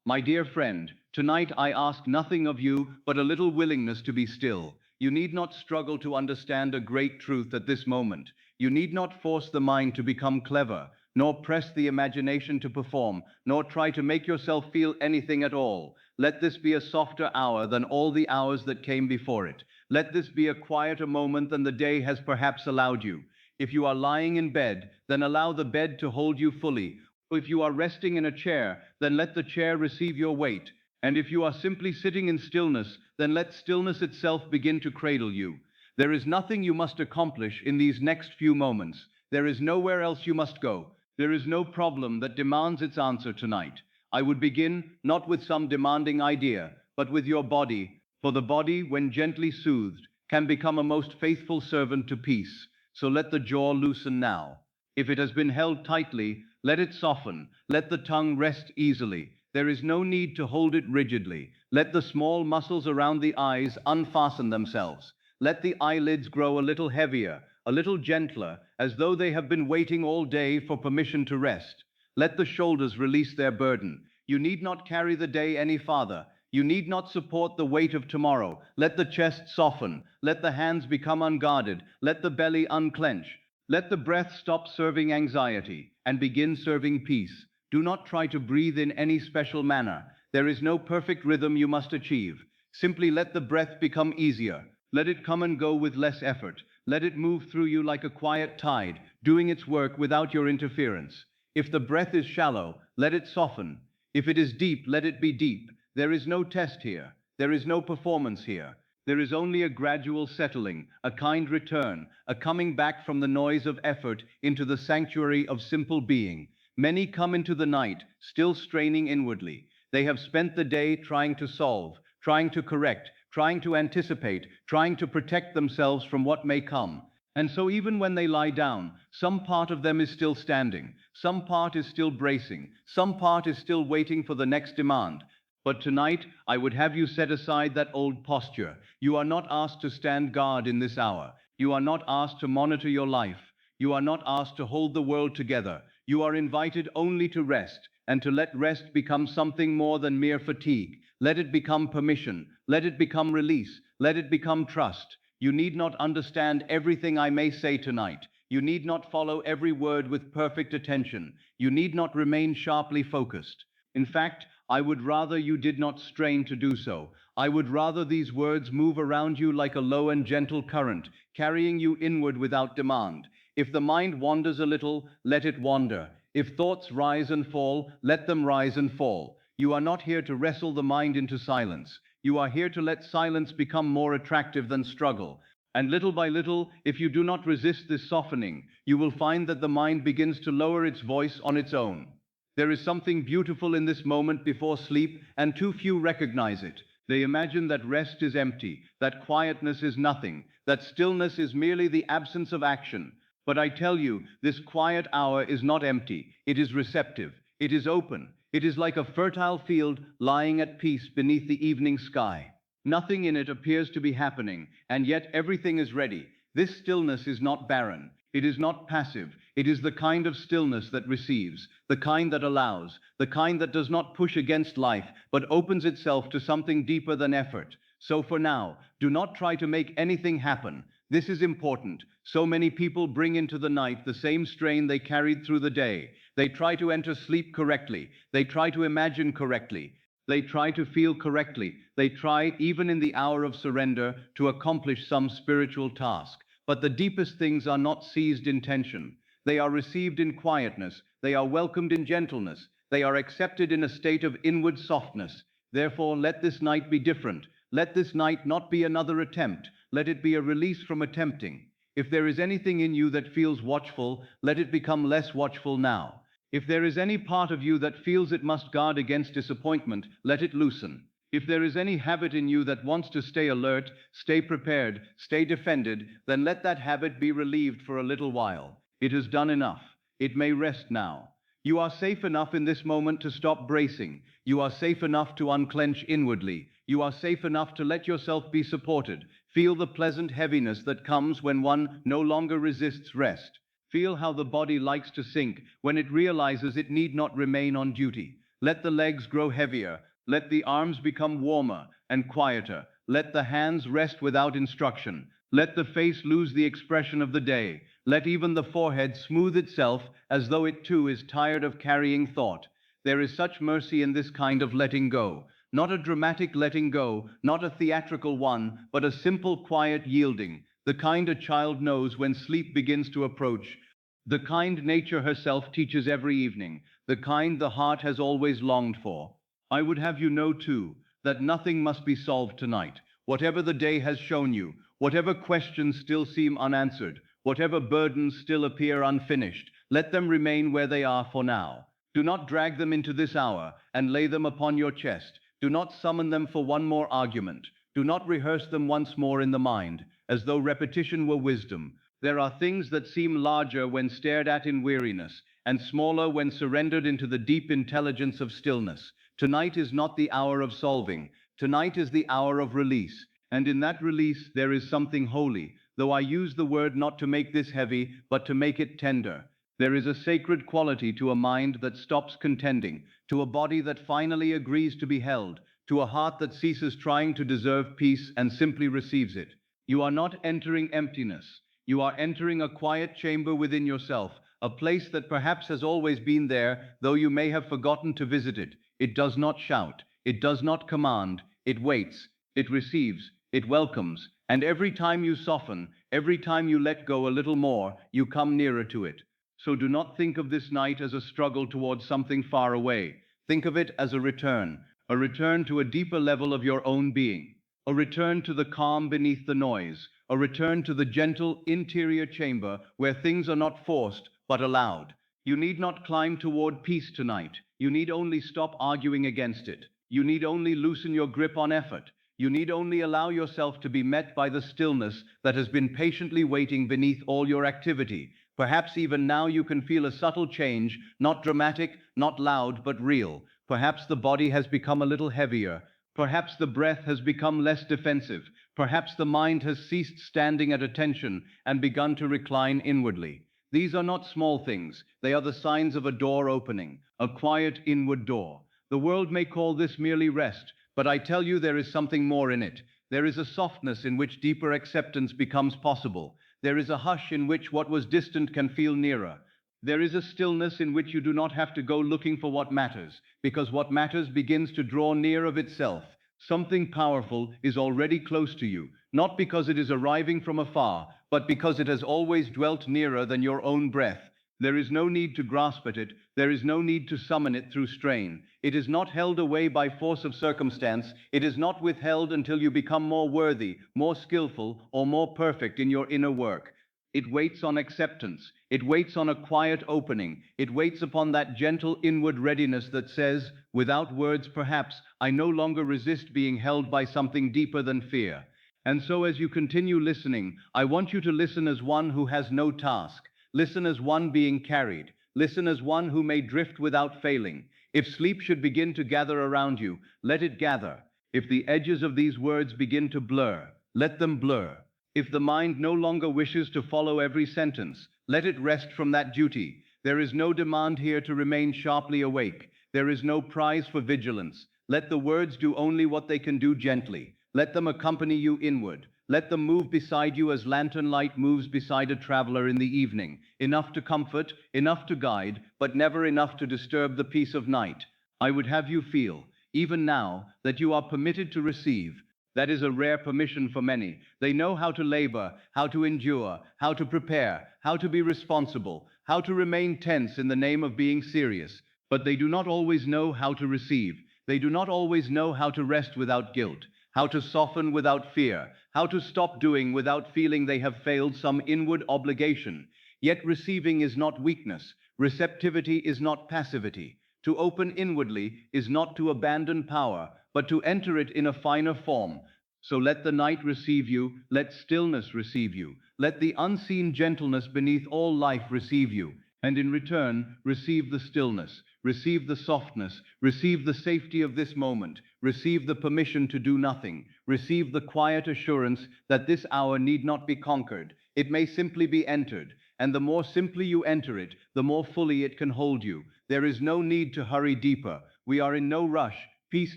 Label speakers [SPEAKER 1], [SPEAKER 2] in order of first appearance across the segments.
[SPEAKER 1] My dear friend, tonight I ask nothing of you but a little willingness to be still. You need not struggle to understand a great truth at this moment. You need not force the mind to become clever, nor press the imagination to perform, nor try to make yourself feel anything at all. Let this be a softer hour than all the hours that came before it. Let this be a quieter moment than the day has perhaps allowed you. If you are lying in bed, then allow the bed to hold you fully. If you are resting in a chair, then let the chair receive your weight. And if you are simply sitting in stillness, then let stillness itself begin to cradle you. There is nothing you must accomplish in these next few moments. There is nowhere else you must go. There is no problem that demands its answer tonight. I would begin not with some demanding idea, but with your body, for the body, when gently soothed, can become a most faithful servant to peace. So let the jaw loosen now. If it has been held tightly, let it soften. Let the tongue rest easily. There is no need to hold it rigidly. Let the small muscles around the eyes unfasten themselves. Let the eyelids grow a little heavier, a little gentler, as though they have been waiting all day for permission to rest. Let the shoulders release their burden. You need not carry the day any farther. You need not support the weight of tomorrow. Let the chest soften. Let the hands become unguarded. Let the belly unclench. Let the breath stop serving anxiety and begin serving peace. Do not try to breathe in any special manner. There is no perfect rhythm you must achieve. Simply let the breath become easier. Let it come and go with less effort. Let it move through you like a quiet tide, doing its work without your interference. If the breath is shallow, let it soften. If it is deep, let it be deep. There is no test here. There is no performance here. There is only a gradual settling, a kind return, a coming back from the noise of effort into the sanctuary of simple being. Many come into the night, still straining inwardly. They have spent the day trying to solve, trying to correct, trying to anticipate, trying to protect themselves from what may come. And so even when they lie down, some part of them is still standing, some part is still bracing, some part is still waiting for the next demand. But tonight, I would have you set aside that old posture. You are not asked to stand guard in this hour. You are not asked to monitor your life. You are not asked to hold the world together. You are invited only to rest, and to let rest become something more than mere fatigue. Let it become permission. Let it become release. Let it become trust. You need not understand everything I may say tonight. You need not follow every word with perfect attention. You need not remain sharply focused. In fact, I would rather you did not strain to do so. I would rather these words move around you like a low and gentle current, carrying you inward without demand. If the mind wanders a little, let it wander. If thoughts rise and fall, let them rise and fall. You are not here to wrestle the mind into silence. You are here to let silence become more attractive than struggle. And little by little, if you do not resist this softening, you will find that the mind begins to lower its voice on its own. There is something beautiful in this moment before sleep, and too few recognize it. They imagine that rest is empty, that quietness is nothing, that stillness is merely the absence of action. But I tell you, this quiet hour is not empty. It is receptive. It is open. It is like a fertile field lying at peace beneath the evening sky. Nothing in it appears to be happening, and yet everything is ready. This stillness is not barren. It is not passive. It is the kind of stillness that receives, the kind that allows, the kind that does not push against life, but opens itself to something deeper than effort. So for now, do not try to make anything happen. This is important. So many people bring into the night the same strain they carried through the day. They try to enter sleep correctly. They try to imagine correctly. They try to feel correctly. They try, even in the hour of surrender, to accomplish some spiritual task. But the deepest things are not seized in tension. They are received in quietness. They are welcomed in gentleness. They are accepted in a state of inward softness. Therefore, let this night be different. Let this night not be another attempt. Let it be a release from attempting. If there is anything in you that feels watchful, let it become less watchful now. If there is any part of you that feels it must guard against disappointment, let it loosen. If there is any habit in you that wants to stay alert, stay prepared, stay defended, then let that habit be relieved for a little while. It has done enough. It may rest now. You are safe enough in this moment to stop bracing. You are safe enough to unclench inwardly. You are safe enough to let yourself be supported. Feel the pleasant heaviness that comes when one no longer resists rest. Feel how the body likes to sink when it realizes it need not remain on duty. Let the legs grow heavier. Let the arms become warmer and quieter. Let the hands rest without instruction. Let the face lose the expression of the day. Let even the forehead smooth itself as though it too is tired of carrying thought. There is such mercy in this kind of letting go. Not a dramatic letting go, not a theatrical one, but a simple, quiet yielding, the kind a child knows when sleep begins to approach, the kind nature herself teaches every evening, the kind the heart has always longed for. I would have you know, too, that nothing must be solved tonight. Whatever the day has shown you, whatever questions still seem unanswered, whatever burdens still appear unfinished, let them remain where they are for now. Do not drag them into this hour and lay them upon your chest. Do not summon them for one more argument. Do not rehearse them once more in the mind, as though repetition were wisdom. There are things that seem larger when stared at in weariness, and smaller when surrendered into the deep intelligence of stillness. Tonight is not the hour of solving. Tonight is the hour of release. And in that release there is something holy, though I use the word not to make this heavy, but to make it tender. There is a sacred quality to a mind that stops contending, to a body that finally agrees to be held, to a heart that ceases trying to deserve peace and simply receives it. You are not entering emptiness. You are entering a quiet chamber within yourself, a place that perhaps has always been there, though you may have forgotten to visit it. It does not shout, it does not command, it waits, it receives, it welcomes, and every time you soften, every time you let go a little more, you come nearer to it. So do not think of this night as a struggle towards something far away. Think of it as a return to a deeper level of your own being, a return to the calm beneath the noise, a return to the gentle interior chamber where things are not forced but allowed. You need not climb toward peace tonight. You need only stop arguing against it. You need only loosen your grip on effort. You need only allow yourself to be met by the stillness that has been patiently waiting beneath all your activity. Perhaps even now you can feel a subtle change, not dramatic, not loud, but real. Perhaps the body has become a little heavier. Perhaps the breath has become less defensive. Perhaps the mind has ceased standing at attention and begun to recline inwardly. These are not small things. They are the signs of a door opening, a quiet inward door. The world may call this merely rest, but I tell you there is something more in it. There is a softness in which deeper acceptance becomes possible. There is a hush in which what was distant can feel nearer. There is a stillness in which you do not have to go looking for what matters, because what matters begins to draw near of itself. Something powerful is already close to you, not because it is arriving from afar, but because it has always dwelt nearer than your own breath. There is no need to grasp at it. There is no need to summon it through strain. It is not held away by force of circumstance. It is not withheld until you become more worthy, more skillful, or more perfect in your inner work. It waits on acceptance. It waits on a quiet opening. It waits upon that gentle inward readiness that says, without words perhaps, I no longer resist being held by something deeper than fear. And so as you continue listening, I want you to listen as one who has no task. Listen as one being carried. Listen as one who may drift without failing. If sleep should begin to gather around you, let it gather. If the edges of these words begin to blur, let them blur. If the mind no longer wishes to follow every sentence, let it rest from that duty. There is no demand here to remain sharply awake. There is no prize for vigilance. Let the words do only what they can do gently. Let them accompany you inward. Let them move beside you as lantern light moves beside a traveler in the evening. Enough to comfort, enough to guide, but never enough to disturb the peace of night. I would have you feel, even now, that you are permitted to receive. That is a rare permission for many. They know how to labor, how to endure, how to prepare, how to be responsible, how to remain tense in the name of being serious. But they do not always know how to receive. They do not always know how to rest without guilt, how to soften without fear, how to stop doing without feeling they have failed some inward obligation. Yet receiving is not weakness. Receptivity is not passivity. To open inwardly is not to abandon power, but to enter it in a finer form. So let the night receive you, let stillness receive you, let the unseen gentleness beneath all life receive you, and in return, receive the stillness, receive the softness, receive the safety of this moment, receive the permission to do nothing, receive the quiet assurance that this hour need not be conquered. It may simply be entered, and the more simply you enter it, the more fully it can hold you. There is no need to hurry deeper. We are in no rush. Peace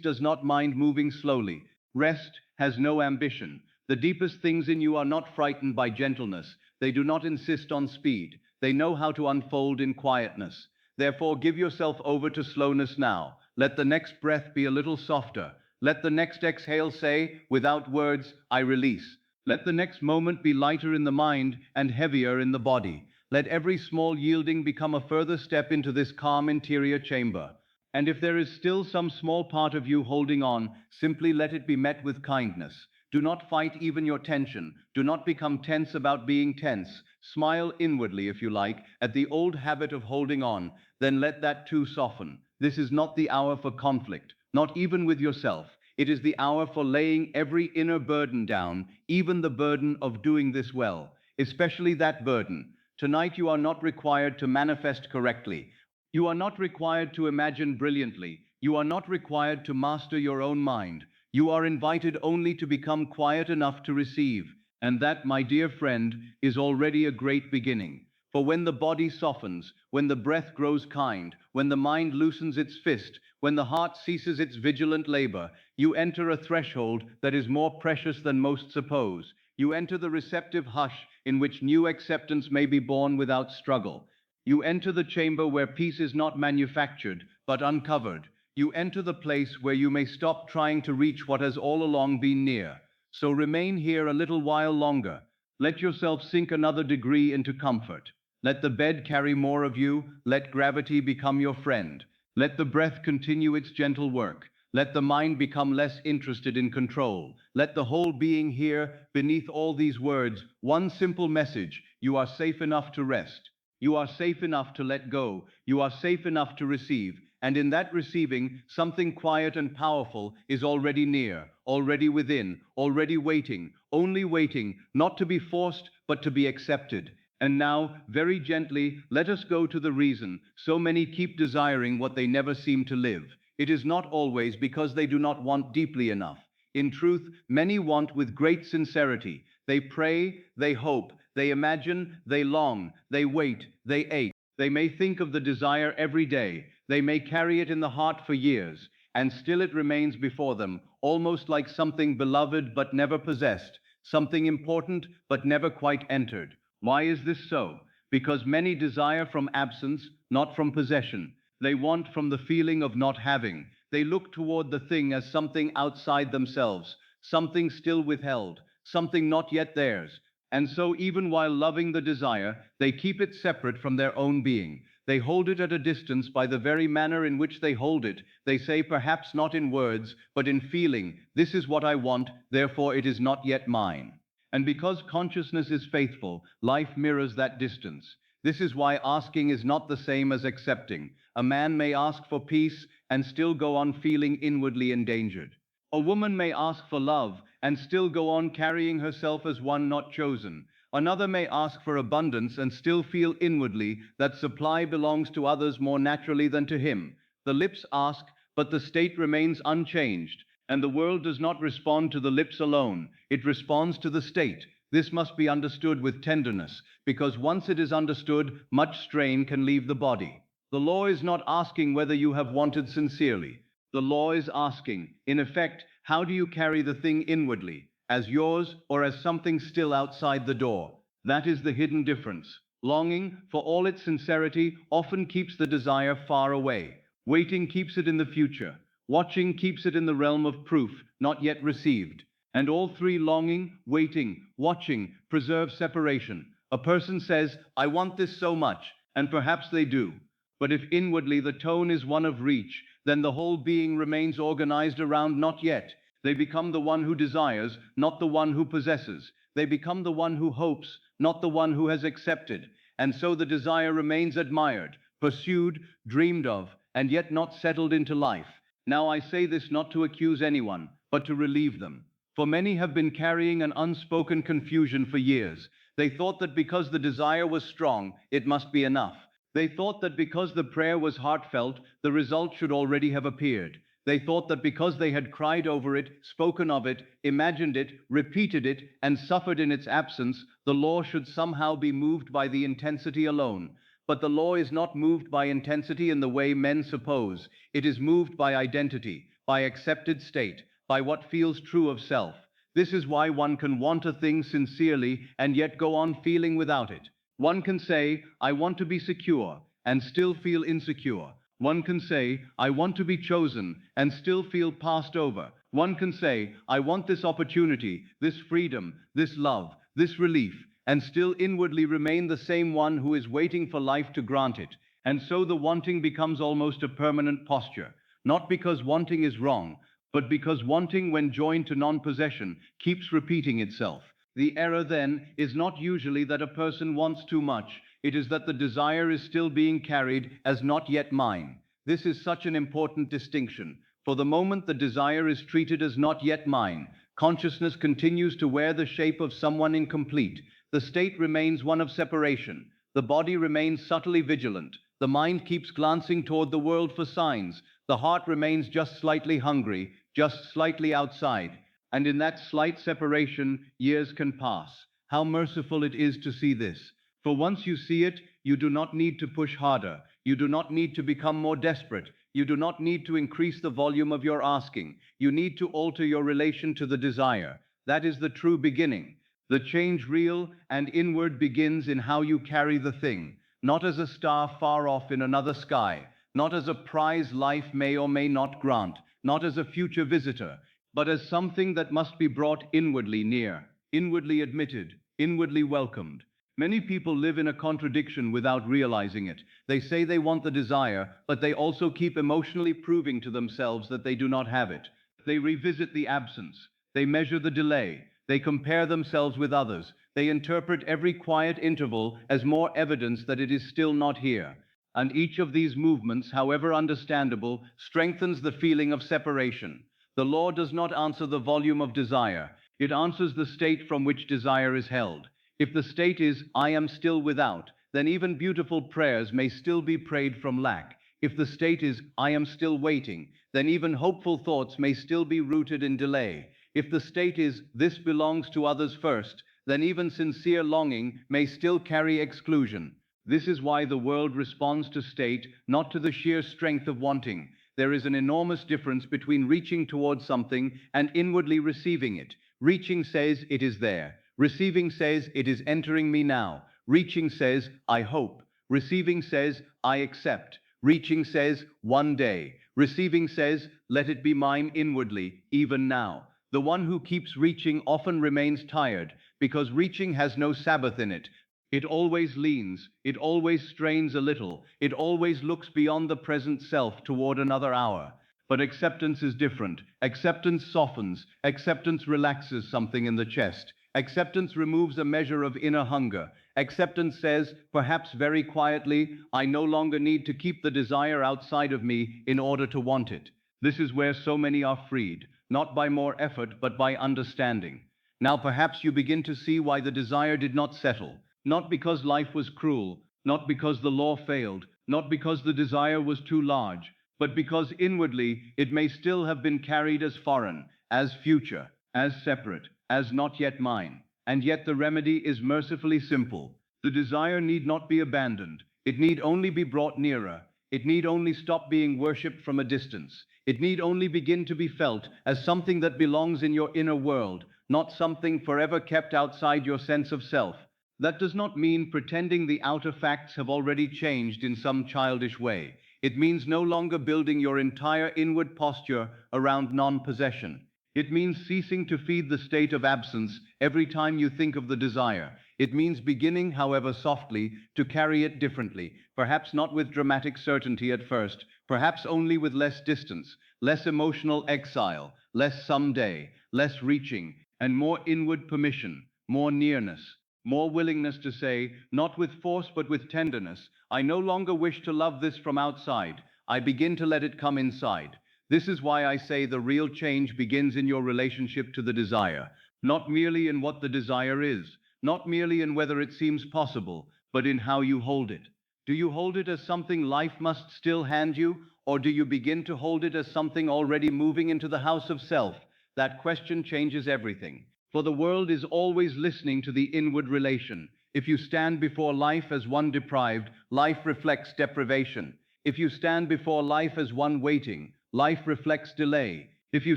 [SPEAKER 1] does not mind moving slowly. Rest has no ambition. The deepest things in you are not frightened by gentleness. They do not insist on speed. They know how to unfold in quietness. Therefore, give yourself over to slowness now. Let the next breath be a little softer. Let the next exhale say, without words, I release. Let the next moment be lighter in the mind and heavier in the body. Let every small yielding become a further step into this calm interior chamber. And if there is still some small part of you holding on, simply let it be met with kindness. Do not fight even your tension. Do not become tense about being tense. Smile inwardly, if you like, at the old habit of holding on. Then let that too soften. This is not the hour for conflict, not even with yourself. It is the hour for laying every inner burden down, even the burden of doing this well, especially that burden. Tonight you are not required to manifest correctly. You are not required to imagine brilliantly. You are not required to master your own mind. You are invited only to become quiet enough to receive. And that, my dear friend, is already a great beginning. For when the body softens, when the breath grows kind, when the mind loosens its fist, when the heart ceases its vigilant labor, you enter a threshold that is more precious than most suppose. You enter the receptive hush in which new acceptance may be born without struggle. You enter the chamber where peace is not manufactured, but uncovered. You enter the place where you may stop trying to reach what has all along been near. So remain here a little while longer. Let yourself sink another degree into comfort. Let the bed carry more of you. Let gravity become your friend. Let the breath continue its gentle work. Let the mind become less interested in control. Let the whole being hear, beneath all these words, one simple message: you are safe enough to rest. You are safe enough to let go. You are safe enough to receive. And in that receiving, something quiet and powerful is already near, already within, already waiting, only waiting, not to be forced, but to be accepted. And now, very gently, let us go to the reason so many keep desiring what they never seem to live. It is not always because they do not want deeply enough. In truth, many want with great sincerity. They pray, they hope, they imagine, they long, they wait, they ache. They may think of the desire every day. They may carry it in the heart for years, and still it remains before them, almost like something beloved but never possessed, something important but never quite entered. Why is this so? Because many desire from absence, not from possession. They want from the feeling of not having. They look toward the thing as something outside themselves, something still withheld, something not yet theirs. And so even while loving the desire, they keep it separate from their own being. They hold it at a distance by the very manner in which they hold it. They say, perhaps not in words, but in feeling, this is what I want, therefore it is not yet mine. And because consciousness is faithful, life mirrors that distance. This is why asking is not the same as accepting. A man may ask for peace and still go on feeling inwardly endangered. A woman may ask for love and still go on carrying herself as one not chosen. Another may ask for abundance and still feel inwardly that supply belongs to others more naturally than to him. The lips ask, but the state remains unchanged. And the world does not respond to the lips alone, it responds to the state. This must be understood with tenderness, because once it is understood, much strain can leave the body. The law is not asking whether you have wanted sincerely. The law is asking, in effect, how do you carry the thing inwardly, as yours or as something still outside the door? That is the hidden difference. Longing, for all its sincerity, often keeps the desire far away. Waiting keeps it in the future. Watching keeps it in the realm of proof, not yet received. And all three, longing, waiting, watching, preserve separation. A person says, I want this so much, and perhaps they do. But if inwardly the tone is one of reach, then the whole being remains organized around not yet. They become the one who desires, not the one who possesses. They become the one who hopes, not the one who has accepted. And so the desire remains admired, pursued, dreamed of, and yet not settled into life. Now I say this not to accuse anyone, but to relieve them. For many have been carrying an unspoken confusion for years. They thought that because the desire was strong, it must be enough. They thought that because the prayer was heartfelt, the result should already have appeared. They thought that because they had cried over it, spoken of it, imagined it, repeated it, and suffered in its absence, the law should somehow be moved by the intensity alone. But the law is not moved by intensity in the way men suppose. It is moved by identity, by accepted state, by what feels true of self. This is why one can want a thing sincerely and yet go on feeling without it. One can say, I want to be secure, and still feel insecure. One can say, I want to be chosen, and still feel passed over. One can say, I want this opportunity, this freedom, this love, this relief, and still inwardly remain the same one who is waiting for life to grant it. And so the wanting becomes almost a permanent posture, not because wanting is wrong, but because wanting, when joined to non-possession, keeps repeating itself. The error, then, is not usually that a person wants too much, it is that the desire is still being carried as not yet mine. This is such an important distinction. For the moment the desire is treated as not yet mine, consciousness continues to wear the shape of someone incomplete. The state remains one of separation. The body remains subtly vigilant. The mind keeps glancing toward the world for signs. The heart remains just slightly hungry, just slightly outside. And in that slight separation, years can pass. How merciful it is to see this. For once you see it, you do not need to push harder. You do not need to become more desperate. You do not need to increase the volume of your asking. You need to alter your relation to the desire. That is the true beginning. The change, real and inward, begins in how you carry the thing, not as a star far off in another sky, not as a prize life may or may not grant, not as a future visitor, but as something that must be brought inwardly near, inwardly admitted, inwardly welcomed. Many people live in a contradiction without realizing it. They say they want the desire, but they also keep emotionally proving to themselves that they do not have it. They revisit the absence. They measure the delay. They compare themselves with others. They interpret every quiet interval as more evidence that it is still not here. And each of these movements, however understandable, strengthens the feeling of separation. The law does not answer the volume of desire. It answers the state from which desire is held. If the state is, I am still without, then even beautiful prayers may still be prayed from lack. If the state is, I am still waiting, then even hopeful thoughts may still be rooted in delay. If the state is, this belongs to others first, then even sincere longing may still carry exclusion. This is why the world responds to state, not to the sheer strength of wanting. There is an enormous difference between reaching towards something and inwardly receiving it. Reaching says it is there. Receiving says it is entering me now. Reaching says I hope. Receiving says I accept. Reaching says one day. Receiving says let it be mine inwardly, even now. The one who keeps reaching often remains tired, because reaching has no Sabbath in it. It always leans, it always strains a little, it always looks beyond the present self toward another hour. But acceptance is different. Acceptance softens. Acceptance relaxes something in the chest. Acceptance removes a measure of inner hunger. Acceptance says, perhaps very quietly, I no longer need to keep the desire outside of me in order to want it. This is where so many are freed, not by more effort, but by understanding. Now perhaps you begin to see why the desire did not settle. Not because life was cruel, not because the law failed, not because the desire was too large, but because inwardly it may still have been carried as foreign, as future, as separate, as not yet mine. And yet the remedy is mercifully simple. The desire need not be abandoned. It need only be brought nearer. It need only stop being worshipped from a distance. It need only begin to be felt as something that belongs in your inner world, not something forever kept outside your sense of self. That does not mean pretending the outer facts have already changed in some childish way. It means no longer building your entire inward posture around non-possession. It means ceasing to feed the state of absence every time you think of the desire. It means beginning, however softly, to carry it differently, perhaps not with dramatic certainty at first, perhaps only with less distance, less emotional exile, less someday, less reaching, and more inward permission, more nearness. More willingness to say, not with force but with tenderness, I no longer wish to love this from outside. I begin to let it come inside. This is why I say the real change begins in your relationship to the desire, not merely in what the desire is, not merely in whether it seems possible, but in how you hold it. Do you hold it as something life must still hand you, or do you begin to hold it as something already moving into the house of self? That question changes everything. For the world is always listening to the inward relation. If you stand before life as one deprived, life reflects deprivation. If you stand before life as one waiting, life reflects delay. If you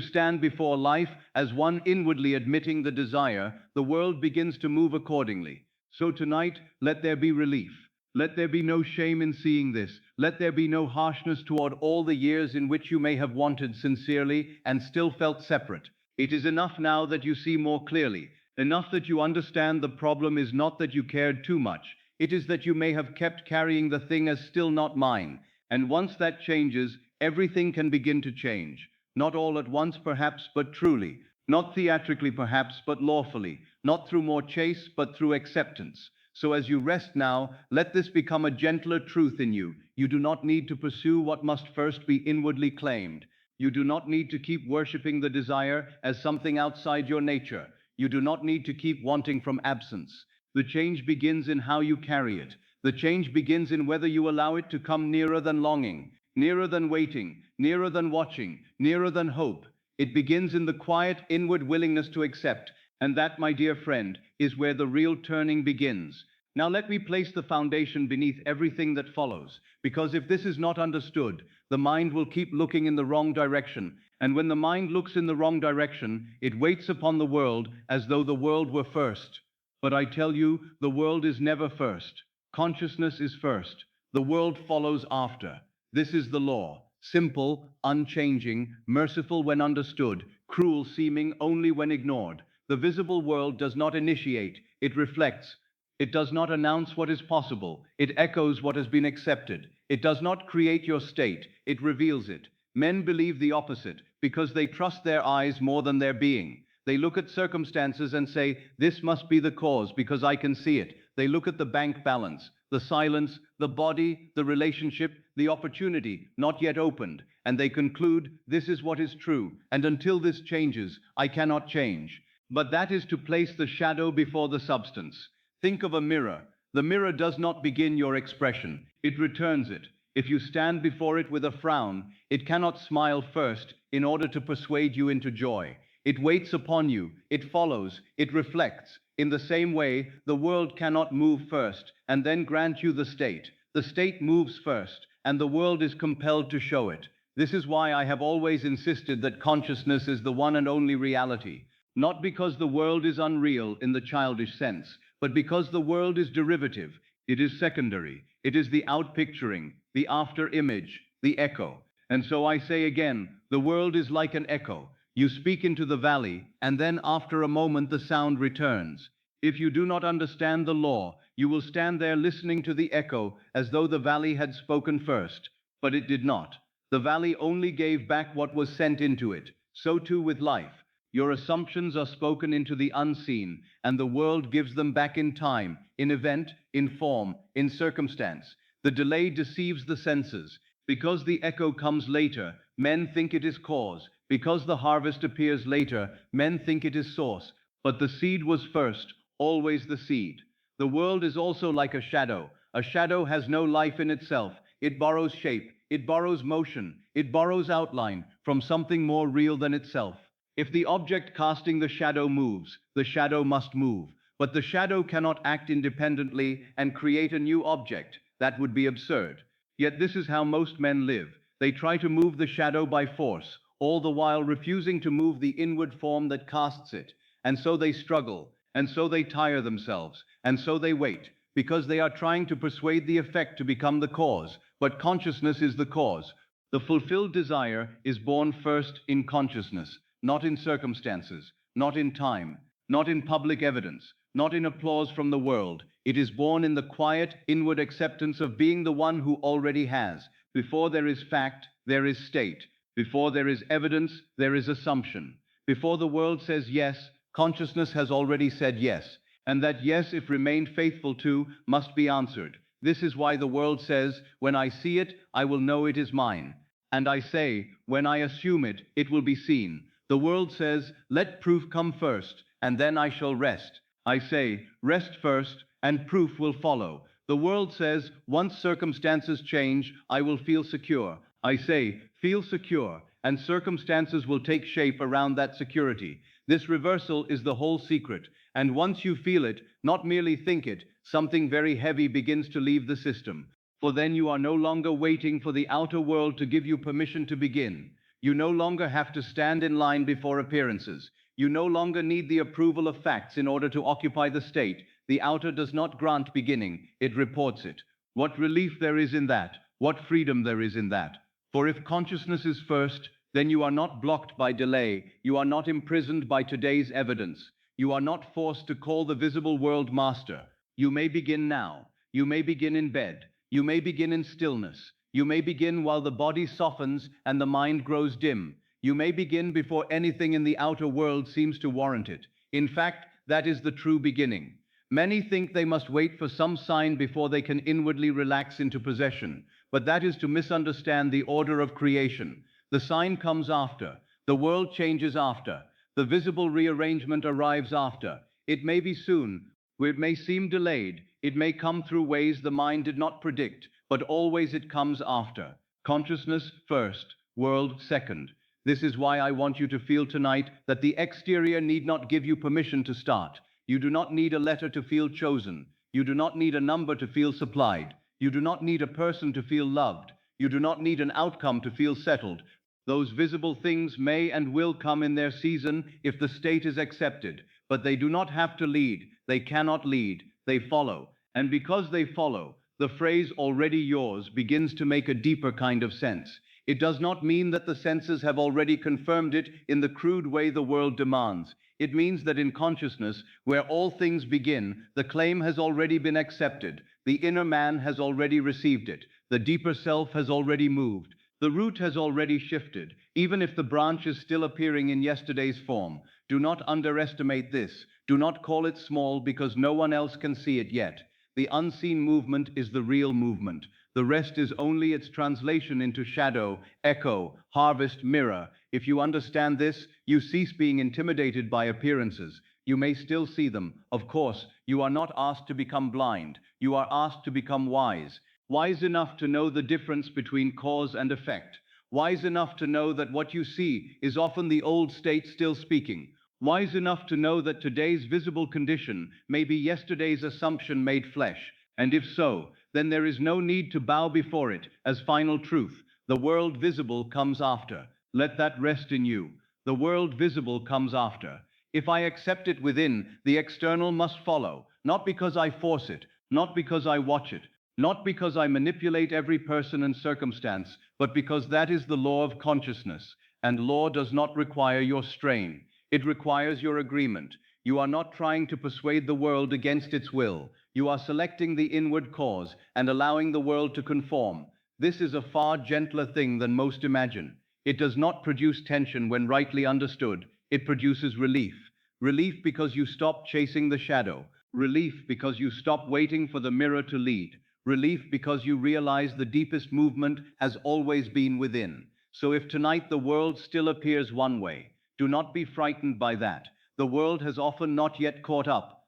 [SPEAKER 1] stand before life as one inwardly admitting the desire, the world begins to move accordingly. So tonight, let there be relief. Let there be no shame in seeing this. Let there be no harshness toward all the years in which you may have wanted sincerely and still felt separate. It is enough now that you see more clearly, enough that you understand the problem is not that you cared too much. It is that you may have kept carrying the thing as still not mine. And once that changes, everything can begin to change. Not all at once, perhaps, but truly. Not theatrically, perhaps, but lawfully. Not through more chase, but through acceptance. So as you rest now, let this become a gentler truth in you. You do not need to pursue what must first be inwardly claimed. You do not need to keep worshiping the desire as something outside your nature. You do not need to keep wanting from absence. The change begins in how you carry it. The change begins in whether you allow it to come nearer than longing, nearer than waiting, nearer than watching, nearer than hope. It begins in the quiet inward willingness to accept, and that, my dear friend, is where the real turning begins. Now let me place the foundation beneath everything that follows, because if this is not understood, the mind will keep looking in the wrong direction, and when the mind looks in the wrong direction, it waits upon the world as though the world were first. But I tell you, the world is never first. Consciousness is first. The world follows after. This is the law, simple, unchanging, merciful when understood, cruel seeming only when ignored. The visible world does not initiate, it reflects. It does not announce what is possible, it echoes what has been accepted. It does not create your state, it reveals it. Men believe the opposite because they trust their eyes more than their being. They look at circumstances and say, this must be the cause because I can see it. They look at the bank balance, the silence, the body, the relationship, the opportunity not yet opened, and they conclude, this is what is true, and until this changes, I cannot change. But that is to place the shadow before the substance. Think of a mirror. The mirror does not begin your expression, it returns it. If you stand before it with a frown, it cannot smile first in order to persuade you into joy. It waits upon you, it follows, it reflects. In the same way, the world cannot move first and then grant you the state. The state moves first, and the world is compelled to show it. This is why I have always insisted that consciousness is the one and only reality. Not because the world is unreal in the childish sense, but because the world is derivative. It is secondary. It is the outpicturing, the after image, the echo. And so I say again, the world is like an echo. You speak into the valley, and then after a moment the sound returns. If you do not understand the law, you will stand there listening to the echo as though the valley had spoken first. But it did not. The valley only gave back what was sent into it. So too with life. Your assumptions are spoken into the unseen, and the world gives them back in time, in event, in form, in circumstance. The delay deceives the senses. Because the echo comes later, men think it is cause. Because the harvest appears later, men think it is source. But the seed was first, always the seed. The world is also like a shadow. A shadow has no life in itself. It borrows shape, it borrows motion, it borrows outline from something more real than itself. If the object casting the shadow moves, the shadow must move. But the shadow cannot act independently and create a new object. That would be absurd. Yet this is how most men live. They try to move the shadow by force, all the while refusing to move the inward form that casts it. And so they struggle, and so they tire themselves, and so they wait, because they are trying to persuade the effect to become the cause. But consciousness is the cause. The fulfilled desire is born first in consciousness, not in circumstances, not in time, not in public evidence, not in applause from the world. It is born in the quiet, inward acceptance of being the one who already has. Before there is fact, there is state. Before there is evidence, there is assumption. Before the world says yes, consciousness has already said yes. And that yes, if remained faithful to, must be answered. This is why the world says, when I see it, I will know it is mine. And I say, when I assume it, it will be seen. The world says, let proof come first, and then I shall rest. I say, rest first, and proof will follow. The world says, once circumstances change, I will feel secure. I say, feel secure, and circumstances will take shape around that security. This reversal is the whole secret, And once you feel it, not merely think it, something very heavy begins to leave the system. For then you are no longer waiting for the outer world to give you permission to begin. You no longer have to stand in line before appearances. You no longer need the approval of facts in order to occupy the state. The outer does not grant beginning, it reports it. What relief there is in that, what freedom there is in that. For if consciousness is first, then you are not blocked by delay, you are not imprisoned by today's evidence, you are not forced to call the visible world master. You may begin now, you may begin in bed, you may begin in stillness, you may begin while the body softens and the mind grows dim. You may begin before anything in the outer world seems to warrant it. In fact, that is the true beginning. Many think they must wait for some sign before they can inwardly relax into possession, but that is to misunderstand the order of creation. The sign comes after, the world changes after, the visible rearrangement arrives after. It may be soon, it may seem delayed, it may come through ways the mind did not predict, but always it comes after. Consciousness first, world second. This is why I want you to feel tonight that the exterior need not give you permission to start. You do not need a letter to feel chosen. You do not need a number to feel supplied. You do not need a person to feel loved. You do not need an outcome to feel settled. Those visible things may and will come in their season if the state is accepted, but they do not have to lead. They cannot lead. They follow. And because they follow, the phrase already yours begins to make a deeper kind of sense. It does not mean that the senses have already confirmed it in the crude way the world demands. It means that in consciousness, where all things begin, the claim has already been accepted. The inner man has already received it. The deeper self has already moved. The root has already shifted, even if the branch is still appearing in yesterday's form. Do not underestimate this. Do not call it small because no one else can see it yet. The unseen movement is the real movement. The rest is only its translation into shadow, echo, harvest, mirror. If you understand this, you cease being intimidated by appearances. You may still see them. Of course, you are not asked to become blind. You are asked to become wise. Wise enough to know the difference between cause and effect. Wise enough to know that what you see is often the old state still speaking. Wise enough to know that today's visible condition may be yesterday's assumption made flesh. And if so, then there is no need to bow before it as final truth. The world visible comes after. Let that rest in you. The world visible comes after. If I accept it within, the external must follow, not because I force it, not because I watch it, not because I manipulate every person and circumstance, but because that is the law of consciousness, and law does not require your strain. It requires your agreement. You are not trying to persuade the world against its will. You are selecting the inward cause and allowing the world to conform. This is a far gentler thing than most imagine. It does not produce tension when rightly understood. It produces relief. Relief because you stop chasing the shadow. Relief because you stop waiting for the mirror to lead. Relief because you realize the deepest movement has always been within. So if tonight the world still appears one way, do not be frightened by that. The world has often not yet caught up.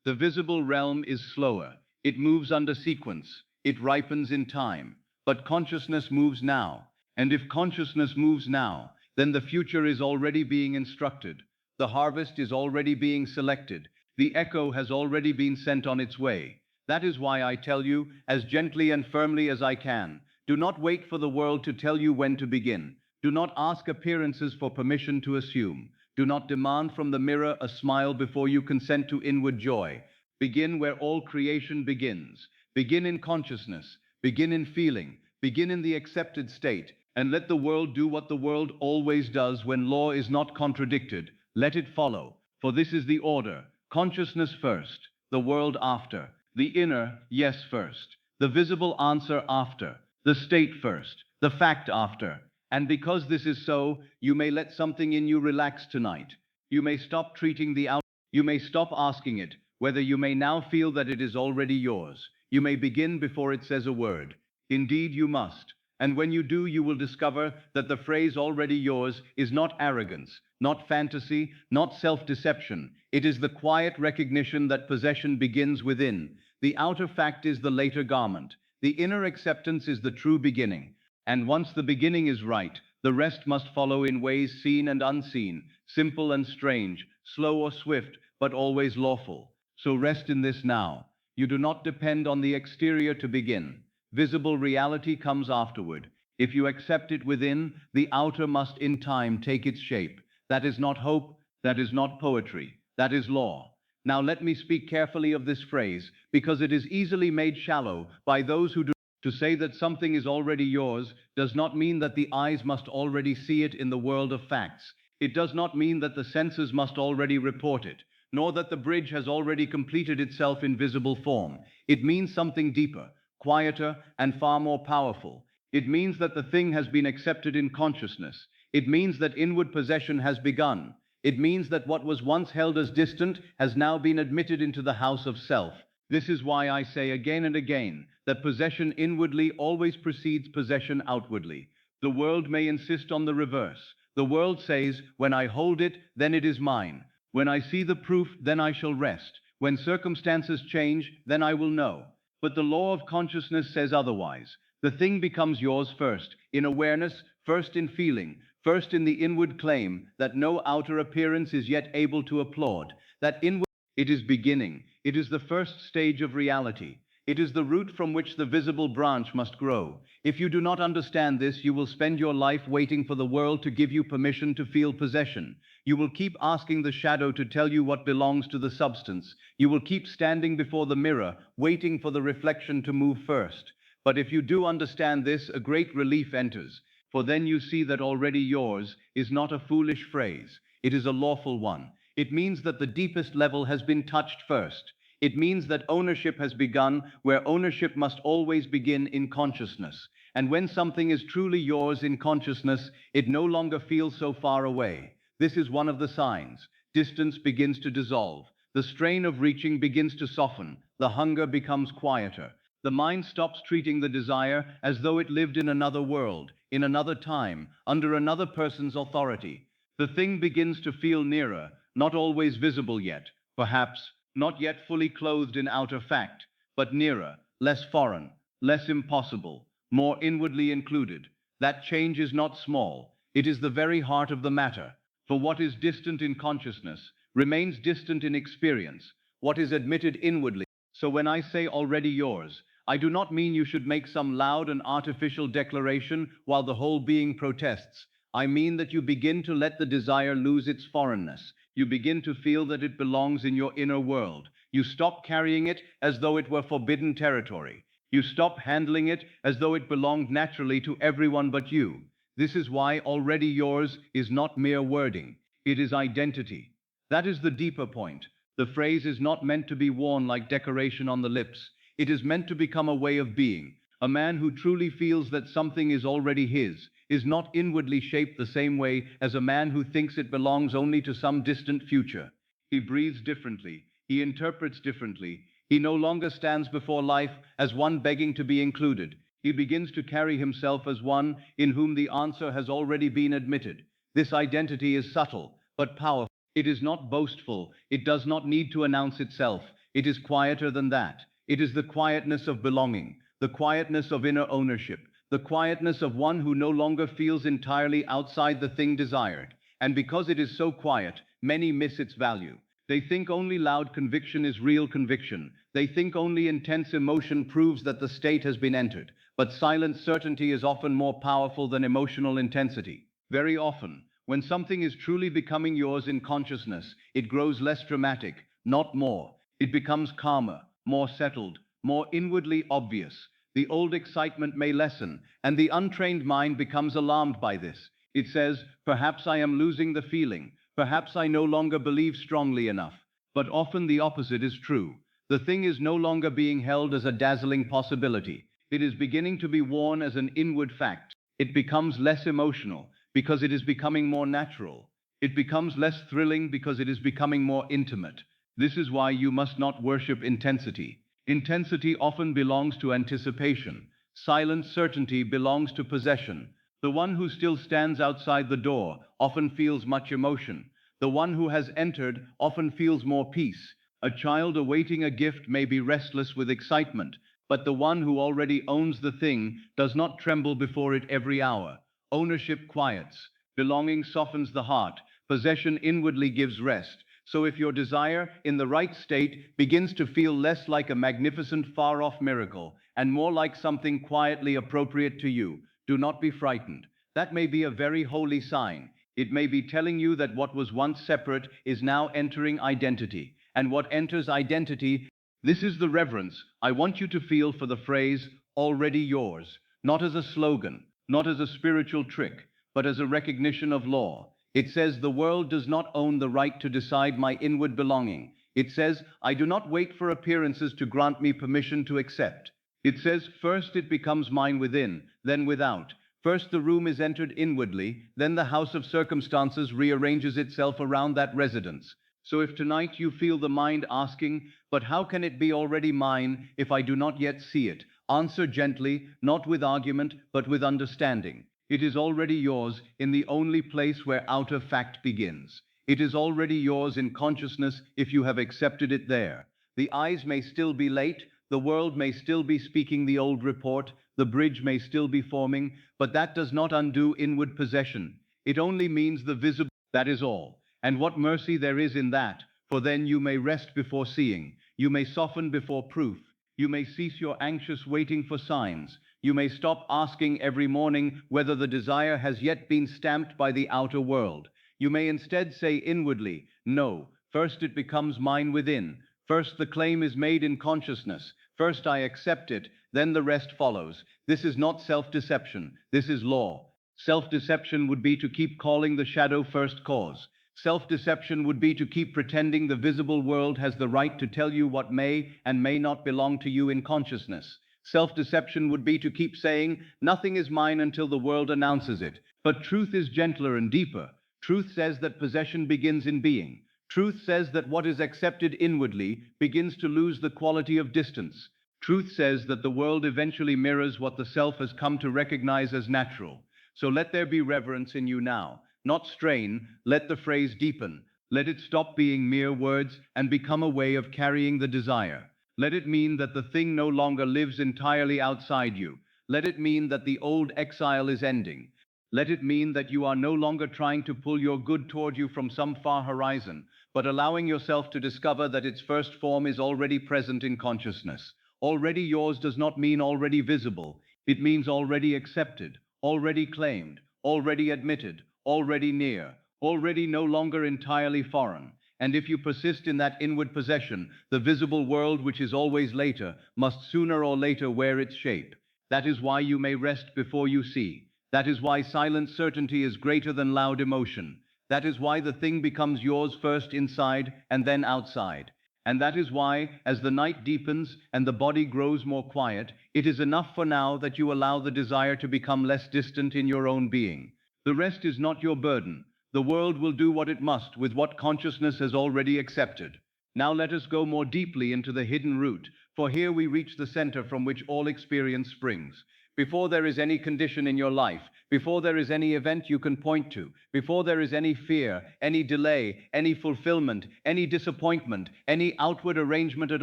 [SPEAKER 1] The visible realm is slower. It moves under sequence. It ripens in time. But consciousness moves now. And if consciousness moves now, then the future is already being instructed. The harvest is already being selected. The echo has already been sent on its way. That is why I tell you, as gently and firmly as I can, do not wait for the world to tell you when to begin. Do not ask appearances for permission to assume. Do not demand from the mirror a smile before you consent to inward joy. Begin where all creation begins. Begin in consciousness. Begin in feeling. Begin in the accepted state. And let the world do what the world always does when law is not contradicted. Let it follow. For this is the order. Consciousness first. The world after. The inner, yes first. The visible answer after. The state first. The fact after. And because this is so, you may let something in you relax tonight. You may stop treating the out. You may stop asking it, whether you may now feel that it is already yours. You may begin before it says a word. Indeed, you must. And when you do, you will discover that the phrase already yours is not arrogance, not fantasy, not self-deception. It is the quiet recognition that possession begins within. The outer fact is the later garment. The inner acceptance is the true beginning. And once the beginning is right, the rest must follow in ways seen and unseen, simple and strange, slow or swift, but always lawful. So rest in this now. You do not depend on the exterior to begin. Visible reality comes afterward. If you accept it within, the outer must in time take its shape. That is not hope, that is not poetry, that is law. Now let me speak carefully of this phrase, because it is easily made shallow by those who do. To say that something is already yours does not mean that the eyes must already see it in the world of facts. It does not mean that the senses must already report it, nor that the bridge has already completed itself in visible form. It means something deeper, quieter, and far more powerful. It means that the thing has been accepted in consciousness. It means that inward possession has begun. It means that what was once held as distant has now been admitted into the house of self. This is why I say again and again that possession inwardly always precedes possession outwardly. The world may insist on the reverse. The world says, when I hold it, then it is mine. When I see the proof, then I shall rest. When circumstances change, then I will know. But the law of consciousness says otherwise. The thing becomes yours first, in awareness, first in feeling, first in the inward claim that no outer appearance is yet able to applaud, that inward it is beginning. It is the first stage of reality. It is the root from which the visible branch must grow. If you do not understand this, you will spend your life waiting for the world to give you permission to feel possession. You will keep asking the shadow to tell you what belongs to the substance. You will keep standing before the mirror, waiting for the reflection to move first. But if you do understand this, a great relief enters. For then you see that already yours is not a foolish phrase. It is a lawful one. It means that the deepest level has been touched first. It means that ownership has begun where ownership must always begin in consciousness. And when something is truly yours in consciousness, it no longer feels so far away. This is one of the signs. Distance begins to dissolve. The strain of reaching begins to soften. The hunger becomes quieter. The mind stops treating the desire as though it lived in another world, in another time, under another person's authority. The thing begins to feel nearer, not always visible yet, perhaps not yet fully clothed in outer fact, but nearer, less foreign, less impossible, more inwardly included. That change is not small. It is the very heart of the matter. For what is distant in consciousness remains distant in experience, what is admitted inwardly. So when I say already yours, I do not mean you should make some loud and artificial declaration while the whole being protests. I mean that you begin to let the desire lose its foreignness. You begin to feel that it belongs in your inner world. You stop carrying it as though it were forbidden territory. You stop handling it as though it belonged naturally to everyone but you. This is why already yours is not mere wording. It is identity. That is the deeper point. The phrase is not meant to be worn like decoration on the lips. It is meant to become a way of being. A man who truly feels that something is already his is not inwardly shaped the same way as a man who thinks it belongs only to some distant future. He breathes differently. He interprets differently. He no longer stands before life as one begging to be included. He begins to carry himself as one in whom the answer has already been admitted. This identity is subtle, but powerful. It is not boastful. It does not need to announce itself. It is quieter than that. It is the quietness of belonging, the quietness of inner ownership, the quietness of one who no longer feels entirely outside the thing desired. And because it is so quiet, many miss its value. They think only loud conviction is real conviction. They think only intense emotion proves that the state has been entered. But silent certainty is often more powerful than emotional intensity. Very often, when something is truly becoming yours in consciousness, it grows less dramatic, not more. It becomes calmer, more settled, more inwardly obvious. The old excitement may lessen, and the untrained mind becomes alarmed by this. It says, perhaps I am losing the feeling. Perhaps I no longer believe strongly enough. But often the opposite is true. The thing is no longer being held as a dazzling possibility. It is beginning to be worn as an inward fact. It becomes less emotional because it is becoming more natural. It becomes less thrilling because it is becoming more intimate. This is why you must not worship intensity. Intensity often belongs to anticipation. Silent certainty belongs to possession. The one who still stands outside the door often feels much emotion. The one who has entered often feels more peace. A child awaiting a gift may be restless with excitement, but the one who already owns the thing does not tremble before it every hour. Ownership quiets. Belonging softens the heart. Possession inwardly gives rest. So if your desire, in the right state, begins to feel less like a magnificent far-off miracle and more like something quietly appropriate to you, do not be frightened. That may be a very holy sign. It may be telling you that what was once separate is now entering identity, and what enters identity, this is the reverence I want you to feel for the phrase, already yours, not as a slogan, not as a spiritual trick, but as a recognition of law. It says the world does not own the right to decide my inward belonging. It says I do not wait for appearances to grant me permission to accept. It says first it becomes mine within, then without. First the room is entered inwardly, then the house of circumstances rearranges itself around that residence. So if tonight you feel the mind asking, but how can it be already mine if I do not yet see it? Answer gently, not with argument, but with understanding. It is already yours in the only place where outer fact begins. It is already yours in consciousness if you have accepted it there. The eyes may still be late, the world may still be speaking the old report, the bridge may still be forming, but that does not undo inward possession. It only means the visible, that is all. And what mercy there is in that, for then you may rest before seeing, you may soften before proof, you may cease your anxious waiting for signs, you may stop asking every morning whether the desire has yet been stamped by the outer world. You may instead say inwardly, no, first it becomes mine within. First the claim is made in consciousness. First I accept it, then the rest follows. This is not self-deception, this is law. Self-deception would be to keep calling the shadow first cause. Self-deception would be to keep pretending the visible world has the right to tell you what may and may not belong to you in consciousness. Self-deception would be to keep saying, nothing is mine until the world announces it. But truth is gentler and deeper. Truth says that possession begins in being. Truth says that what is accepted inwardly begins to lose the quality of distance. Truth says that the world eventually mirrors what the self has come to recognize as natural. So let there be reverence in you now, not strain. Let the phrase deepen. Let it stop being mere words and become a way of carrying the desire. Let it mean that the thing no longer lives entirely outside you. Let it mean that the old exile is ending. Let it mean that you are no longer trying to pull your good toward you from some far horizon, but allowing yourself to discover that its first form is already present in consciousness. Already yours does not mean already visible. It means already accepted, already claimed, already admitted, already near, already no longer entirely foreign. And if you persist in that inward possession, the visible world, which is always later, must sooner or later wear its shape. That is why you may rest before you see. That is why silent certainty is greater than loud emotion. That is why the thing becomes yours first inside and then outside. And that is why, as the night deepens and the body grows more quiet, it is enough for now that you allow the desire to become less distant in your own being. The rest is not your burden. The world will do what it must with what consciousness has already accepted. Now let us go more deeply into the hidden root, for here we reach the center from which all experience springs. Before there is any condition in your life, before there is any event you can point to, before there is any fear, any delay, any fulfillment, any disappointment, any outward arrangement at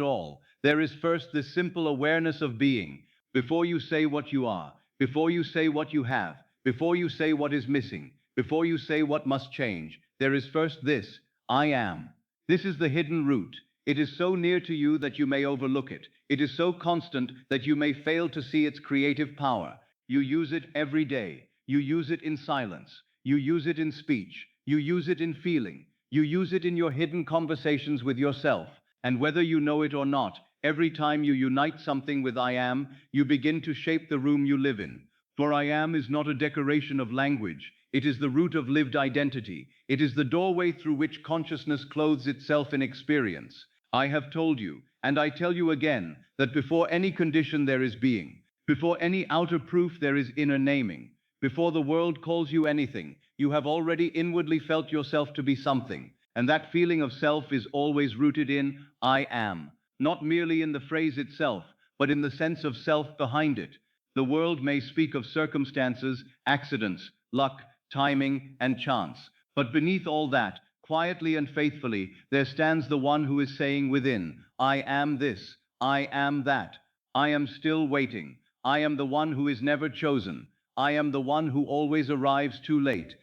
[SPEAKER 1] all, there is first this simple awareness of being. Before you say what you are, before you say what you have, before you say what is missing, before you say what must change, there is first this, I am. This is the hidden root. It is so near to you that you may overlook it. It is so constant that you may fail to see its creative power. You use it every day. You use it in silence. You use it in speech. You use it in feeling. You use it in your hidden conversations with yourself. And whether you know it or not, every time you unite something with I am, you begin to shape the room you live in. For I am is not a decoration of language. It is the root of lived identity. It is the doorway through which consciousness clothes itself in experience. I have told you, and I tell you again, that before any condition there is being. Before any outer proof there is inner naming. Before the world calls you anything, you have already inwardly felt yourself to be something. And that feeling of self is always rooted in I am. Not merely in the phrase itself, but in the sense of self behind it. The world may speak of circumstances, accidents, luck, timing, and chance. But beneath all that, quietly and faithfully, there stands the one who is saying within, I am this, I am that, I am still waiting, I am the one who is never chosen, I am the one who always arrives too late.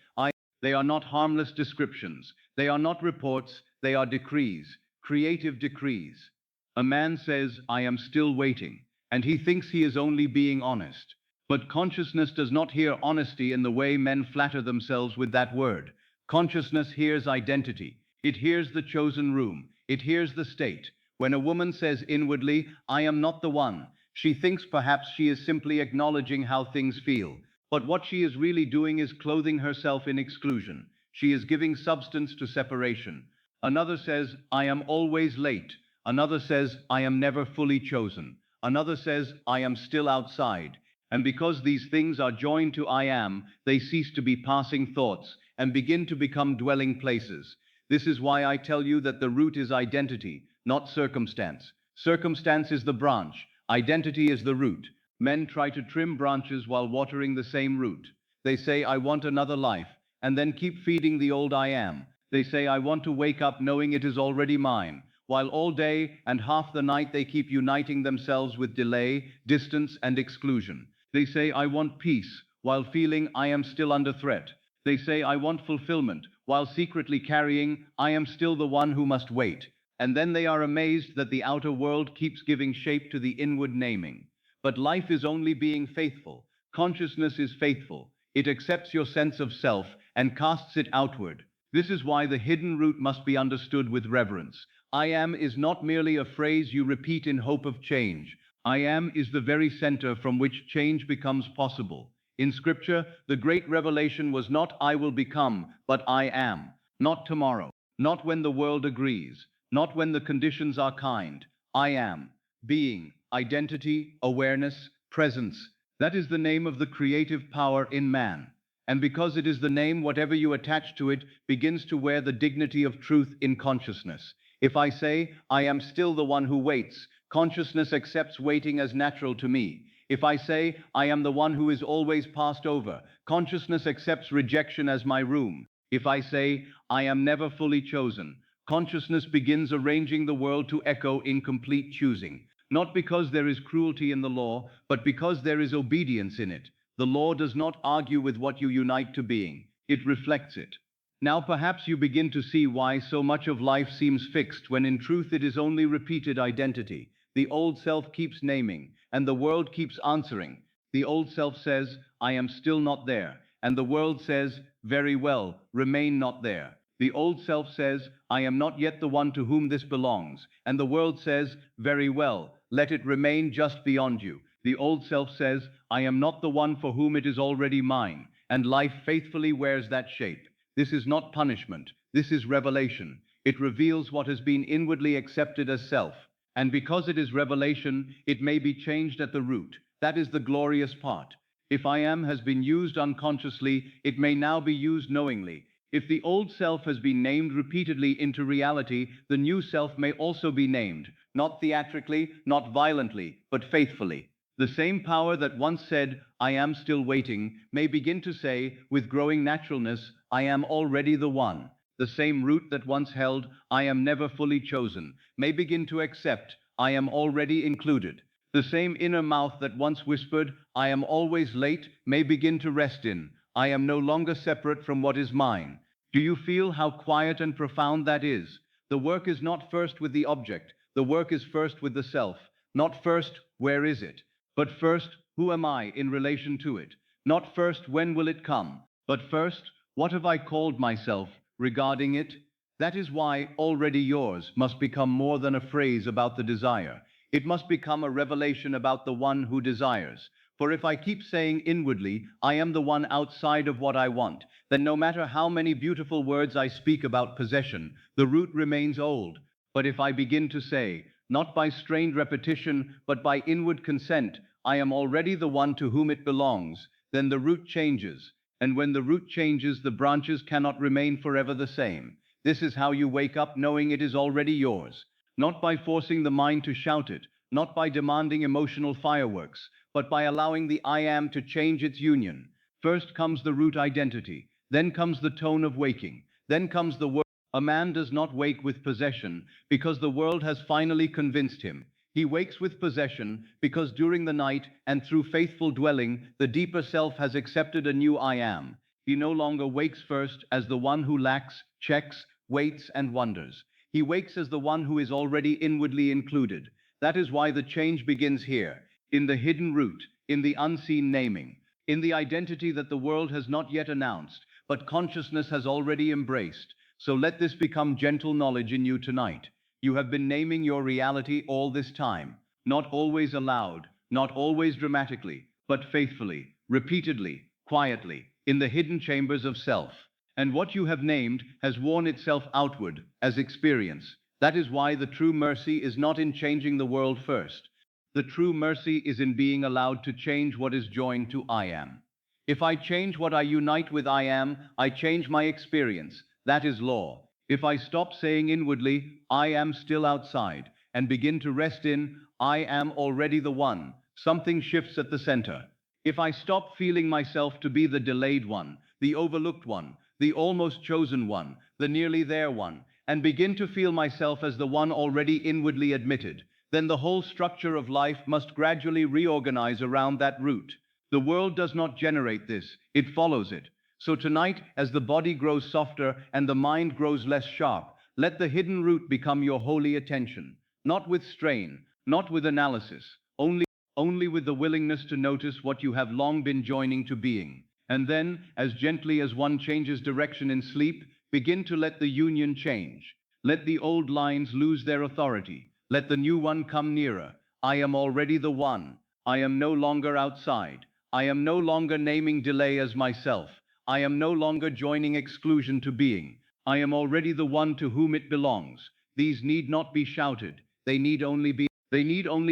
[SPEAKER 1] They are not harmless descriptions, they are not reports, They are decrees, creative decrees. A man says, I am still waiting, and he thinks he is only being honest. But consciousness does not hear honesty in the way men flatter themselves with that word. Consciousness hears identity. It hears the chosen room. It hears the state. When a woman says inwardly, I am not the one, she thinks perhaps she is simply acknowledging how things feel. But what she is really doing is clothing herself in exclusion. She is giving substance to separation. Another says, I am always late. Another says, I am never fully chosen. Another says, I am still outside. And because these things are joined to I am, they cease to be passing thoughts and begin to become dwelling places. This is why I tell you that the root is identity, not circumstance. Circumstance is the branch, identity is the root. Men try to trim branches while watering the same root. They say, I want another life, and then keep feeding the old I am. They say, I want to wake up knowing it is already mine, while all day and half the night they keep uniting themselves with delay, distance, and exclusion. They say, I want peace, while feeling I am still under threat. They say, I want fulfillment, while secretly carrying, I am still the one who must wait. And then they are amazed that the outer world keeps giving shape to the inward naming. But life is only being faithful. Consciousness is faithful. It accepts your sense of self and casts it outward. This is why the hidden root must be understood with reverence. I am is not merely a phrase you repeat in hope of change. I am is the very center from which change becomes possible. In Scripture, the great revelation was not I will become, but I am. Not tomorrow, not when the world agrees, not when the conditions are kind. I am. Being, identity, awareness, presence. That is the name of the creative power in man. And because it is the name, whatever you attach to it begins to wear the dignity of truth in consciousness. If I say, I am still the one who waits, consciousness accepts waiting as natural to me. If I say, I am the one who is always passed over, consciousness accepts rejection as my room. If I say, I am never fully chosen, consciousness begins arranging the world to echo incomplete choosing. Not because there is cruelty in the law, but because there is obedience in it. The law does not argue with what you unite to being. It reflects it. Now perhaps you begin to see why so much of life seems fixed when in truth it is only repeated identity. The old self keeps naming, and the world keeps answering. The old self says, I am still not there, and the world says, very well, remain not there. The old self says, I am not yet the one to whom this belongs, and the world says, very well, let it remain just beyond you. The old self says, I am not the one for whom it is already mine, and life faithfully wears that shape. This is not punishment, this is revelation. It reveals what has been inwardly accepted as self. And because it is revelation, it may be changed at the root. That is the glorious part. If I am has been used unconsciously, it may now be used knowingly. If the old self has been named repeatedly into reality, the new self may also be named, not theatrically, not violently, but faithfully. The same power that once said, I am still waiting, may begin to say, with growing naturalness, I am already the one. The same root that once held, I am never fully chosen, may begin to accept, I am already included. The same inner mouth that once whispered, I am always late, may begin to rest in, I am no longer separate from what is mine. Do you feel how quiet and profound that is? The work is not first with the object, the work is first with the self. Not first, where is it? But first, who am I in relation to it? Not first, when will it come? But first, what have I called myself regarding it? That is why already yours must become more than a phrase about the desire. It must become a revelation about the one who desires. For if I keep saying inwardly, I am the one outside of what I want, then no matter how many beautiful words I speak about possession, the root remains old. But if I begin to say, not by strained repetition, but by inward consent, I am already the one to whom it belongs, then the root changes. And when the root changes, the branches cannot remain forever the same. This is how you wake up knowing it is already yours. Not by forcing the mind to shout it, not by demanding emotional fireworks, but by allowing the I am to change its union. First comes the root identity, then comes the tone of waking, then comes the word. A man does not wake with possession because the world has finally convinced him. He wakes with possession because during the night and through faithful dwelling, the deeper self has accepted a new I am. He no longer wakes first as the one who lacks, checks, waits, and wonders. He wakes as the one who is already inwardly included. That is why the change begins here, in the hidden root, in the unseen naming, in the identity that the world has not yet announced, but consciousness has already embraced. So let this become gentle knowledge in you tonight. You have been naming your reality all this time, not always aloud, not always dramatically, but faithfully, repeatedly, quietly, in the hidden chambers of self. And what you have named has worn itself outward as experience. That is why the true mercy is not in changing the world first. The true mercy is in being allowed to change what is joined to I am. If I change what I unite with I am, I change my experience. That is law. If I stop saying inwardly, I am still outside, and begin to rest in, I am already the one, something shifts at the center. If I stop feeling myself to be the delayed one, the overlooked one, the almost chosen one, the nearly there one, and begin to feel myself as the one already inwardly admitted, then the whole structure of life must gradually reorganize around that root. The world does not generate this, it follows it. So tonight, as the body grows softer and the mind grows less sharp, let the hidden root become your holy attention, not with strain, not with analysis, only with the willingness to notice what you have long been joining to being. And then, as gently as one changes direction in sleep, begin to let the union change. Let the old lines lose their authority. Let the new one come nearer. I am already the one. I am no longer outside. I am no longer naming delay as myself. I am no longer joining exclusion to being. I am already the one to whom it belongs. These need not be shouted. They need only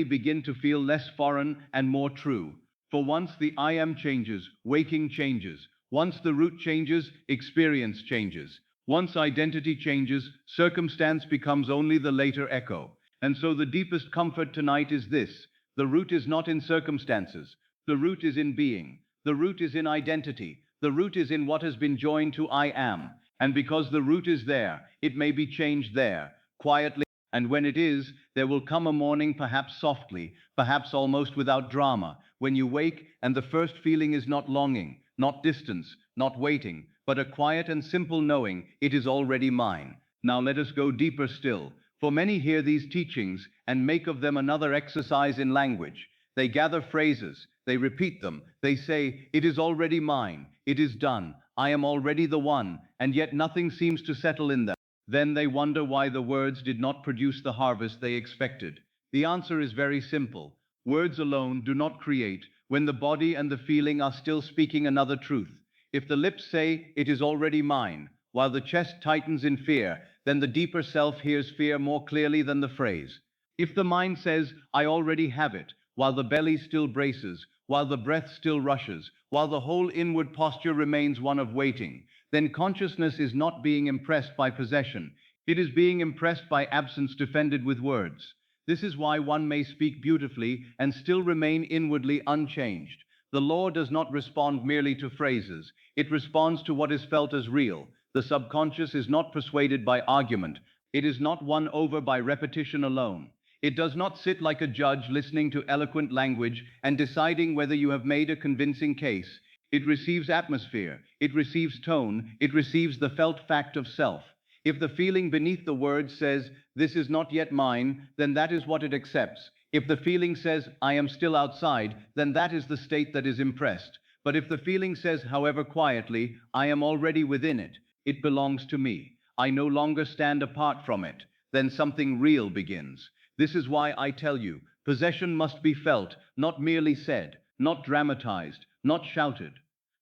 [SPEAKER 1] begin to feel less foreign and more true. For once the I am changes, waking changes. Once the root changes, experience changes. Once identity changes, circumstance becomes only the later echo. And so the deepest comfort tonight is this: the root is not in circumstances. The root is in being. The root is in identity. The root is in what has been joined to I am. And because the root is there, it may be changed there, quietly. And when it is, there will come a morning, perhaps softly, perhaps almost without drama, when you wake and the first feeling is not longing, not distance, not waiting, but a quiet and simple knowing, it is already mine. Now let us go deeper still, for many hear these teachings and make of them another exercise in language. They gather phrases, they repeat them, they say, it is already mine, it is done, I am already the one, and yet nothing seems to settle in them. Then they wonder why the words did not produce the harvest they expected. The answer is very simple. Words alone do not create when the body and the feeling are still speaking another truth. If the lips say, it is already mine, while the chest tightens in fear, then the deeper self hears fear more clearly than the phrase. If the mind says, I already have it, while the belly still braces, while the breath still rushes, while the whole inward posture remains one of waiting, then consciousness is not being impressed by possession. It is being impressed by absence defended with words. This is why one may speak beautifully and still remain inwardly unchanged. The law does not respond merely to phrases. It responds to what is felt as real. The subconscious is not persuaded by argument. It is not won over by repetition alone. It does not sit like a judge listening to eloquent language and deciding whether you have made a convincing case. It receives atmosphere, it receives tone, it receives the felt fact of self. If the feeling beneath the words says, this is not yet mine, then that is what it accepts. If the feeling says, I am still outside, then that is the state that is impressed. But if the feeling says, however quietly, I am already within it, it belongs to me, I no longer stand apart from it, then something real begins. This is why I tell you, possession must be felt, not merely said, not dramatized, not shouted.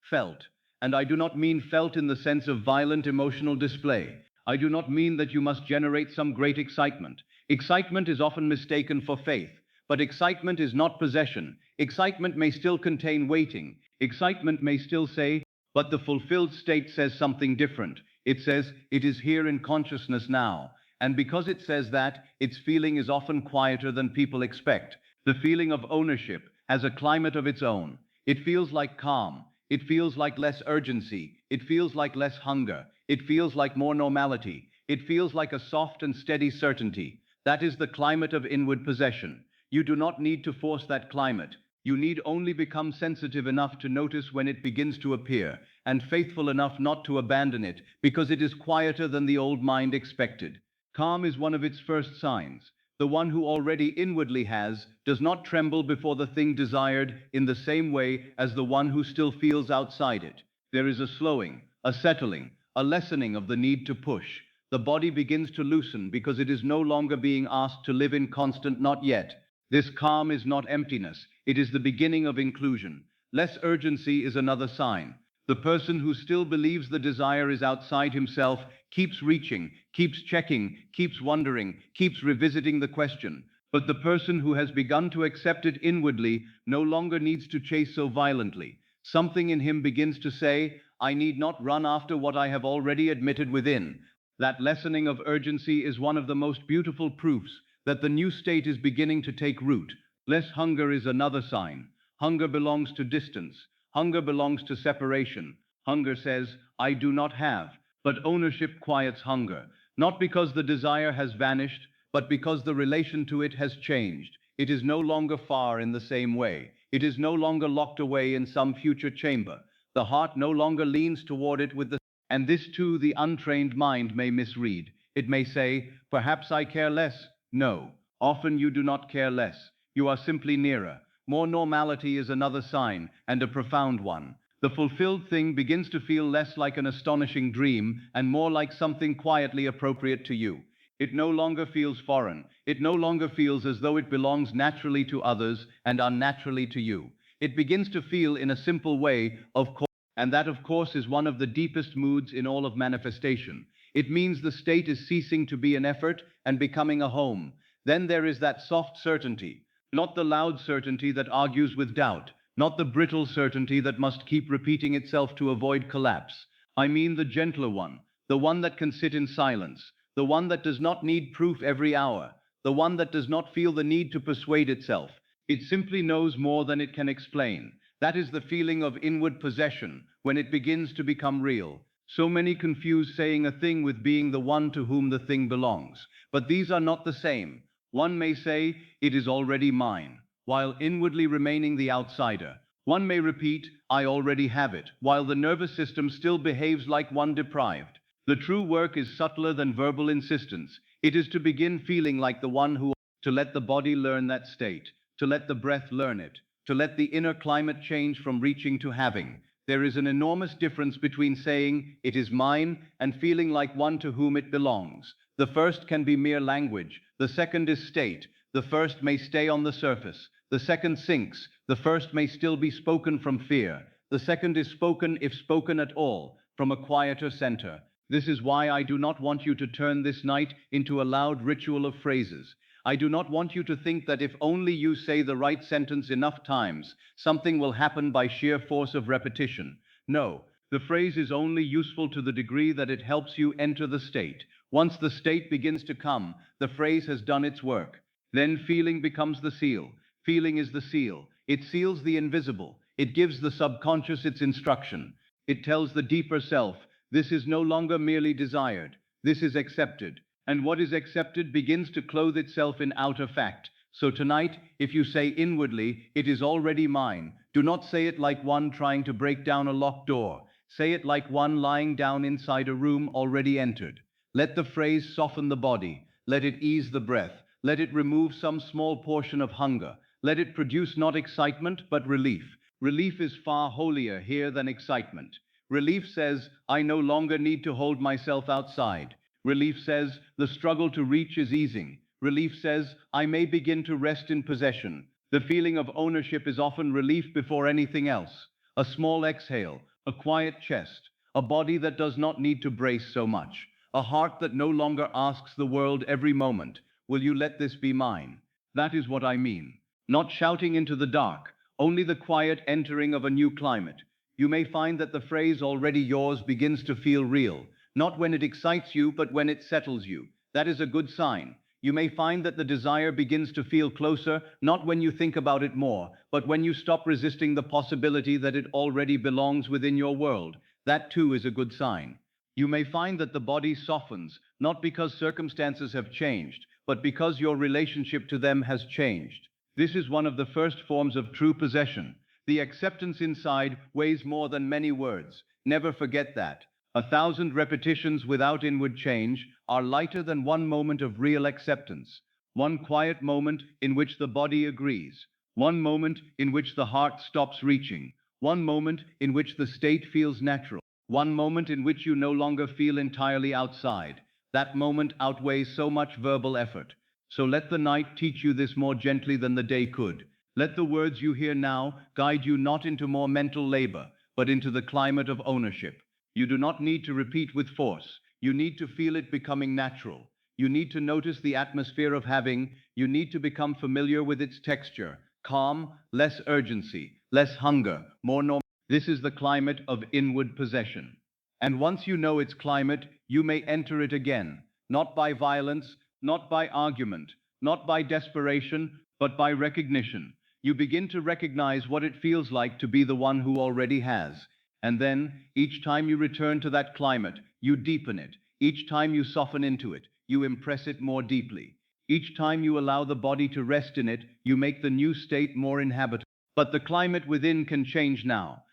[SPEAKER 1] Felt. And I do not mean felt in the sense of violent emotional display. I do not mean that you must generate some great excitement. Excitement is often mistaken for faith, but excitement is not possession. Excitement may still contain waiting. Excitement may still say, but the fulfilled state says something different. It says, it is here in consciousness now. And because it says that, its feeling is often quieter than people expect. The feeling of ownership has a climate of its own. It feels like calm. It feels like less urgency. It feels like less hunger. It feels like more normality. It feels like a soft and steady certainty. That is the climate of inward possession. You do not need to force that climate. You need only become sensitive enough to notice when it begins to appear, and faithful enough not to abandon it, because it is quieter than the old mind expected. Calm is one of its first signs. The one who already inwardly has does not tremble before the thing desired in the same way as the one who still feels outside it. There is a slowing, a settling, a lessening of the need to push. The body begins to loosen because it is no longer being asked to live in constant not yet. This calm is not emptiness, it is the beginning of inclusion. Less urgency is another sign. The person who still believes the desire is outside himself keeps reaching, keeps checking, keeps wondering, keeps revisiting the question. But the person who has begun to accept it inwardly no longer needs to chase so violently. Something in him begins to say, I need not run after what I have already admitted within. That lessening of urgency is one of the most beautiful proofs that the new state is beginning to take root. Less hunger is another sign. Hunger belongs to distance. Hunger belongs to separation. Hunger says, I do not have. But ownership quiets hunger, not because the desire has vanished, but because the relation to it has changed. It is no longer far in the same way. It is no longer locked away in some future chamber. The heart no longer leans toward it with the and this too the untrained mind may misread. It may say, perhaps I care less. No, often you do not care less. You are simply nearer. More normality is another sign, and a profound one. The fulfilled thing begins to feel less like an astonishing dream and more like something quietly appropriate to you. It no longer feels foreign. It no longer feels as though it belongs naturally to others and unnaturally to you. It begins to feel in a simple way, of course, and that, of course, is one of the deepest moods in all of manifestation. It means the state is ceasing to be an effort and becoming a home. Then there is that soft certainty, not the loud certainty that argues with doubt, not the brittle certainty that must keep repeating itself to avoid collapse. I mean the gentler one, the one that can sit in silence, the one that does not need proof every hour, the one that does not feel the need to persuade itself. It simply knows more than it can explain. That is the feeling of inward possession when it begins to become real. So many confuse saying a thing with being the one to whom the thing belongs. But these are not the same. One may say, it is already mine, while inwardly remaining the outsider. One may repeat, I already have it, while the nervous system still behaves like one deprived. The true work is subtler than verbal insistence. It is to begin feeling like the one who, to let the body learn that state, to let the breath learn it, to let the inner climate change from reaching to having. There is an enormous difference between saying, it is mine, and feeling like one to whom it belongs. The first can be mere language, the second is state. The first may stay on the surface, the second sinks, the first may still be spoken from fear, the second is spoken, if spoken at all, from a quieter center. This is why I do not want you to turn this night into a loud ritual of phrases. I do not want you to think that if only you say the right sentence enough times, something will happen by sheer force of repetition. No, the phrase is only useful to the degree that it helps you enter the state. Once the state begins to come, the phrase has done its work. Then feeling becomes the seal. Feeling is the seal. It seals the invisible. It gives the subconscious its instruction. It tells the deeper self, this is no longer merely desired. This is accepted. And what is accepted begins to clothe itself in outer fact. So tonight, if you say inwardly, it is already mine, do not say it like one trying to break down a locked door. Say it like one lying down inside a room already entered. Let the phrase soften the body. Let it ease the breath. Let it remove some small portion of hunger. Let it produce not excitement, but relief. Relief is far holier here than excitement. Relief says, I no longer need to hold myself outside. Relief says, the struggle to reach is easing. Relief says, I may begin to rest in possession. The feeling of ownership is often relief before anything else. A small exhale, a quiet chest, a body that does not need to brace so much, a heart that no longer asks the world every moment, will you let this be mine? That is what I mean. Not shouting into the dark, only the quiet entering of a new climate. You may find that the phrase already yours begins to feel real, not when it excites you, but when it settles you. That is a good sign. You may find that the desire begins to feel closer, not when you think about it more, but when you stop resisting the possibility that it already belongs within your world. That too is a good sign. You may find that the body softens, not because circumstances have changed, but because your relationship to them has changed. This is one of the first forms of true possession. The acceptance inside weighs more than many words. Never forget that. 1,000 repetitions without inward change are lighter than one moment of real acceptance, one quiet moment in which the body agrees, one moment in which the heart stops reaching, one moment in which the state feels natural, one moment in which you no longer feel entirely outside. That moment outweighs so much verbal effort. So let the night teach you this more gently than the day could. Let the words you hear now guide you not into more mental labor, but into the climate of ownership. You do not need to repeat with force. You need to feel it becoming natural. You need to notice the atmosphere of having. You need to become familiar with its texture. Calm, less urgency, less hunger, more normal. This is the climate of inward possession. And once you know its climate, you may enter it again, not by violence, not by argument, not by desperation, but by recognition. You begin to recognize what it feels like to be the one who already has. And then, each time you return to that climate, you deepen it. Each time you soften into it, you impress it more deeply. Each time you allow the body to rest in it, you make the new state more inhabitable. But the climate within can change now.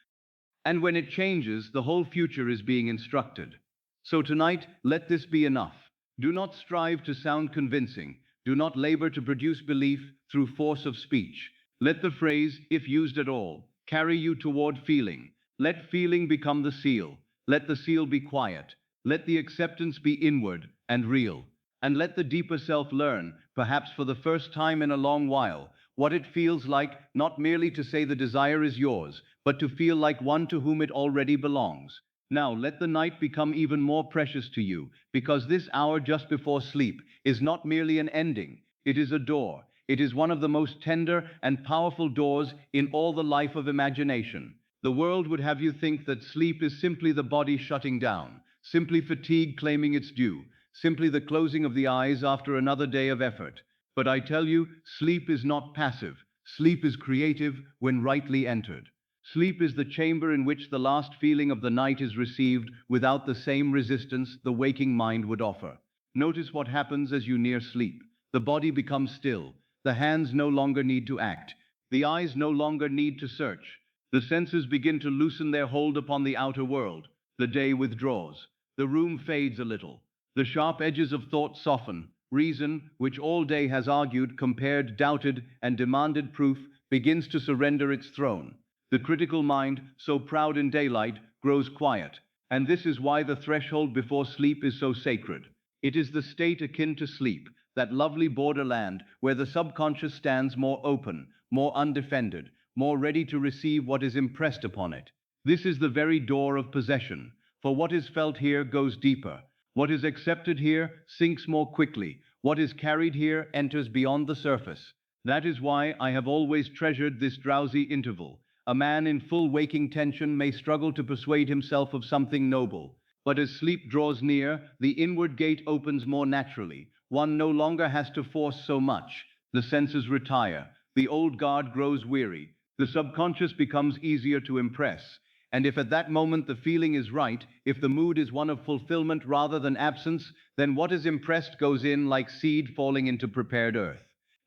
[SPEAKER 1] And when it changes, the whole future is being instructed. So tonight, let this be enough. Do not strive to sound convincing. Do not labor to produce belief through force of speech. Let the phrase, if used at all, carry you toward feeling. Let feeling become the seal. Let the seal be quiet. Let the acceptance be inward and real. And let the deeper self learn, perhaps for the first time in a long while, what it feels like not merely to say the desire is yours, but to feel like one to whom it already belongs. Now let the night become even more precious to you, because this hour just before sleep is not merely an ending, it is a door. It is one of the most tender and powerful doors in all the life of imagination. The world would have you think that sleep is simply the body shutting down, simply fatigue claiming its due, simply the closing of the eyes after another day of effort. But I tell you, sleep is not passive. Sleep is creative when rightly entered. Sleep is the chamber in which the last feeling of the night is received without the same resistance the waking mind would offer. Notice what happens as you near sleep. The body becomes still. The hands no longer need to act. The eyes no longer need to search. The senses begin to loosen their hold upon the outer world. The day withdraws. The room fades a little. The sharp edges of thought soften. Reason, which all day has argued, compared, doubted, and demanded proof, begins to surrender its throne. The critical mind, so proud in daylight, grows quiet. And this is why the threshold before sleep is so sacred. It is the state akin to sleep, that lovely borderland where the subconscious stands more open, more undefended, more ready to receive what is impressed upon it. This is the very door of possession, for what is felt here goes deeper. What is accepted here sinks more quickly. What is carried here enters beyond the surface. That is why I have always treasured this drowsy interval. A man in full waking tension may struggle to persuade himself of something noble, but as sleep draws near, the inward gate opens more naturally. One no longer has to force so much. The senses retire. The old guard grows weary. The subconscious becomes easier to impress. And if at that moment the feeling is right, if the mood is one of fulfillment rather than absence, then what is impressed goes in like seed falling into prepared earth.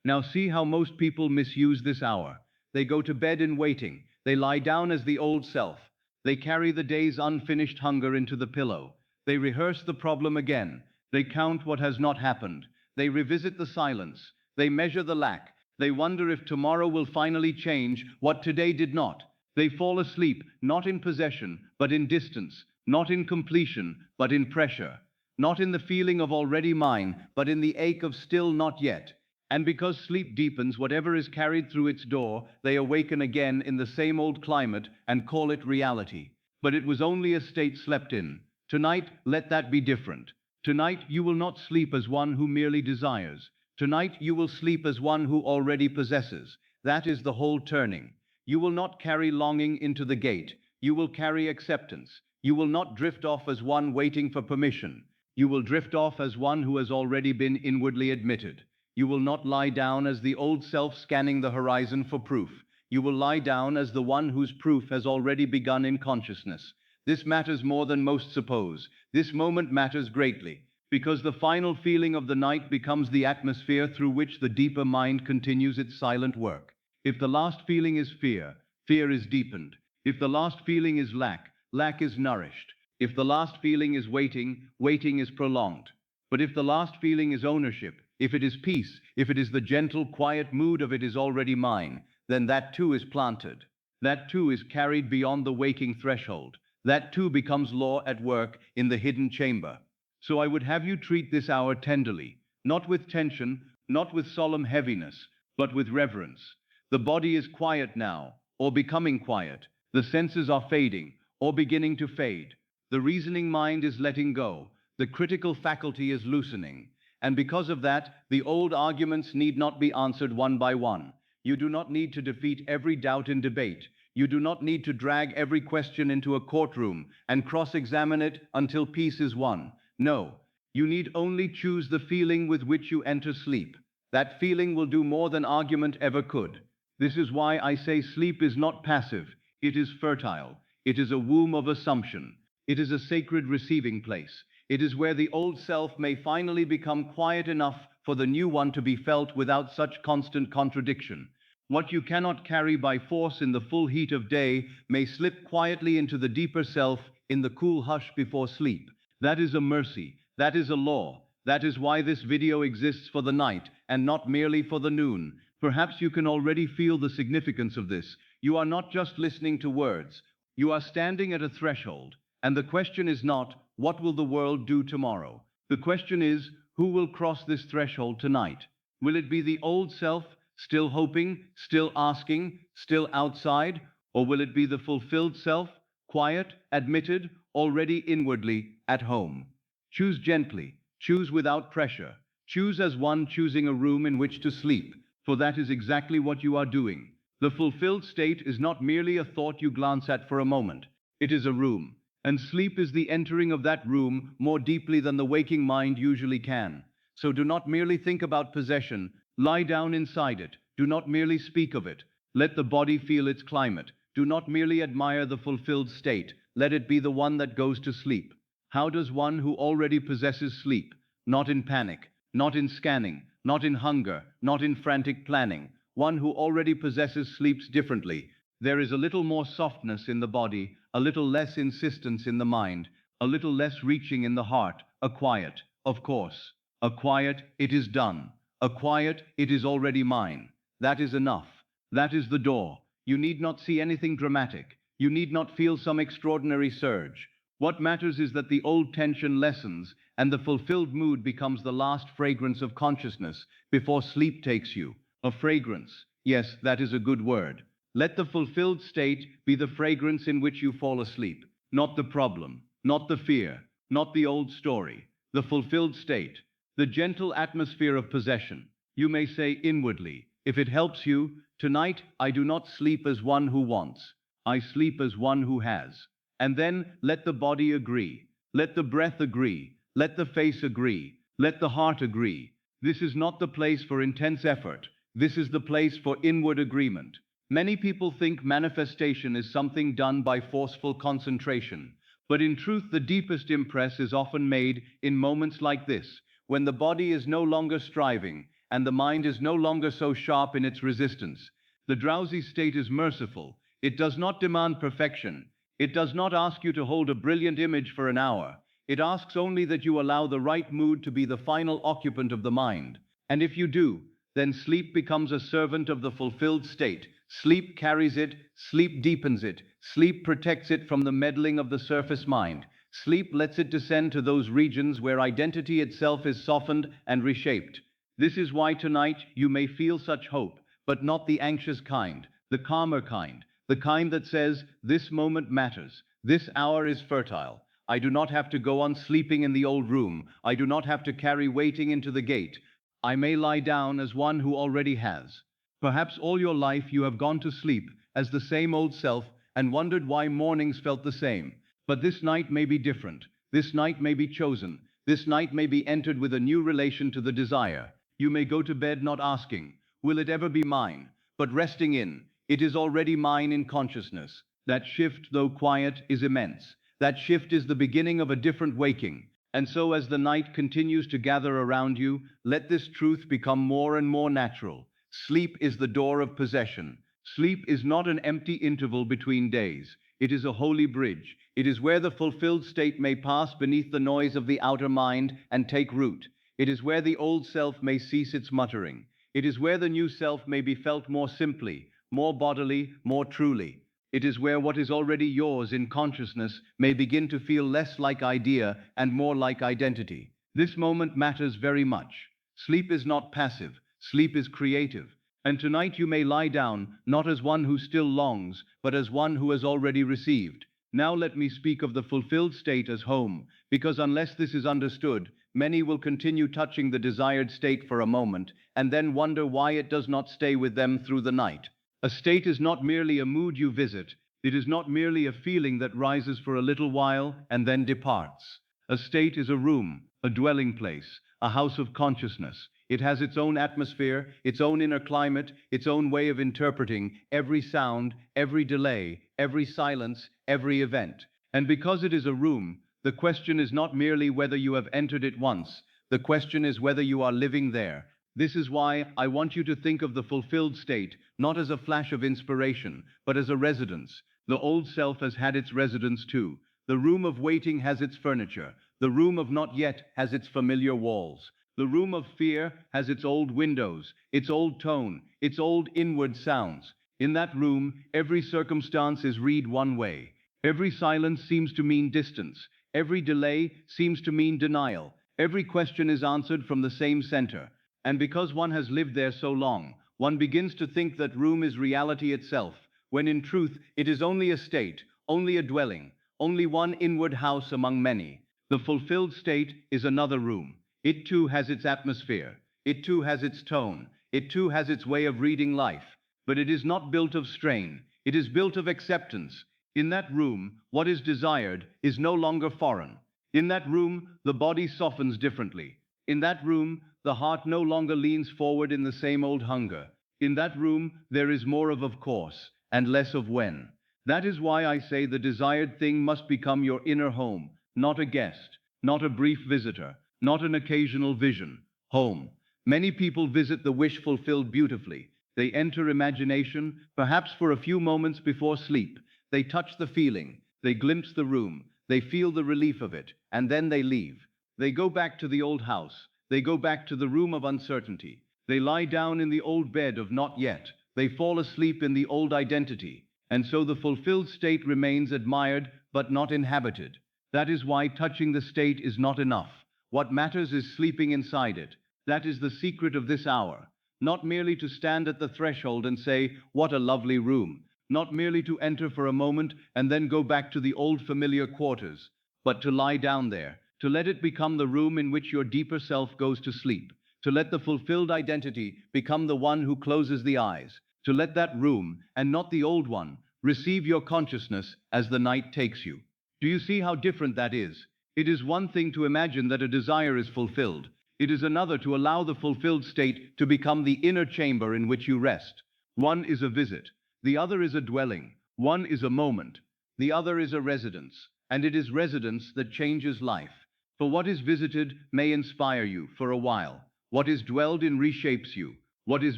[SPEAKER 1] Now see how most people misuse this hour. They go to bed in waiting. They lie down as the old self. They carry the day's unfinished hunger into the pillow. They rehearse the problem again. They count what has not happened. They revisit the silence. They measure the lack. They wonder if tomorrow will finally change what today did not. They fall asleep, not in possession, but in distance, not in completion, but in pressure, not in the feeling of already mine, but in the ache of still not yet. And because sleep deepens whatever is carried through its door, they awaken again in the same old climate and call it reality. But it was only a state slept in. Tonight, let that be different. Tonight, you will not sleep as one who merely desires. Tonight, you will sleep as one who already possesses. That is the whole turning. You will not carry longing into the gate. You will carry acceptance. You will not drift off as one waiting for permission. You will drift off as one who has already been inwardly admitted. You will not lie down as the old self scanning the horizon for proof. You will lie down as the one whose proof has already begun in consciousness. This matters more than most suppose. This moment matters greatly, because the final feeling of the night becomes the atmosphere through which the deeper mind continues its silent work. If the last feeling is fear, fear is deepened. If the last feeling is lack, lack is nourished. If the last feeling is waiting, waiting is prolonged. But if the last feeling is ownership, if it is peace, if it is the gentle, quiet mood of it is already mine, then that too is planted. That too is carried beyond the waking threshold. That too becomes law at work in the hidden chamber. So I would have you treat this hour tenderly, not with tension, not with solemn heaviness, but with reverence. The body is quiet now, or becoming quiet. The senses are fading, or beginning to fade. The reasoning mind is letting go. The critical faculty is loosening. And because of that, the old arguments need not be answered one by one. You do not need to defeat every doubt in debate. You do not need to drag every question into a courtroom and cross-examine it until peace is won. No, you need only choose the feeling with which you enter sleep. That feeling will do more than argument ever could. This is why I say sleep is not passive, it is fertile. It is a womb of assumption. It is a sacred receiving place. It is where the old self may finally become quiet enough for the new one to be felt without such constant contradiction. What you cannot carry by force in the full heat of day may slip quietly into the deeper self in the cool hush before sleep. That is a mercy. That is a law. That is why this video exists for the night and not merely for the noon. Perhaps you can already feel the significance of this. You are not just listening to words. You are standing at a threshold. And the question is not, what will the world do tomorrow? The question is, who will cross this threshold tonight? Will it be the old self, still hoping, still asking, still outside? Or will it be the fulfilled self, quiet, admitted, already inwardly at home? Choose gently, choose without pressure, choose as one choosing a room in which to sleep, for that is exactly what you are doing. The fulfilled state is not merely a thought you glance at for a moment. It is a room. And sleep is the entering of that room more deeply than the waking mind usually can. So do not merely think about possession, lie down inside it. Do not merely speak of it. Let the body feel its climate. Do not merely admire the fulfilled state. Let it be the one that goes to sleep. How does one who already possesses sleep? Not in panic, not in scanning, not in hunger, not in frantic planning. One who already possesses sleeps differently. There is a little more softness in the body, a little less insistence in the mind, a little less reaching in the heart, a quiet, of course. A quiet, it is done. A quiet, it is already mine. That is enough. That is the door. You need not see anything dramatic. You need not feel some extraordinary surge. What matters is that the old tension lessens and the fulfilled mood becomes the last fragrance of consciousness before sleep takes you. A fragrance. Yes, that is a good word. Let the fulfilled state be the fragrance in which you fall asleep. Not the problem, not the fear, not the old story. The fulfilled state. The gentle atmosphere of possession. You may say inwardly, if it helps you, tonight I do not sleep as one who wants. I sleep as one who has. And then let the body agree. Let the breath agree. Let the face agree. Let the heart agree. This is not the place for intense effort. This is the place for inward agreement. Many people think manifestation is something done by forceful concentration. But in truth, the deepest impress is often made in moments like this, when the body is no longer striving, and the mind is no longer so sharp in its resistance. The drowsy state is merciful. It does not demand perfection. It does not ask you to hold a brilliant image for an hour. It asks only that you allow the right mood to be the final occupant of the mind. And if you do, then sleep becomes a servant of the fulfilled state. Sleep carries it, sleep deepens it, sleep protects it from the meddling of the surface mind. Sleep lets it descend to those regions where identity itself is softened and reshaped. This is why tonight you may feel such hope, but not the anxious kind, the calmer kind, the kind that says, this moment matters, this hour is fertile. I do not have to go on sleeping in the old room. I do not have to carry waiting into the gate. I may lie down as one who already has. Perhaps all your life you have gone to sleep as the same old self and wondered why mornings felt the same. But this night may be different. This night may be chosen. This night may be entered with a new relation to the desire. You may go to bed not asking, will it ever be mine? But resting in, it is already mine in consciousness. That shift, though quiet, is immense. That shift is the beginning of a different waking. And so as the night continues to gather around you, let this truth become more and more natural. Sleep is the door of possession. Sleep is not an empty interval between days. It is a holy bridge. It is where the fulfilled state may pass beneath the noise of the outer mind and take root. It is where the old self may cease its muttering. It is where the new self may be felt more simply, more bodily, more truly. It is where what is already yours in consciousness may begin to feel less like idea and more like identity. This moment matters very much. Sleep is not passive, sleep is creative. And tonight you may lie down, not as one who still longs, but as one who has already received. Now let me speak of the fulfilled state as home, because unless this is understood, many will continue touching the desired state for a moment, and then wonder why it does not stay with them through the night. A state is not merely a mood you visit, it is not merely a feeling that rises for a little while and then departs. A state is a room, a dwelling place, a house of consciousness. It has its own atmosphere, its own inner climate, its own way of interpreting every sound, every delay, every silence, every event. And because it is a room, the question is not merely whether you have entered it once, the question is whether you are living there. This is why I want you to think of the fulfilled state not as a flash of inspiration, but as a residence. The old self has had its residence too. The room of waiting has its furniture. The room of not yet has its familiar walls. The room of fear has its old windows, its old tone, its old inward sounds. In that room, every circumstance is read one way. Every silence seems to mean distance. Every delay seems to mean denial. Every question is answered from the same center. And because one has lived there so long, one begins to think that room is reality itself, when in truth it is only a state, only a dwelling, only one inward house among many. The fulfilled state is another room. It too has its atmosphere. It too has its tone. It too has its way of reading life. But it is not built of strain. It is built of acceptance. In that room, what is desired is no longer foreign. In that room, the body softens differently. In that room, the heart no longer leans forward in the same old hunger. In that room, there is more of course, and less of when. That is why I say the desired thing must become your inner home, not a guest, not a brief visitor, not an occasional vision. Home. Many people visit the wish fulfilled beautifully. They enter imagination, perhaps for a few moments before sleep. They touch the feeling. They glimpse the room. They feel the relief of it, and then they leave. They go back to the old house. They go back to the room of uncertainty. They lie down in the old bed of not yet. They fall asleep in the old identity. And so the fulfilled state remains admired, but not inhabited. That is why touching the state is not enough. What matters is sleeping inside it. That is the secret of this hour. Not merely to stand at the threshold and say, "What a lovely room." Not merely to enter for a moment and then go back to the old familiar quarters, but to lie down there, to let it become the room in which your deeper self goes to sleep, to let the fulfilled identity become the one who closes the eyes, to let that room, and not the old one, receive your consciousness as the night takes you. Do you see how different that is? It is one thing to imagine that a desire is fulfilled. It is another to allow the fulfilled state to become the inner chamber in which you rest. One is a visit. The other is a dwelling. One is a moment. The other is a residence. And it is residence that changes life. For what is visited may inspire you for a while. What is dwelled in reshapes you. What is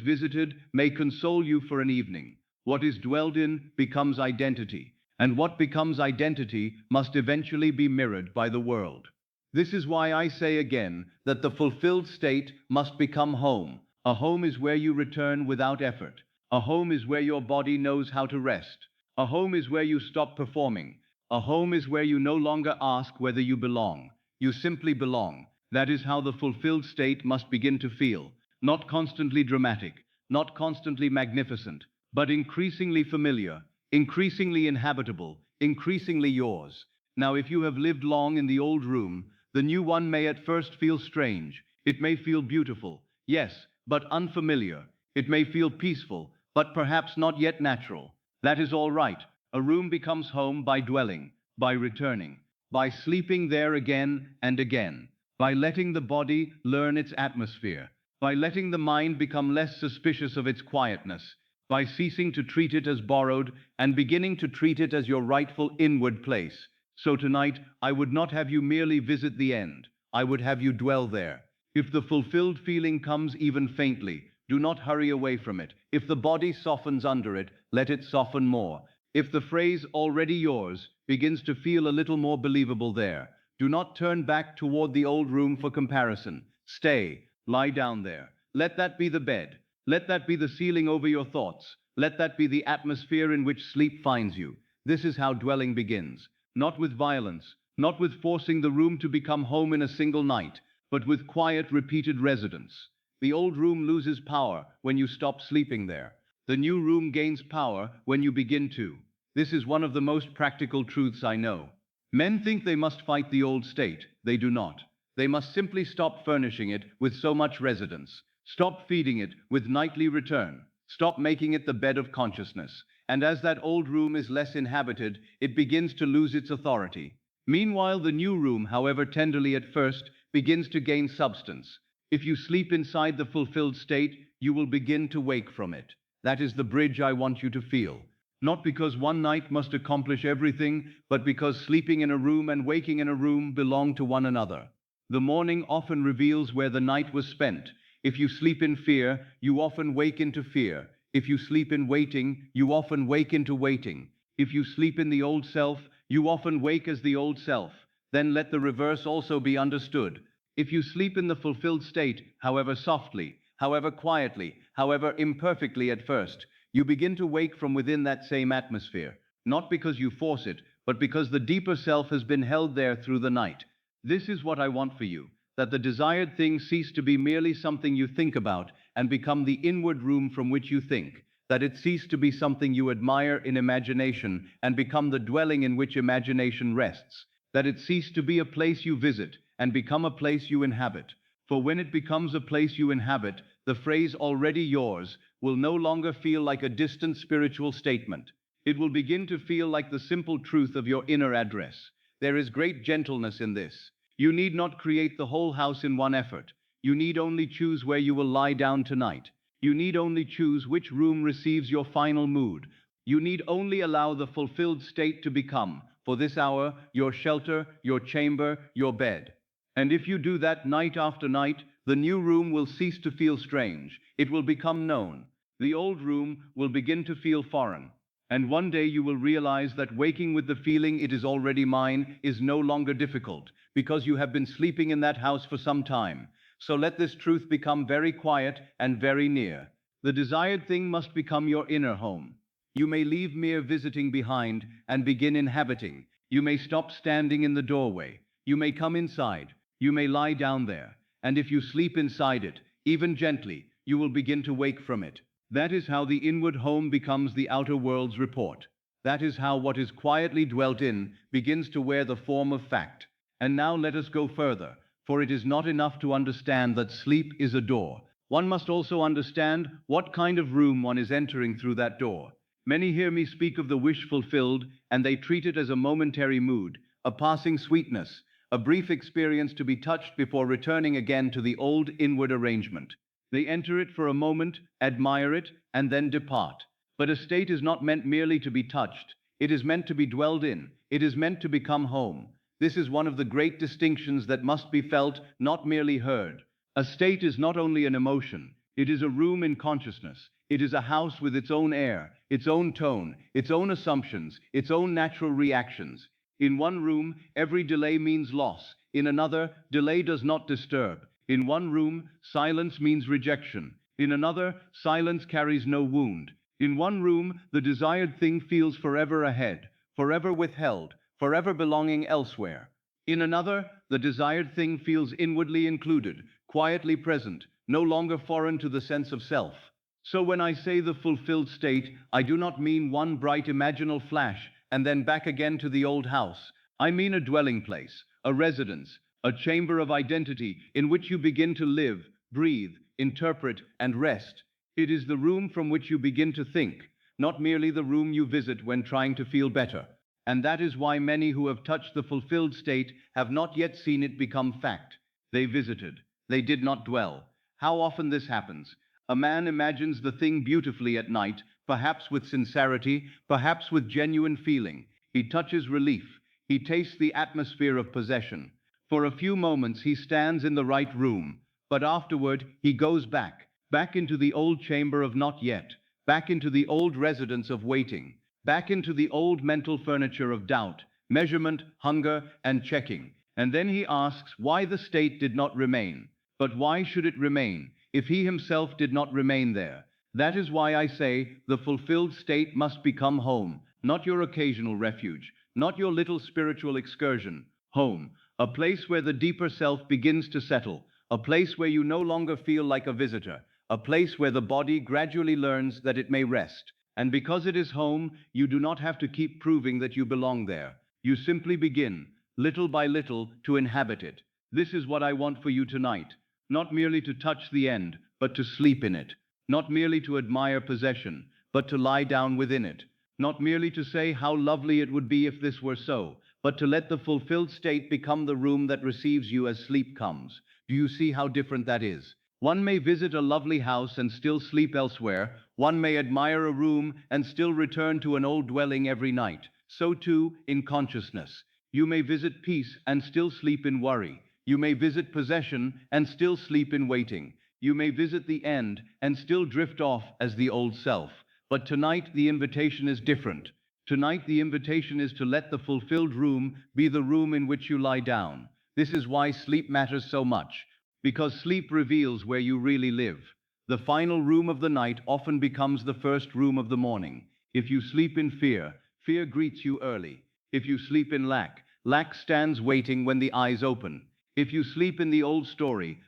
[SPEAKER 1] visited may console you for an evening. What is dwelled in becomes identity. And what becomes identity must eventually be mirrored by the world. This is why I say again that the fulfilled state must become home. A home is where you return without effort. A home is where your body knows how to rest. A home is where you stop performing. A home is where you no longer ask whether you belong. You simply belong. That is how the fulfilled state must begin to feel. Not constantly dramatic, not constantly magnificent, but increasingly familiar, increasingly inhabitable, increasingly yours. Now, if you have lived long in the old room, the new one may at first feel strange. It may feel beautiful, yes, but unfamiliar. It may feel peaceful, but perhaps not yet natural. That is all right. A room becomes home by dwelling, by returning, by sleeping there again and again, by letting the body learn its atmosphere, by letting the mind become less suspicious of its quietness, by ceasing to treat it as borrowed and beginning to treat it as your rightful inward place. So tonight, I would not have you merely visit the end. I would have you dwell there. If the fulfilled feeling comes even faintly, do not hurry away from it. If the body softens under it, let it soften more. If the phrase already yours begins to feel a little more believable there, do not turn back toward the old room for comparison. Stay, lie down there. Let that be the bed. Let that be the ceiling over your thoughts. Let that be the atmosphere in which sleep finds you. This is how dwelling begins. Not with violence, not with forcing the room to become home in a single night, but with quiet, repeated residence. The old room loses power when you stop sleeping there. The new room gains power when you begin to. This is one of the most practical truths I know. Men think they must fight the old state. They do not. They must simply stop furnishing it with so much residence. Stop feeding it with nightly return. Stop making it the bed of consciousness. And as that old room is less inhabited, it begins to lose its authority. Meanwhile, the new room, however tenderly at first, begins to gain substance. If you sleep inside the fulfilled state, you will begin to wake from it. That is the bridge I want you to feel. Not because one night must accomplish everything, but because sleeping in a room and waking in a room belong to one another. The morning often reveals where the night was spent. If you sleep in fear, you often wake into fear. If you sleep in waiting, you often wake into waiting. If you sleep in the old self, you often wake as the old self. Then let the reverse also be understood. If you sleep in the fulfilled state, however softly, however quietly, however imperfectly at first, you begin to wake from within that same atmosphere, not because you force it, but because the deeper self has been held there through the night. This is what I want for you, that the desired thing cease to be merely something you think about and become the inward room from which you think, that it cease to be something you admire in imagination and become the dwelling in which imagination rests, that it cease to be a place you visit and become a place you inhabit. For when it becomes a place you inhabit, the phrase already yours will no longer feel like a distant spiritual statement. It will begin to feel like the simple truth of your inner address. There is great gentleness in this. You need not create the whole house in one effort. You need only choose where you will lie down tonight. You need only choose which room receives your final mood. You need only allow the fulfilled state to become, for this hour, your shelter, your chamber, your bed. And if you do that night after night, the new room will cease to feel strange. It will become known. The old room will begin to feel foreign. And one day you will realize that waking with the feeling it is already mine is no longer difficult, because you have been sleeping in that house for some time. So let this truth become very quiet and very near. The desired thing must become your inner home. You may leave mere visiting behind and begin inhabiting. You may stop standing in the doorway. You may come inside. You may lie down there. And if you sleep inside it, even gently, you will begin to wake from it. That is how the inward home becomes the outer world's report. That is how what is quietly dwelt in begins to wear the form of fact. And now let us go further, for it is not enough to understand that sleep is a door. One must also understand what kind of room one is entering through that door. Many hear me speak of the wish fulfilled, and they treat it as a momentary mood, a passing sweetness, a brief experience to be touched before returning again to the old inward arrangement. They enter it for a moment, admire it, and then depart. But a state is not meant merely to be touched. It is meant to be dwelled in. It is meant to become home. This is one of the great distinctions that must be felt, not merely heard. A state is not only an emotion. It is a room in consciousness. It is a house with its own air, its own tone, its own assumptions, its own natural reactions. In one room, every delay means loss. In another, delay does not disturb. In one room, silence means rejection. In another, silence carries no wound. In one room, the desired thing feels forever ahead, forever withheld, forever belonging elsewhere. In another, the desired thing feels inwardly included, quietly present, no longer foreign to the sense of self. So when I say the fulfilled state, I do not mean one bright imaginal flash and then back again to the old house. I mean a dwelling place, a residence, a chamber of identity in which you begin to live, breathe, interpret, and rest. It is the room from which you begin to think, not merely the room you visit when trying to feel better. And that is why many who have touched the fulfilled state have not yet seen it become fact. They visited. They did not dwell. How often this happens? A man imagines the thing beautifully at night, perhaps with sincerity, perhaps with genuine feeling. He touches relief. He tastes the atmosphere of possession. For a few moments he stands in the right room, but afterward he goes back into the old chamber of not yet, back into the old residence of waiting. back into the old mental furniture of doubt, measurement, hunger, and checking. And then he asks why the state did not remain. But why should it remain, if he himself did not remain there? That is why I say the fulfilled state must become home, not your occasional refuge, not your little spiritual excursion. Home, a place where the deeper self begins to settle, a place where you no longer feel like a visitor, a place where the body gradually learns that it may rest. And because it is home, you do not have to keep proving that you belong there. You simply begin, little by little, to inhabit it. This is what I want for you tonight. Not merely to touch the end, but to sleep in it. Not merely to admire possession, but to lie down within it. Not merely to say how lovely it would be if this were so, but to let the fulfilled state become the room that receives you as sleep comes. Do you see how different that is? One may visit a lovely house and still sleep elsewhere. One may admire a room and still return to an old dwelling every night. So too, in consciousness. You may visit peace and still sleep in worry. You may visit possession and still sleep in waiting. You may visit the end and still drift off as the old self. But tonight the invitation is different. Tonight the invitation is to let the fulfilled room be the room in which you lie down. This is why sleep matters so much, because sleep reveals where you really live. The final room of the night often becomes the first room of the morning. If you sleep in fear, fear greets you early. If you sleep in lack, lack stands waiting when the eyes open. If you sleep in the old story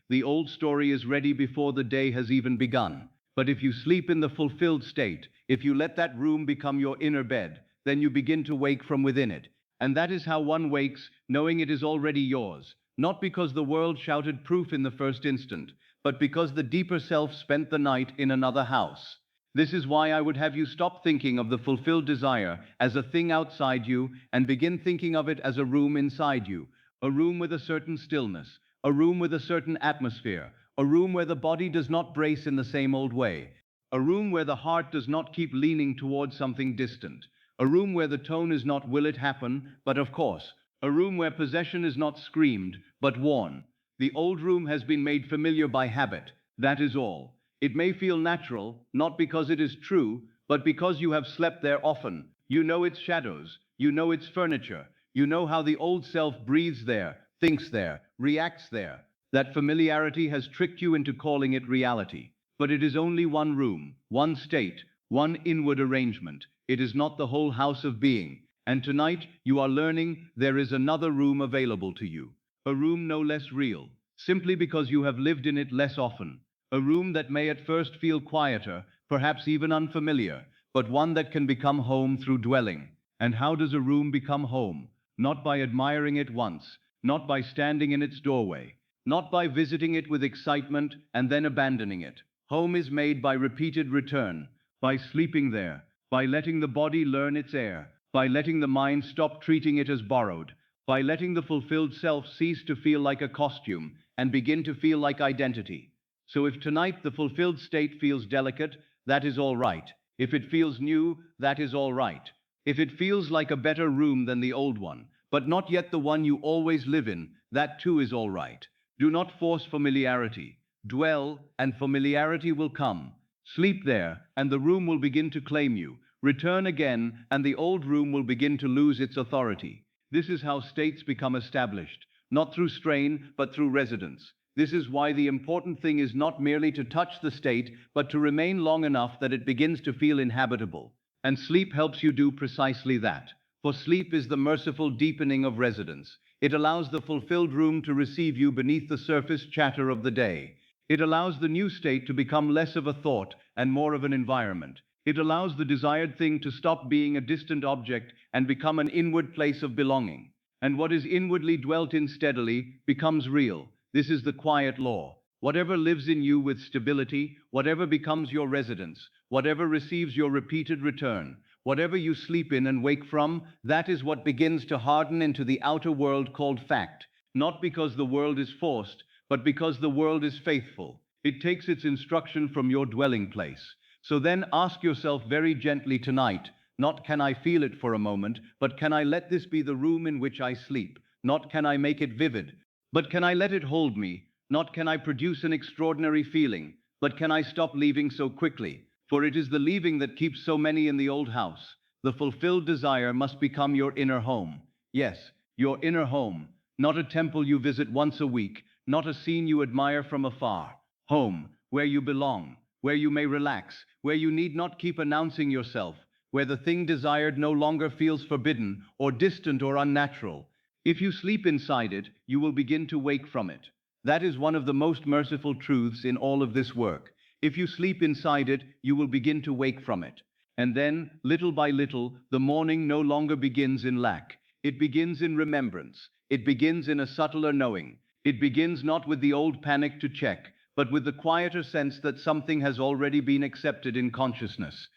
[SPEAKER 1] is ready before the day has even begun. But if you sleep in the fulfilled state, if you let that room become your inner bed, then you begin to wake from within it. And that is how one wakes, knowing it is already yours. Not because the world shouted proof in the first instant, but because the deeper self spent the night in another house. This is why I would have you stop thinking of the fulfilled desire as a thing outside you and begin thinking of it as a room inside you. A room with a certain stillness, a room with a certain atmosphere, a room where the body does not brace in the same old way, a room where the heart does not keep leaning towards something distant, a room where the tone is not will it happen, but of course, a room where possession is not screamed, but worn. The old room has been made familiar by habit, that is all. It may feel natural, not because it is true, but because you have slept there often. You know its shadows, you know its furniture, you know how the old self breathes there, thinks there, reacts there. That familiarity has tricked you into calling it reality. But it is only one room, one state, one inward arrangement. It is not the whole house of being. And tonight you are learning there is another room available to you. A room no less real, simply because you have lived in it less often. A room that may at first feel quieter, perhaps even unfamiliar, but one that can become home through dwelling. And how does a room become home? Not by admiring it once, not by standing in its doorway, not by visiting it with excitement and then abandoning it. Home is made by repeated return, by sleeping there, by letting the body learn its air, by letting the mind stop treating it as borrowed, by letting the fulfilled self cease to feel like a costume and begin to feel like identity. So if tonight the fulfilled state feels delicate, that is all right. If it feels new, that is all right. If it feels like a better room than the old one, but not yet the one you always live in, that too is all right. Do not force familiarity. Dwell, and familiarity will come. Sleep there, and the room will begin to claim you. Return again, and the old room will begin to lose its authority. This is how states become established, not through strain, but through residence. This is why the important thing is not merely to touch the state, but to remain long enough that it begins to feel inhabitable. And sleep helps you do precisely that. For sleep is the merciful deepening of residence. It allows the fulfilled room to receive you beneath the surface chatter of the day. It allows the new state to become less of a thought and more of an environment. It allows the desired thing to stop being a distant object and become an inward place of belonging. And what is inwardly dwelt in steadily becomes real. This is the quiet law. Whatever lives in you with stability, whatever becomes your residence, whatever receives your repeated return, whatever you sleep in and wake from, that is what begins to harden into the outer world called fact. Not because the world is forced, but because the world is faithful. It takes its instruction from your dwelling place. So then ask yourself very gently tonight, not can I feel it for a moment, but can I let this be the room in which I sleep? Not can I make it vivid, but can I let it hold me? Not can I produce an extraordinary feeling, but can I stop leaving so quickly? For it is the leaving that keeps so many in the old house. The fulfilled desire must become your inner home. Yes, your inner home, not a temple you visit once a week, not a scene you admire from afar. Home, where you belong, where you may relax, where you need not keep announcing yourself, where the thing desired no longer feels forbidden or distant or unnatural. If you sleep inside it, you will begin to wake from it. That is one of the most merciful truths in all of this work. If you sleep inside it, you will begin to wake from it. And then, little by little, the morning no longer begins in lack. It begins in remembrance. It begins in a subtler knowing. It begins not with the old panic to check, but with the quieter sense that something has already been accepted in consciousness.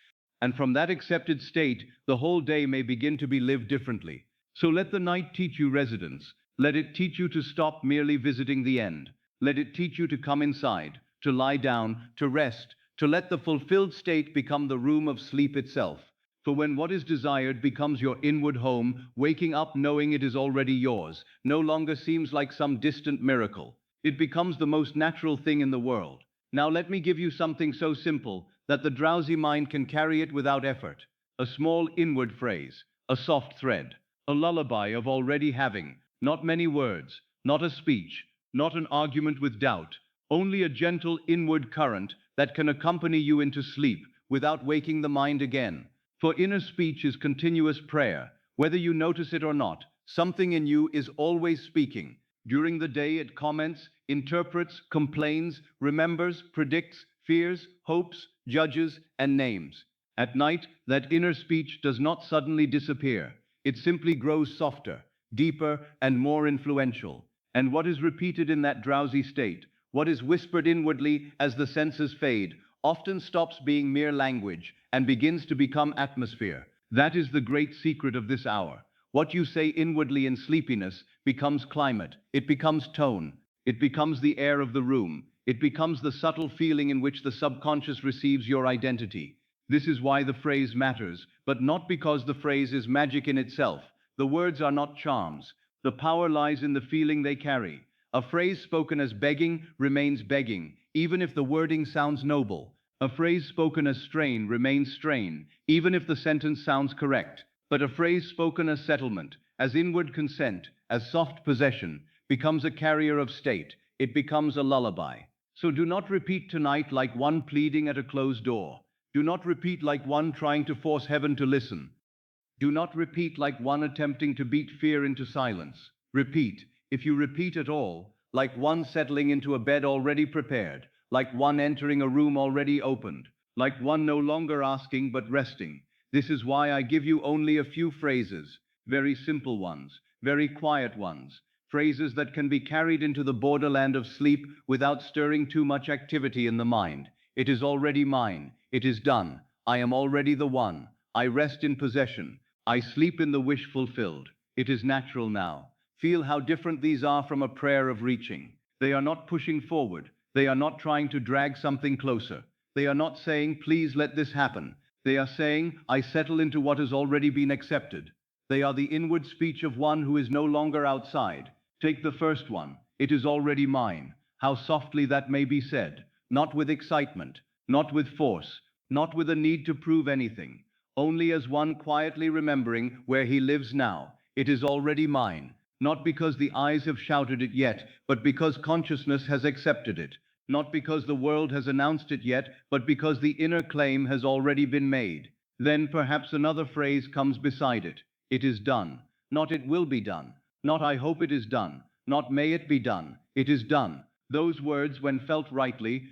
[SPEAKER 1] And from that accepted state, the whole day may begin to be lived differently. So let the night teach you residence. Let it teach you to stop merely visiting the end. Let it teach you to come inside, to lie down, to rest, to let the fulfilled state become the room of sleep itself. For when what is desired becomes your inward home, waking up knowing it is already yours, no longer seems like some distant miracle. It becomes the most natural thing in the world. Now let me give you something so simple that the drowsy mind can carry it without effort. A small inward phrase, a soft thread, a lullaby of already having, not many words, not a speech, not an argument with doubt, only a gentle inward current that can accompany you into sleep without waking the mind again. For inner speech is continuous prayer. Whether you notice it or not, something in you is always speaking. During the day it comments, interprets, complains, remembers, predicts, fears, hopes, judges, and names. At night, that inner speech does not suddenly disappear. It simply grows softer, deeper, and more influential. And what is repeated in that drowsy state, what is whispered inwardly as the senses fade, often stops being mere language and begins to become atmosphere. That is the great secret of this hour. What you say inwardly in sleepiness becomes climate, it becomes tone, it becomes the air of the room, it becomes the subtle feeling in which the subconscious receives your identity. This is why the phrase matters, but not because the phrase is magic in itself. The words are not charms. The power lies in the feeling they carry. A phrase spoken as begging remains begging, even if the wording sounds noble. A phrase spoken as strain remains strain, even if the sentence sounds correct. But a phrase spoken as settlement, as inward consent, as soft possession, becomes a carrier of state. It becomes a lullaby. So do not repeat tonight like one pleading at a closed door. Do not repeat like one trying to force heaven to listen. Do not repeat like one attempting to beat fear into silence. Repeat, if you repeat at all, like one settling into a bed already prepared, like one entering a room already opened, like one no longer asking but resting. This is why I give you only a few phrases, very simple ones, very quiet ones, phrases that can be carried into the borderland of sleep without stirring too much activity in the mind. It is already mine. It is done. I am already the one. I rest in possession. I sleep in the wish fulfilled. It is natural now. Feel how different these are from a prayer of reaching. They are not pushing forward. They are not trying to drag something closer. They are not saying, please let this happen. They are saying, I settle into what has already been accepted. They are the inward speech of one who is no longer outside. Take the first one. It is already mine. How softly that may be said. Not with excitement, not with force, not with a need to prove anything. Only as one quietly remembering where he lives now. It is already mine. Not because the eyes have shouted it yet, but because consciousness has accepted it. Not because the world has announced it yet, but because the inner claim has already been made. Then perhaps another phrase comes beside it. It is done. Not it will be done. Not I hope it is done. Not may it be done. It is done. Those words, when felt rightly,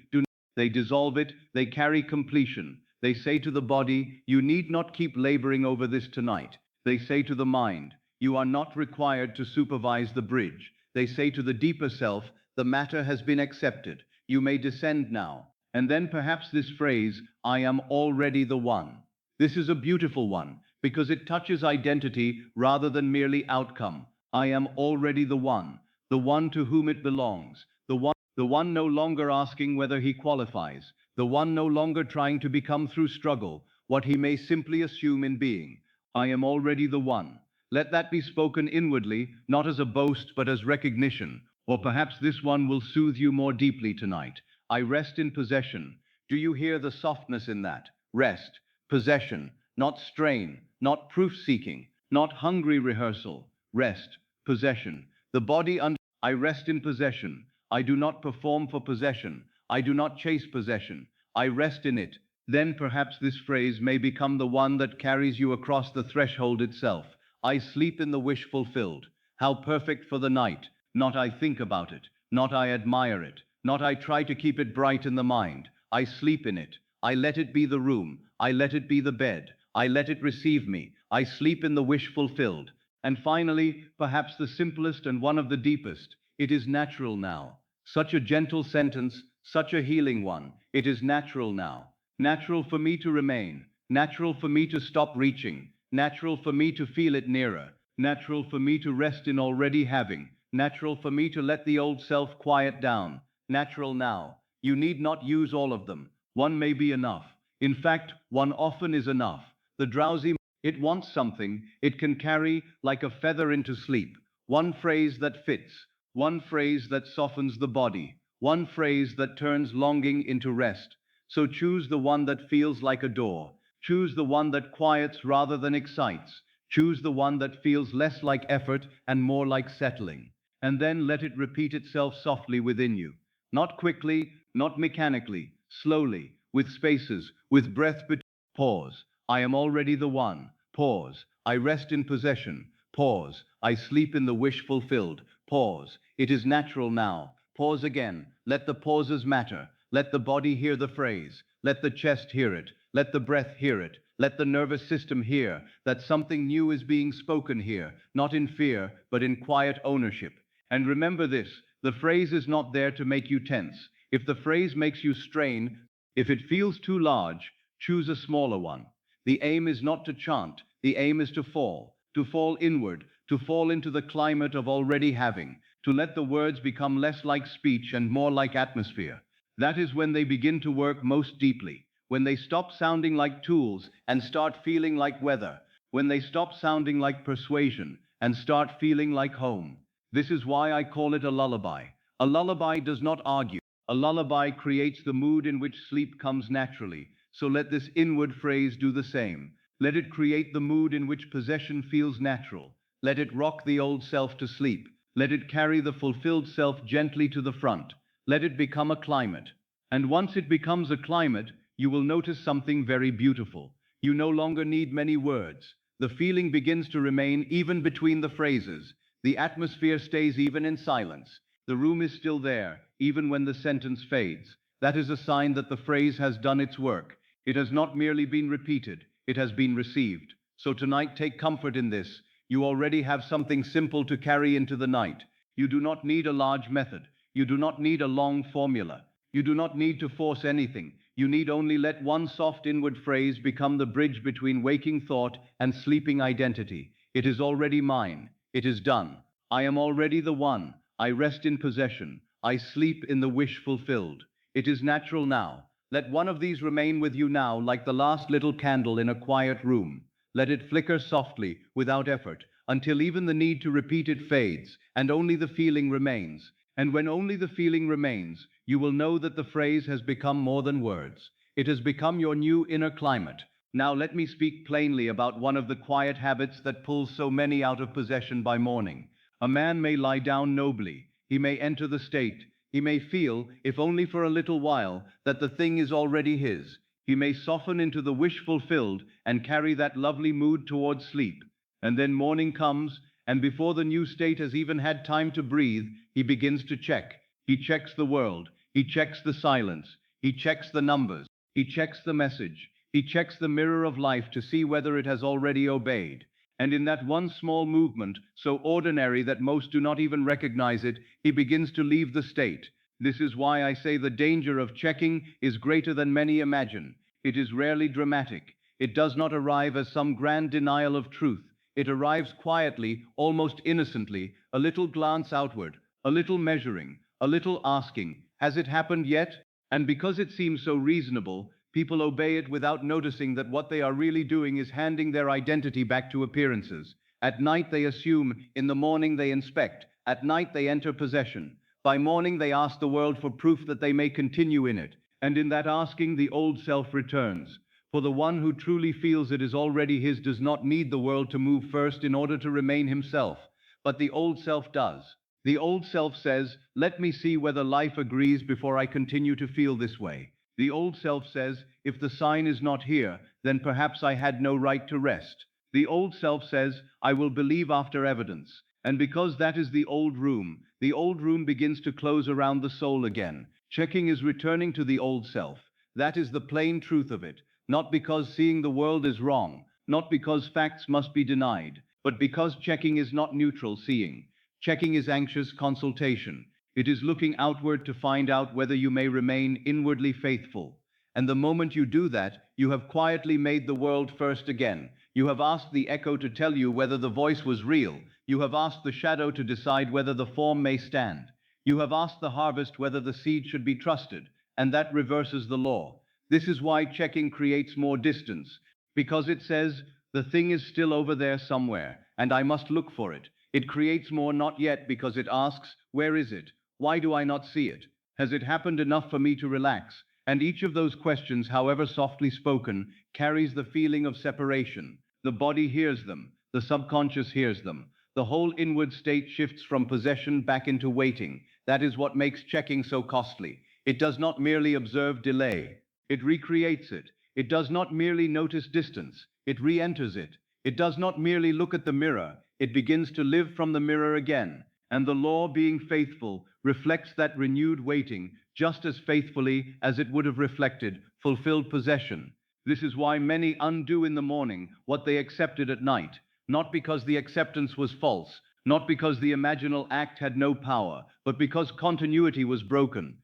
[SPEAKER 1] they dissolve it, they carry completion. They say to the body, you need not keep laboring over this tonight. They say to the mind, you are not required to supervise the bridge. They say to the deeper self, the matter has been accepted. You may descend now. And then perhaps this phrase, I am already the one. This is a beautiful one, because it touches identity rather than merely outcome. I am already the one to whom it belongs, the one no longer asking whether he qualifies, the one no longer trying to become through struggle what he may simply assume in being. I am already the one. Let that be spoken inwardly, not as a boast but as recognition. Or perhaps this one will soothe you more deeply tonight. I rest in possession. Do you hear the softness in that? Rest, possession, not strain, not proof-seeking, not hungry rehearsal. Rest, possession. The body under. I rest in possession. I do not perform for possession. I do not chase possession. I rest in it. Then perhaps this phrase may become the one that carries you across the threshold itself. I sleep in the wish fulfilled. How perfect for the night. Not I think about it. Not I admire it. Not I try to keep it bright in the mind. I sleep in it. I let it be the room. I let it be the bed. I let it receive me. I sleep in the wish fulfilled. And finally, perhaps the simplest and one of the deepest, it is natural now. Such a gentle sentence, such a healing one. It is natural now. Natural for me to remain. Natural for me to stop reaching. Natural for me to feel it nearer. Natural for me to rest in already having. Natural for me to let the old self quiet down. Natural now. You need not use all of them. One may be enough. In fact, one often is enough. The drowsy, it wants something it can carry like a feather into sleep. One phrase that fits. One phrase that softens the body. One phrase that turns longing into rest. So choose the one that feels like a door. Choose the one that quiets rather than excites. Choose the one that feels less like effort and more like settling. And then let it repeat itself softly within you. Not quickly, not mechanically, slowly, with spaces, with breath between. Pause. I am already the one. Pause. I rest in possession. Pause. I sleep in the wish fulfilled. Pause. It is natural now. Pause again. Let the pauses matter. Let the body hear the phrase. Let the chest hear it. Let the breath hear it. Let the nervous system hear that something new is being spoken here, not in fear, but in quiet ownership. And remember this, the phrase is not there to make you tense. If the phrase makes you strain, if it feels too large, choose a smaller one. The aim is not to chant, the aim is to fall inward, to fall into the climate of already having, to let the words become less like speech and more like atmosphere. That is when they begin to work most deeply, when they stop sounding like tools and start feeling like weather, when they stop sounding like persuasion and start feeling like home. This is why I call it a lullaby. A lullaby does not argue. A lullaby creates the mood in which sleep comes naturally. So let this inward phrase do the same. Let it create the mood in which possession feels natural. Let it rock the old self to sleep. Let it carry the fulfilled self gently to the front. Let it become a climate. And once it becomes a climate, you will notice something very beautiful. You no longer need many words. The feeling begins to remain even between the phrases. The atmosphere stays even in silence. The room is still there, even when the sentence fades. That is a sign that the phrase has done its work. It has not merely been repeated, it has been received. So tonight, take comfort in this. You already have something simple to carry into the night. You do not need a large method. You do not need a long formula. You do not need to force anything. You need only let one soft inward phrase become the bridge between waking thought and sleeping identity. It is already mine. It is done. I am already the one. I rest in possession. I sleep in the wish fulfilled. It is natural now. Let one of these remain with you now like the last little candle in a quiet room. Let it flicker softly, without effort, until even the need to repeat it fades, and only the feeling remains. And when only the feeling remains, you will know that the phrase has become more than words. It has become your new inner climate. Now let me speak plainly about one of the quiet habits that pulls so many out of possession by morning. A man may lie down nobly. He may enter the state. He may feel, if only for a little while, that the thing is already his. He may soften into the wish fulfilled and carry that lovely mood towards sleep. And then morning comes, and before the new state has even had time to breathe, he begins to check. He checks the world. He checks the silence. He checks the numbers. He checks the message. He checks the mirror of life to see whether it has already obeyed. And in that one small movement, so ordinary that most do not even recognize it, he begins to leave the state. This is why I say the danger of checking is greater than many imagine. It is rarely dramatic. It does not arrive as some grand denial of truth. It arrives quietly, almost innocently, a little glance outward, a little measuring, a little asking, has it happened yet? And because it seems so reasonable, people obey it without noticing that what they are really doing is handing their identity back to appearances. At night they assume, in the morning they inspect, at night they enter possession. By morning they ask the world for proof that they may continue in it, and in that asking the old self returns. For the one who truly feels it is already his does not need the world to move first in order to remain himself, but the old self does. The old self says, let me see whether life agrees before I continue to feel this way. The old self says, if the sign is not here, then perhaps I had no right to rest. The old self says, I will believe after evidence. And because that is the old room begins to close around the soul again. Checking is returning to the old self. That is the plain truth of it. Not because seeing the world is wrong, not because facts must be denied, but because checking is not neutral seeing. Checking is anxious consultation. It is looking outward to find out whether you may remain inwardly faithful. And the moment you do that, you have quietly made the world first again. You have asked the echo to tell you whether the voice was real. You have asked the shadow to decide whether the form may stand. You have asked the harvest whether the seed should be trusted, and that reverses the law. This is why checking creates more distance, because it says, the thing is still over there somewhere, and I must look for it. It creates more not yet because it asks, where is it? Why do I not see it? Has it happened enough for me to relax? And each of those questions, however softly spoken, carries the feeling of separation. The body hears them. The subconscious hears them. The whole inward state shifts from possession back into waiting. That is what makes checking so costly. It does not merely observe delay. It recreates it. It does not merely notice distance. It re-enters it. It does not merely look at the mirror. It begins to live from the mirror again. And the law, being faithful, reflects that renewed waiting just as faithfully as it would have reflected fulfilled possession. This is why many undo in the morning what they accepted at night, not because the acceptance was false, not because the imaginal act had no power, but because continuity was broken.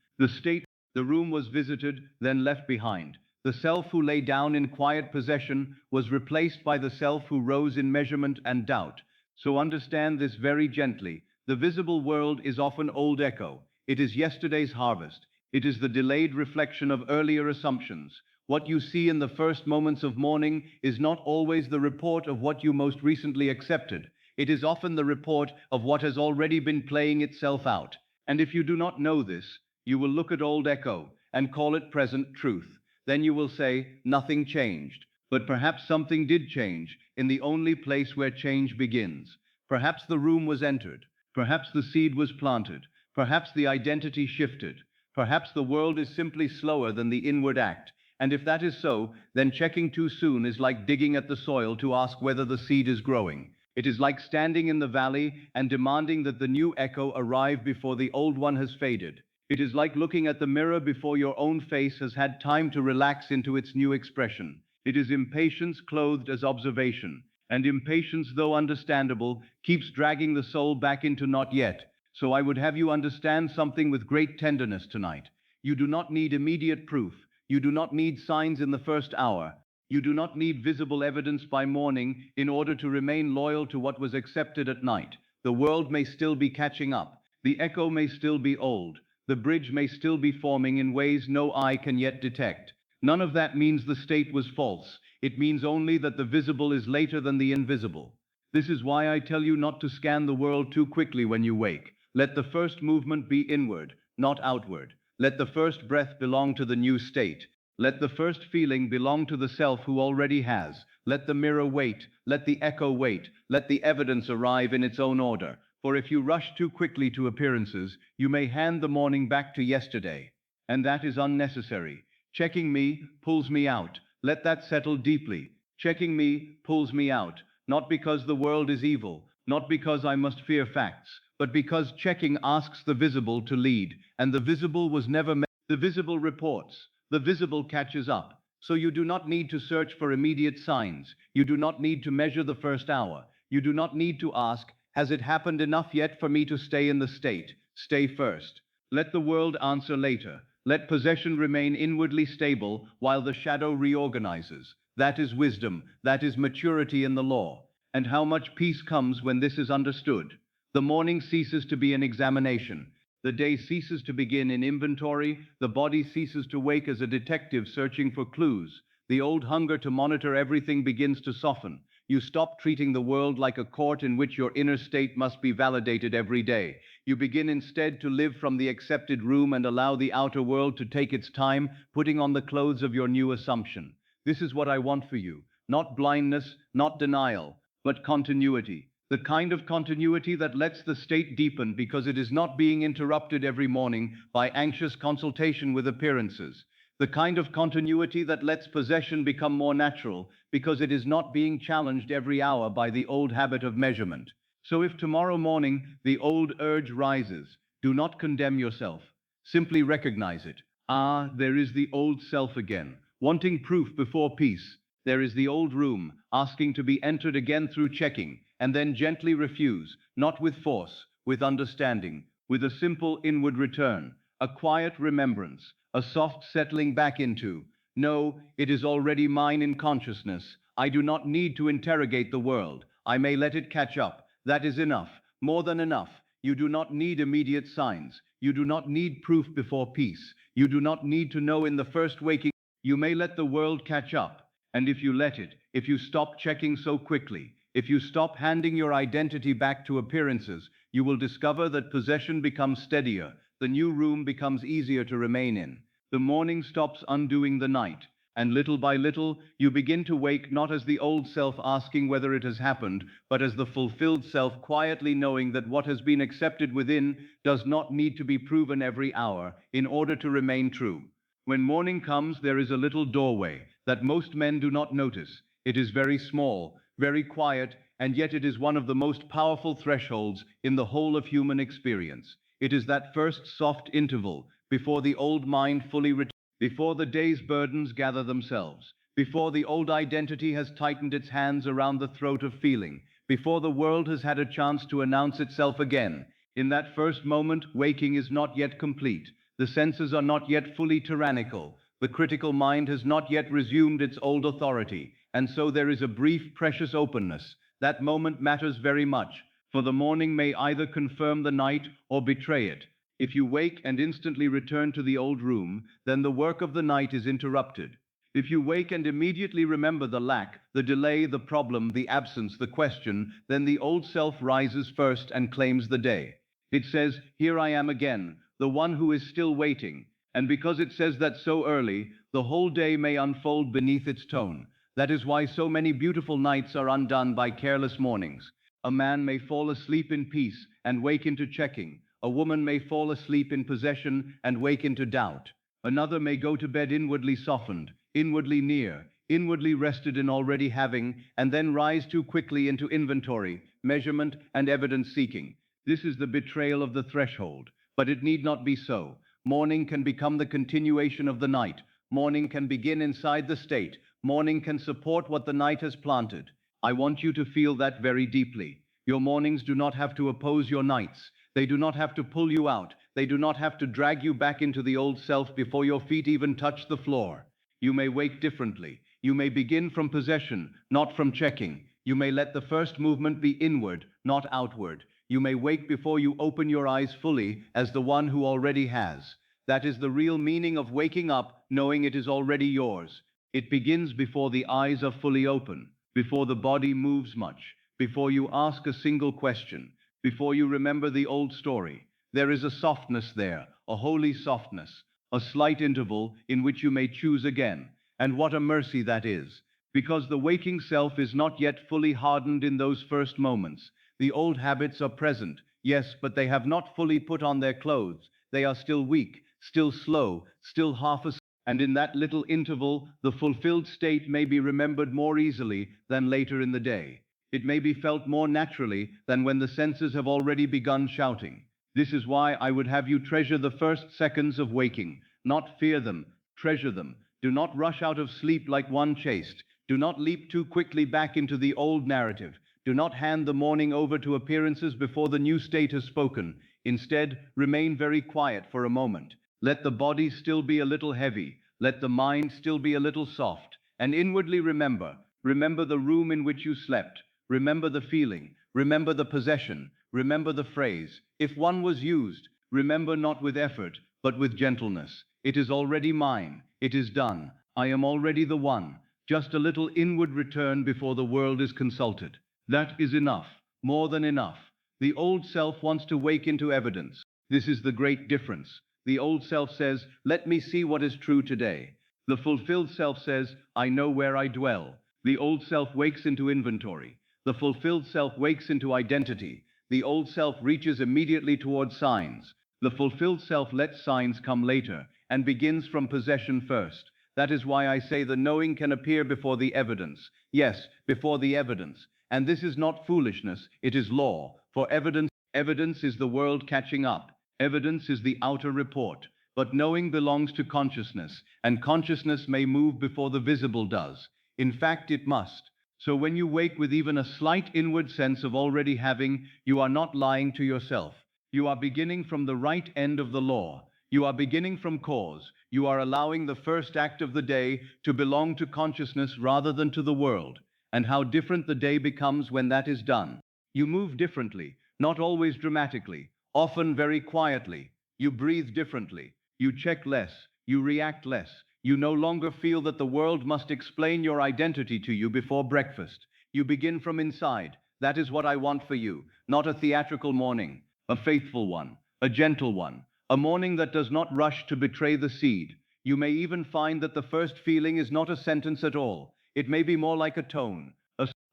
[SPEAKER 1] The room was visited, then left behind. The self who lay down in quiet possession was replaced by the self who rose in measurement and doubt. So understand this very gently. The visible world is often old echo. It is yesterday's harvest. It is the delayed reflection of earlier assumptions. What you see in the first moments of morning is not always the report of what you most recently accepted. It is often the report of what has already been playing itself out. And if you do not know this, you will look at old echo and call it present truth. Then you will say, nothing changed. But perhaps something did change in the only place where change begins. Perhaps the room was entered. Perhaps the seed was planted. Perhaps the identity shifted. Perhaps the world is simply slower than the inward act. And if that is so, then checking too soon is like digging at the soil to ask whether the seed is growing. It is like standing in the valley and demanding that the new echo arrive before the old one has faded. It is like looking at the mirror before your own face has had time to relax into its new expression. It is impatience clothed as observation. And impatience, though understandable, keeps dragging the soul back into not yet. So I would have you understand something with great tenderness tonight. You do not need immediate proof. You do not need signs in the first hour. You do not need visible evidence by morning in order to remain loyal to what was accepted at night. The world may still be catching up. The echo may still be old. The bridge may still be forming in ways no eye can yet detect. None of that means the state was false. It means only that the visible is later than the invisible. This is why I tell you not to scan the world too quickly when you wake. Let the first movement be inward, not outward. Let the first breath belong to the new state. Let the first feeling belong to the self who already has. Let the mirror wait. Let the echo wait. Let the evidence arrive in its own order. For if you rush too quickly to appearances, you may hand the morning back to yesterday. And that is unnecessary. Checking me pulls me out. Let that settle deeply. Checking me pulls me out. Not because the world is evil, not because I must fear facts, but because checking asks the visible to lead, and the visible was never meant. The visible reports. The visible catches up. So you do not need to search for immediate signs. You do not need to measure the first hour. You do not need to ask, has it happened enough yet for me to stay in the state? Stay first. Let the world answer later. Let possession remain inwardly stable while the shadow reorganizes. That is wisdom. That is maturity in the law. And how much peace comes when this is understood. The morning ceases to be an examination. The day ceases to begin in inventory. The body ceases to wake as a detective searching for clues. The old hunger to monitor everything begins to soften. You stop treating the world like a court in which your inner state must be validated every day. You begin instead to live from the accepted room and allow the outer world to take its time, putting on the clothes of your new assumption. This is what I want for you. Not blindness, not denial, but continuity. The kind of continuity that lets the state deepen because it is not being interrupted every morning by anxious consultation with appearances. The kind of continuity that lets possession become more natural because it is not being challenged every hour by the old habit of measurement. So if tomorrow morning the old urge rises, do not condemn yourself. Simply recognize it. Ah, there is the old self again, wanting proof before peace. There is the old room, asking to be entered again through checking, and then gently refuse, not with force, with understanding, with a simple inward return, a quiet remembrance, a soft settling back into, no, it is already mine in consciousness. I do not need to interrogate the world. I may let it catch up. That is enough, more than enough. You do not need immediate signs. You do not need proof before peace. You do not need to know in the first waking. You may let the world catch up. And if you let it, if you stop checking so quickly, if you stop handing your identity back to appearances, you will discover that possession becomes steadier, the new room becomes easier to remain in. The morning stops undoing the night, and little by little you begin to wake not as the old self asking whether it has happened, but as the fulfilled self quietly knowing that what has been accepted within does not need to be proven every hour in order to remain true. When morning comes, there is a little doorway that most men do not notice. It is very small, very quiet, and yet it is one of the most powerful thresholds in the whole of human experience. It is that first soft interval before the old mind fully returns, before the day's burdens gather themselves, before the old identity has tightened its hands around the throat of feeling, before the world has had a chance to announce itself again. In that first moment, waking is not yet complete. The senses are not yet fully tyrannical. The critical mind has not yet resumed its old authority. And so there is a brief, precious openness. That moment matters very much, for the morning may either confirm the night or betray it. If you wake and instantly return to the old room, then the work of the night is interrupted. If you wake and immediately remember the lack, the delay, the problem, the absence, the question, then the old self rises first and claims the day. It says, "Here I am again, the one who is still waiting." And because it says that so early, the whole day may unfold beneath its tone. That is why so many beautiful nights are undone by careless mornings. A man may fall asleep in peace and wake into checking. A woman may fall asleep in possession and wake into doubt. Another may go to bed inwardly softened, inwardly near, inwardly rested in already having, and then rise too quickly into inventory, measurement, and evidence seeking. This is the betrayal of the threshold. But it need not be so. Morning can become the continuation of the night. Morning can begin inside the state. Morning can support what the night has planted. I want you to feel that very deeply. Your mornings do not have to oppose your nights. They do not have to pull you out. They do not have to drag you back into the old self before your feet even touch the floor. You may wake differently. You may begin from possession, not from checking. You may let the first movement be inward, not outward. You may wake before you open your eyes fully as the one who already has. That is the real meaning of waking up, knowing it is already yours. It begins before the eyes are fully open, before the body moves much, before you ask a single question, before you remember the old story. There is a softness there, a holy softness, a slight interval in which you may choose again. And what a mercy that is, because the waking self is not yet fully hardened in those first moments. The old habits are present, yes, but they have not fully put on their clothes. They are still weak, still slow, still half asleep. And in that little interval, the fulfilled state may be remembered more easily than later in the day. It may be felt more naturally than when the senses have already begun shouting. This is why I would have you treasure the first seconds of waking, not fear them, treasure them. Do not rush out of sleep like one chased. Do not leap too quickly back into the old narrative. Do not hand the morning over to appearances before the new state has spoken. Instead, remain very quiet for a moment. Let the body still be a little heavy. Let the mind still be a little soft. And inwardly remember. Remember the room in which you slept. Remember the feeling. Remember the possession. Remember the phrase. If one was used, remember not with effort, but with gentleness. It is already mine. It is done. I am already the one. Just a little inward return before the world is consulted. That is enough. More than enough. The old self wants to wake into evidence. This is the great difference. The old self says, "Let me see what is true today." The fulfilled self says, I know where I dwell. The old self wakes into inventory. The fulfilled self wakes into identity. The old self reaches immediately towards signs. The fulfilled self lets signs come later and begins from possession first. That is why I say the knowing can appear before the evidence. Yes, before the evidence. And this is not foolishness, it is law. For evidence is the world catching up. Evidence is the outer report. But knowing belongs to consciousness, and consciousness may move before the visible does. In fact, it must. So when you wake with even a slight inward sense of already having, you are not lying to yourself. You are beginning from the right end of the law. You are beginning from cause. You are allowing the first act of the day to belong to consciousness rather than to the world. And how different the day becomes when that is done. You move differently, not always dramatically, often very quietly. You breathe differently. You check less. You react less. You no longer feel that the world must explain your identity to you before breakfast. You begin from inside. That is what I want for you. Not a theatrical morning, a faithful one, a gentle one, a morning that does not rush to betray the seed. You may even find that the first feeling is not a sentence at all. It may be more like a tone,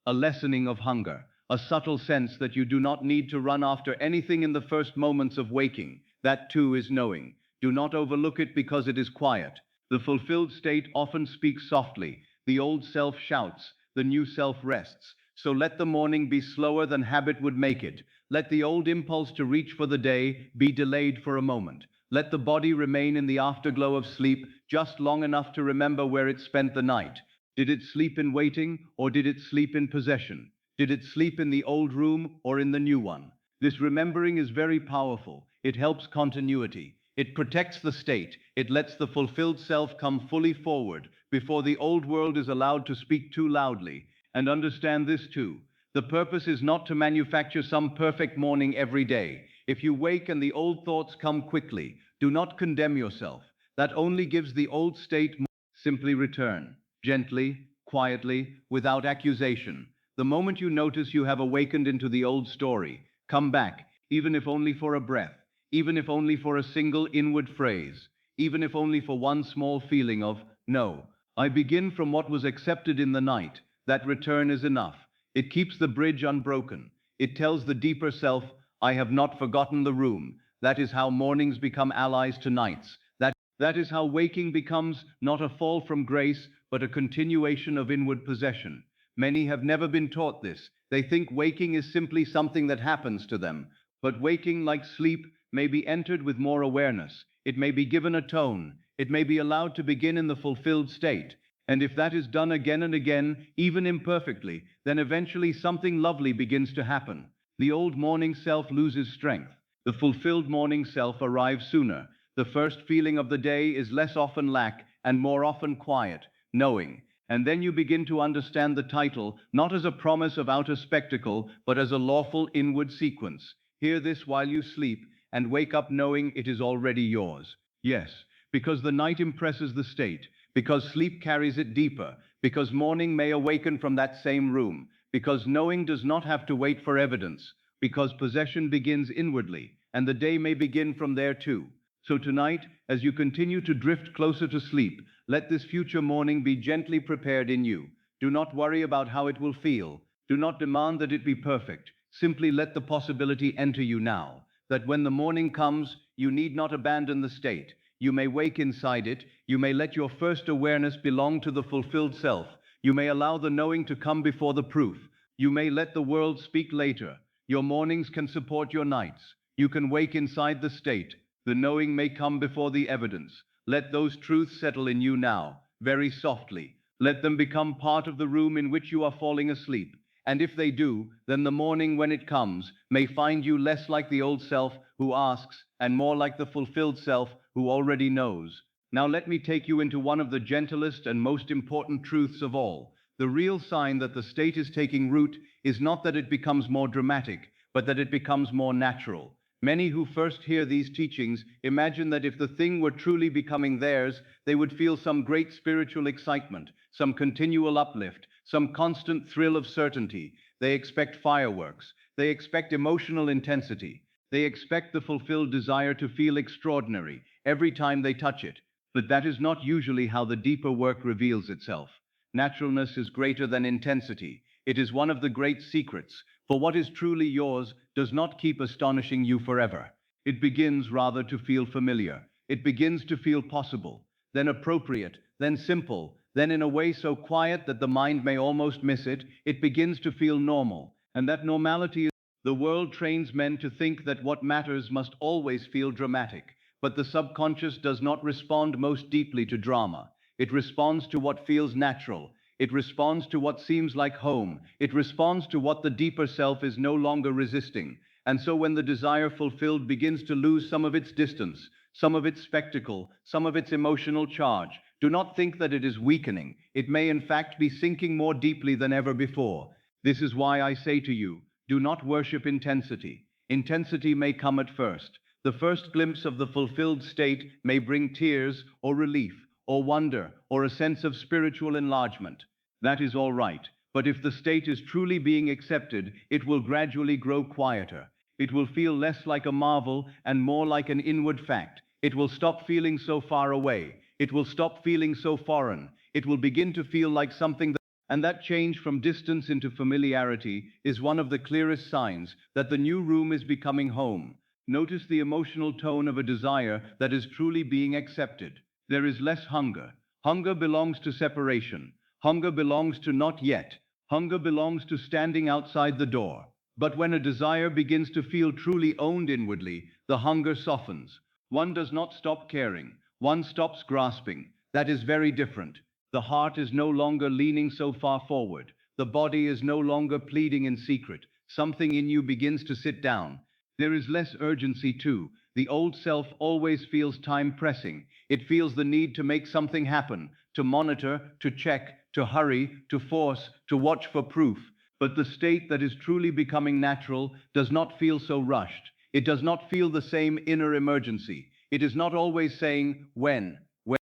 [SPEAKER 1] a lessening of hunger, a subtle sense that you do not need to run after anything in the first moments of waking. That too is knowing. Do not overlook it because it is quiet. The fulfilled state often speaks softly. The old self shouts, the new self rests. So let the morning be slower than habit would make it. Let the old impulse to reach for the day be delayed for a moment. Let the body remain in the afterglow of sleep just long enough to remember where it spent the night. Did it sleep in waiting, or did it sleep in possession? Did it sleep in the old room or in the new one? This remembering is very powerful. It helps continuity. It protects the state. It lets the fulfilled self come fully forward before the old world is allowed to speak too loudly. And understand this too. The purpose is not to manufacture some perfect morning every day. If you wake and the old thoughts come quickly, do not condemn yourself. That only gives the old state more. Simply return, gently, quietly, without accusation. The moment you notice you have awakened into the old story, come back, even if only for a breath, even if only for a single inward phrase, even if only for one small feeling of, no, I begin from what was accepted in the night. That return is enough. It keeps the bridge unbroken. It tells the deeper self, I have not forgotten the room. That is how mornings become allies to nights. That is how waking becomes not a fall from grace, but a continuation of inward possession. Many have never been taught this. They think waking is simply something that happens to them. But waking, like sleep, may be entered with more awareness. It may be given a tone. It may be allowed to begin in the fulfilled state. And if that is done again and again, even imperfectly, then eventually something lovely begins to happen. The old morning self loses strength. The fulfilled morning self arrives sooner. The first feeling of the day is less often lack and more often quiet, knowing. And then you begin to understand the title, not as a promise of outer spectacle, but as a lawful inward sequence. Hear this while you sleep, and wake up knowing it is already yours. Yes, because the night impresses the state, because sleep carries it deeper, because morning may awaken from that same room, because knowing does not have to wait for evidence, because possession begins inwardly, and the day may begin from there too. So tonight, as you continue to drift closer to sleep, let this future morning be gently prepared in you. Do not worry about how it will feel. Do not demand that it be perfect. Simply let the possibility enter you now, that when the morning comes, you need not abandon the state. You may wake inside it. You may let your first awareness belong to the fulfilled self. You may allow the knowing to come before the proof. You may let the world speak later. Your mornings can support your nights. You can wake inside the state. The knowing may come before the evidence. Let those truths settle in you now, very softly. Let them become part of the room in which you are falling asleep. And if they do, then the morning when it comes may find you less like the old self who asks, and more like the fulfilled self who already knows. Now let me take you into one of the gentlest and most important truths of all. The real sign that the state is taking root is not that it becomes more dramatic, but that it becomes more natural. Many who first hear these teachings imagine that if the thing were truly becoming theirs, they would feel some great spiritual excitement, some continual uplift, some constant thrill of certainty. They expect fireworks. They expect emotional intensity. They expect the fulfilled desire to feel extraordinary every time they touch it. But that is not usually how the deeper work reveals itself. Naturalness is greater than intensity. It is one of the great secrets, for what is truly yours does not keep astonishing you forever. It begins rather to feel familiar. It begins to feel possible, then appropriate, then simple, then in a way so quiet that the mind may almost miss it. It begins to feel normal, and that normality is. The world trains men to think that what matters must always feel dramatic. But the subconscious does not respond most deeply to drama. It responds to what feels natural. It responds to what seems like home. It responds to what the deeper self is no longer resisting. And so when the desire fulfilled begins to lose some of its distance, some of its spectacle, some of its emotional charge, do not think that it is weakening. It may in fact be sinking more deeply than ever before. This is why I say to you, do not worship intensity. Intensity may come at first. The first glimpse of the fulfilled state may bring tears, or relief, or wonder, or a sense of spiritual enlargement. That is all right. But if the state is truly being accepted, it will gradually grow quieter. It will feel less like a marvel and more like an inward fact. It will stop feeling so far away. It will stop feeling so foreign. It will begin to feel like something that. And that change from distance into familiarity is one of the clearest signs that the new room is becoming home. Notice the emotional tone of a desire that is truly being accepted. There is less hunger. Hunger belongs to separation. Hunger belongs to not yet. Hunger belongs to standing outside the door. But when a desire begins to feel truly owned inwardly, the hunger softens. One does not stop caring. One stops grasping. That is very different. The heart is no longer leaning so far forward. The body is no longer pleading in secret. Something in you begins to sit down. There is less urgency too. The old self always feels time pressing. It feels the need to make something happen, to monitor, to check, to hurry, to force, to watch for proof. But the state that is truly becoming natural does not feel so rushed. It does not feel the same inner emergency. It is not always saying, when.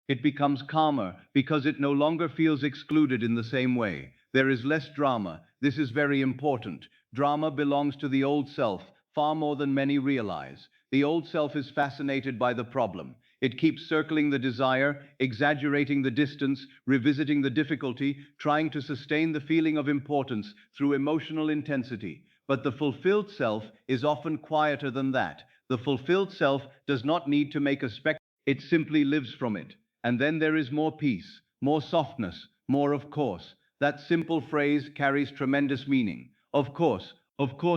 [SPEAKER 1] It becomes calmer because it no longer feels excluded in the same way. There is less drama. This is very important. Drama belongs to the old self far more than many realize. The old self is fascinated by the problem. It keeps circling the desire, exaggerating the distance, revisiting the difficulty, trying to sustain the feeling of importance through emotional intensity. But the fulfilled self is often quieter than that. The fulfilled self does not need to make a spectacle. It simply lives from it. And then there is more peace, more softness, more of course. That simple phrase carries tremendous meaning. Of course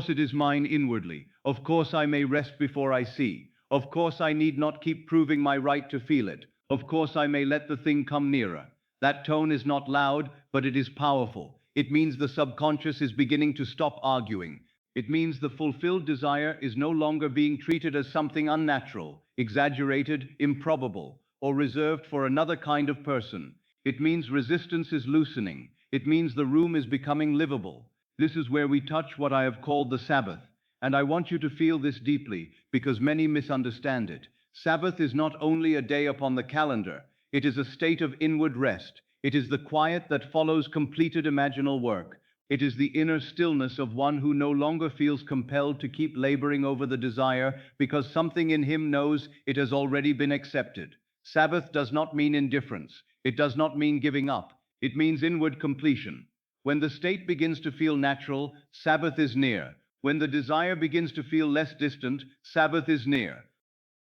[SPEAKER 1] it is mine inwardly. Of course I may rest before I see. Of course I need not keep proving my right to feel it. Of course I may let the thing come nearer. That tone is not loud, but it is powerful. It means the subconscious is beginning to stop arguing. It means the fulfilled desire is no longer being treated as something unnatural, exaggerated, improbable, or reserved for another kind of person. It means resistance is loosening. It means the room is becoming livable. This is where we touch what I have called the Sabbath. And I want you to feel this deeply, because many misunderstand it. Sabbath is not only a day upon the calendar, it is a state of inward rest. It is the quiet that follows completed imaginal work. It is the inner stillness of one who no longer feels compelled to keep laboring over the desire because something in him knows it has already been accepted. Sabbath does not mean indifference. It does not mean giving up. It means inward completion. When the state begins to feel natural, Sabbath is near. When the desire begins to feel less distant, Sabbath is near.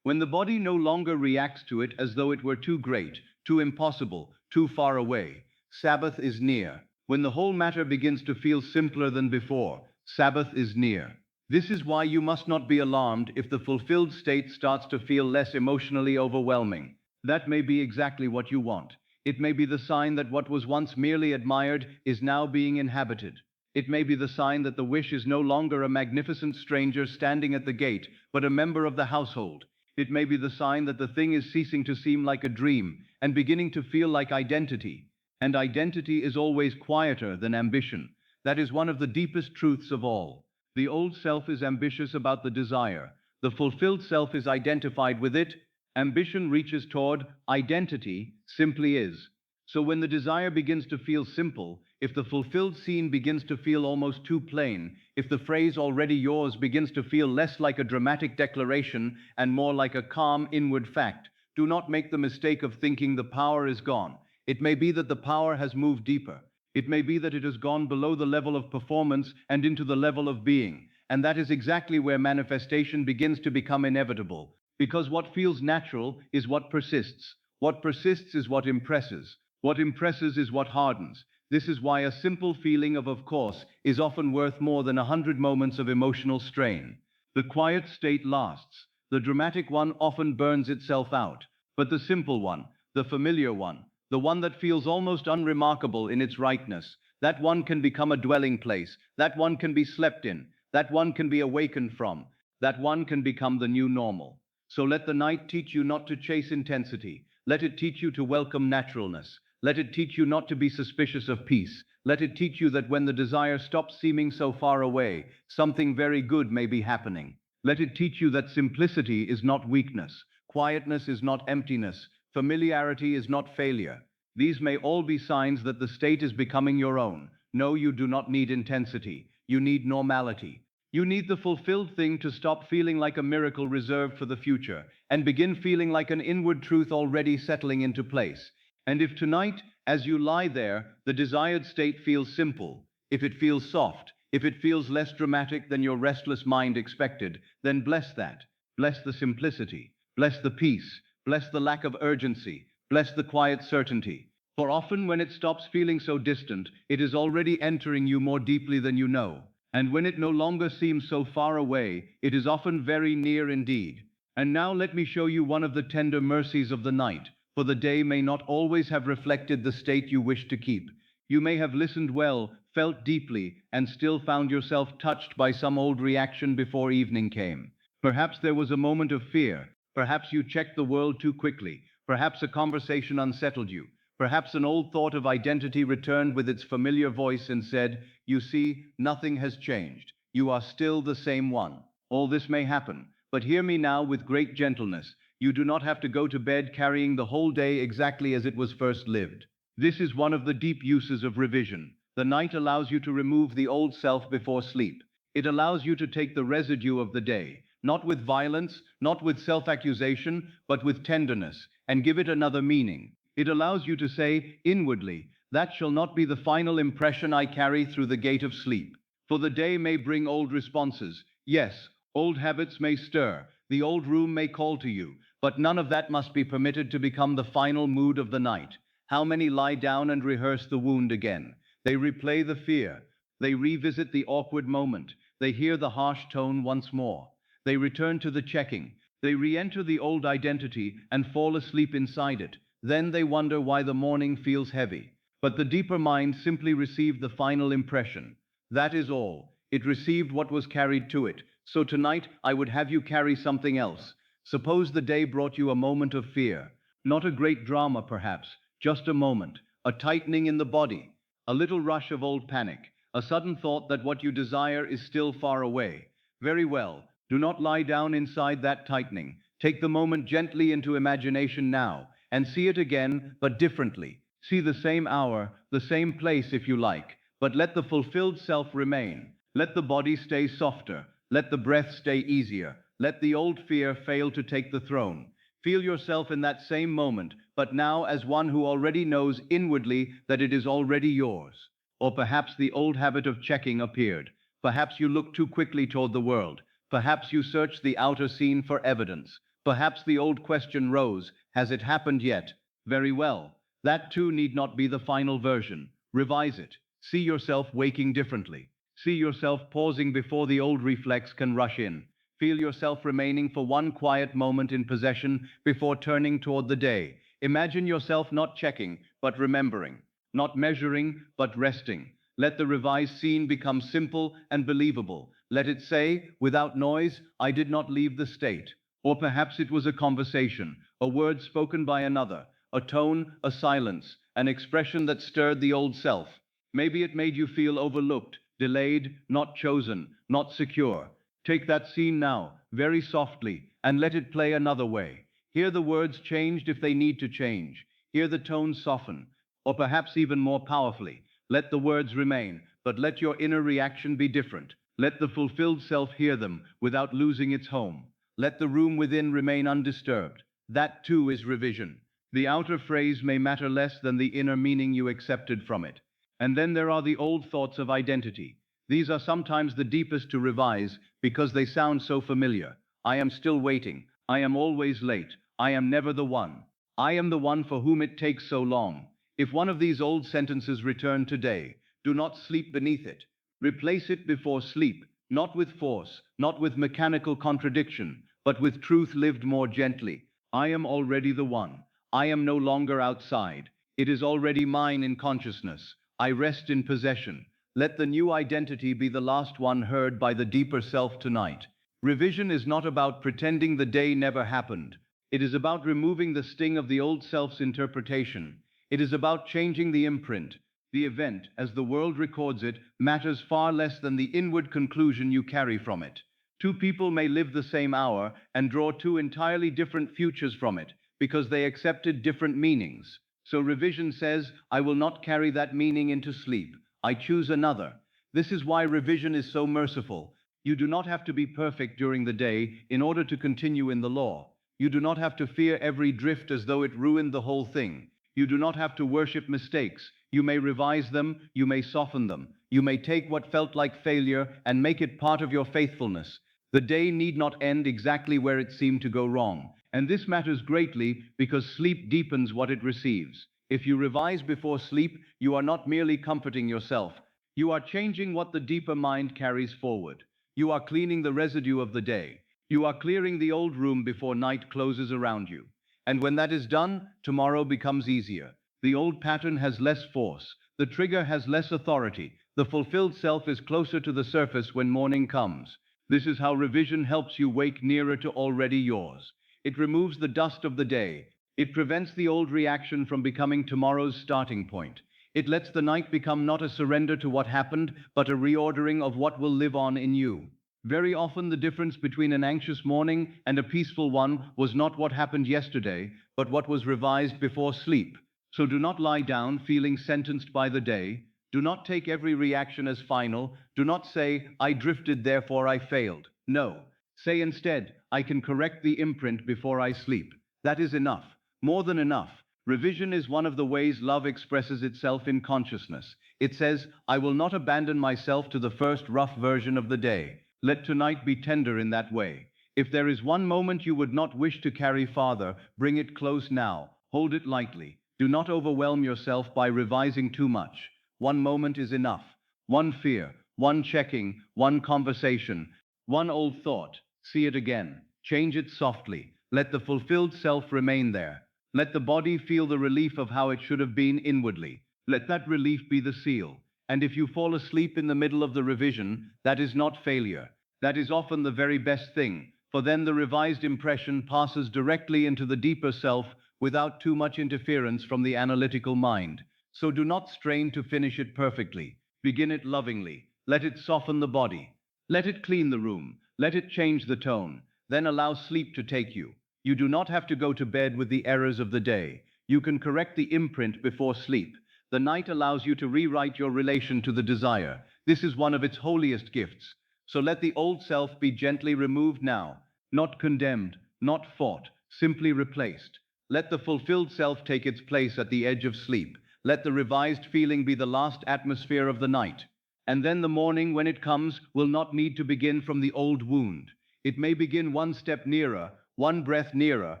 [SPEAKER 1] When the body no longer reacts to it as though it were too great, too impossible, too far away, Sabbath is near. When the whole matter begins to feel simpler than before, Sabbath is near. This is why you must not be alarmed if the fulfilled state starts to feel less emotionally overwhelming. That may be exactly what you want. It may be the sign that what was once merely admired is now being inhabited. It may be the sign that the wish is no longer a magnificent stranger standing at the gate, but a member of the household. It may be the sign that the thing is ceasing to seem like a dream and beginning to feel like identity. And identity is always quieter than ambition. That is one of the deepest truths of all. The old self is ambitious about the desire. The fulfilled self is identified with it. Ambition reaches toward, identity simply is. So when the desire begins to feel simple, if the fulfilled scene begins to feel almost too plain, if the phrase already yours begins to feel less like a dramatic declaration and more like a calm inward fact, Do not make the mistake of thinking the power is gone. It may be that the power has moved deeper. It may be that it has gone below the level of performance and into the level of being. And that is exactly where manifestation begins to become inevitable. Because what feels natural is what persists. What persists is what impresses. What impresses is what hardens. This is why a simple feeling of course is often worth more than 100 moments of emotional strain. The quiet state lasts. The dramatic one often burns itself out. But the simple one, the familiar one, the one that feels almost unremarkable in its rightness, that one can become a dwelling place, that one can be slept in, that one can be awakened from, that one can become the new normal. So let the night teach you not to chase intensity. Let it teach you to welcome naturalness. Let it teach you not to be suspicious of peace. Let it teach you that when the desire stops seeming so far away, something very good may be happening. Let it teach you that simplicity is not weakness. Quietness is not emptiness. Familiarity is not failure. These may all be signs that the state is becoming your own. No, you do not need intensity. You need normality. You need the fulfilled thing to stop feeling like a miracle reserved for the future and begin feeling like an inward truth already settling into place. And if tonight, as you lie there, the desired state feels simple, if it feels soft, if it feels less dramatic than your restless mind expected, then bless that. Bless the simplicity. Bless the peace. Bless the lack of urgency. Bless the quiet certainty. For often when it stops feeling so distant, it is already entering you more deeply than you know. And when it no longer seems so far away, it is often very near indeed. And now let me show you one of the tender mercies of the night, for the day may not always have reflected the state you wish to keep. You may have listened well, felt deeply, and still found yourself touched by some old reaction before evening came. Perhaps there was a moment of fear. Perhaps you checked the world too quickly. Perhaps a conversation unsettled you. Perhaps an old thought of identity returned with its familiar voice and said, "You see, nothing has changed. You are still the same one." All this may happen, but hear me now with great gentleness. You do not have to go to bed carrying the whole day exactly as it was first lived. This is one of the deep uses of revision. The night allows you to remove the old self before sleep. It allows you to take the residue of the day, not with violence, not with self-accusation, but with tenderness, and give it another meaning. It allows you to say, inwardly, that shall not be the final impression I carry through the gate of sleep. For the day may bring old responses. Yes, old habits may stir, the old room may call to you, but none of that must be permitted to become the final mood of the night. How many lie down and rehearse the wound again? They replay the fear. They revisit the awkward moment. They hear the harsh tone once more. They return to the checking. They re-enter the old identity and fall asleep inside it. Then they wonder why the morning feels heavy. But the deeper mind simply received the final impression. That is all. It received what was carried to it. So tonight, I would have you carry something else. Suppose the day brought you a moment of fear. Not a great drama, perhaps. Just a moment. A tightening in the body. A little rush of old panic. A sudden thought that what you desire is still far away. Very well. Do not lie down inside that tightening. Take the moment gently into imagination now, and see it again, but differently. See the same hour, the same place if you like, but let the fulfilled self remain. Let the body stay softer. Let the breath stay easier. Let the old fear fail to take the throne. Feel yourself in that same moment, but now as one who already knows inwardly that it is already yours. Or perhaps the old habit of checking appeared. Perhaps you looked too quickly toward the world. Perhaps you searched the outer scene for evidence. Perhaps the old question rose, has it happened yet? Very well. That too need not be the final version. Revise it. See yourself waking differently. See yourself pausing before the old reflex can rush in. Feel yourself remaining for one quiet moment in possession before turning toward the day. Imagine yourself not checking, but remembering. Not measuring, but resting. Let the revised scene become simple and believable. Let it say, without noise, I did not leave the state. Or perhaps it was a conversation, a word spoken by another, a tone, a silence, an expression that stirred the old self. Maybe it made you feel overlooked, delayed, not chosen, not secure. Take that scene now, very softly, and let it play another way. Hear the words changed if they need to change. Hear the tone soften, or perhaps even more powerfully. Let the words remain, but let your inner reaction be different. Let the fulfilled self hear them without losing its home. Let the room within remain undisturbed. That too is revision. The outer phrase may matter less than the inner meaning you accepted from it. And then there are the old thoughts of identity. These are sometimes the deepest to revise because they sound so familiar. I am still waiting. I am always late. I am never the one. I am the one for whom it takes so long. If one of these old sentences return today, do not sleep beneath it. Replace it before sleep, not with force, not with mechanical contradiction, but with truth lived more gently. I am already the one. I am no longer outside. It is already mine in consciousness. I rest in possession. Let the new identity be the last one heard by the deeper self tonight. Revision is not about pretending the day never happened. It is about removing the sting of the old self's interpretation. It is about changing the imprint. The event, as the world records it, matters far less than the inward conclusion you carry from it. Two people may live the same hour and draw two entirely different futures from it, because they accepted different meanings. So revision says, I will not carry that meaning into sleep. I choose another. This is why revision is so merciful. You do not have to be perfect during the day in order to continue in the law. You do not have to fear every drift as though it ruined the whole thing. You do not have to worship mistakes. You may revise them, you may soften them. You may take what felt like failure and make it part of your faithfulness. The day need not end exactly where it seemed to go wrong. And this matters greatly because sleep deepens what it receives. If you revise before sleep, you are not merely comforting yourself. You are changing what the deeper mind carries forward. You are cleaning the residue of the day. You are clearing the old room before night closes around you. And when that is done, tomorrow becomes easier. The old pattern has less force. The trigger has less authority. The fulfilled self is closer to the surface when morning comes. This is how revision helps you wake nearer to already yours. It removes the dust of the day. It prevents the old reaction from becoming tomorrow's starting point. It lets the night become not a surrender to what happened, but a reordering of what will live on in you. Very often the difference between an anxious morning and a peaceful one was not what happened yesterday, but what was revised before sleep. So do not lie down feeling sentenced by the day. Do not take every reaction as final. Do not say, I drifted, therefore I failed. No. Say instead, I can correct the imprint before I sleep. That is enough. More than enough. Revision is one of the ways love expresses itself in consciousness. It says, I will not abandon myself to the first rough version of the day. Let tonight be tender in that way. If there is one moment you would not wish to carry farther, bring it close now. Hold it lightly. Do not overwhelm yourself by revising too much. One moment is enough. One fear, one checking, one conversation, one old thought. See it again. Change it softly. Let the fulfilled self remain there. Let the body feel the relief of how it should have been inwardly. Let that relief be the seal. And if you fall asleep in the middle of the revision, that is not failure. That is often the very best thing, for then the revised impression passes directly into the deeper self without too much interference from the analytical mind. So do not strain to finish it perfectly. Begin it lovingly. Let it soften the body. Let it clean the room. Let it change the tone. Then allow sleep to take you. You do not have to go to bed with the errors of the day. You can correct the imprint before sleep. The night allows you to rewrite your relation to the desire. This is one of its holiest gifts. So let the old self be gently removed now, not condemned, not fought, simply replaced. Let the fulfilled self take its place at the edge of sleep. Let the revised feeling be the last atmosphere of the night. And then the morning, when it comes, will not need to begin from the old wound. It may begin one step nearer, one breath nearer,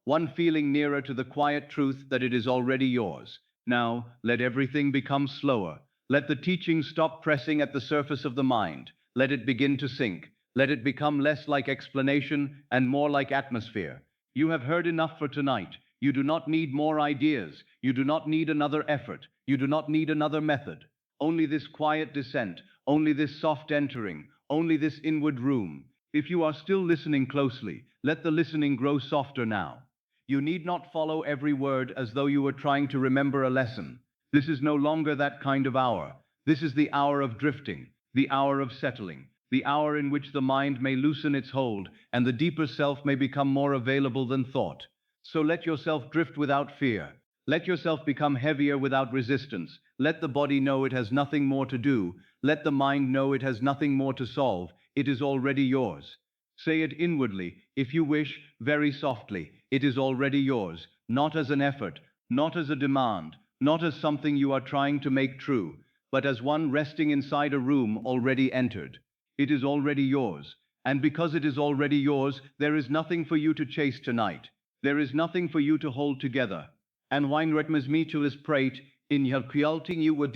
[SPEAKER 1] one feeling nearer to the quiet truth that it is already yours. Now, let everything become slower. Let the teaching stop pressing at the surface of the mind. Let it begin to sink. Let it become less like explanation and more like atmosphere. You have heard enough for tonight. You do not need more ideas. You do not need another effort. You do not need another method. Only this quiet descent, only this soft entering, only this inward room. If you are still listening closely, let the listening grow softer now. You need not follow every word as though you were trying to remember a lesson. This is no longer that kind of hour. This is the hour of drifting, the hour of settling, the hour in which the mind may loosen its hold and the deeper self may become more available than thought. So let yourself drift without fear. Let yourself become heavier without resistance. Let the body know it has nothing more to do. Let the mind know it has nothing more to solve. It is already yours. Say it inwardly, if you wish, very softly. It is already yours, not as an effort, not as a demand, not as something you are trying to make true, but as one resting inside a room already entered. It is already yours. And because it is already yours, there is nothing for you to chase tonight. There is nothing for you to hold together. En wijnretmes is prate, in jelkjalting you were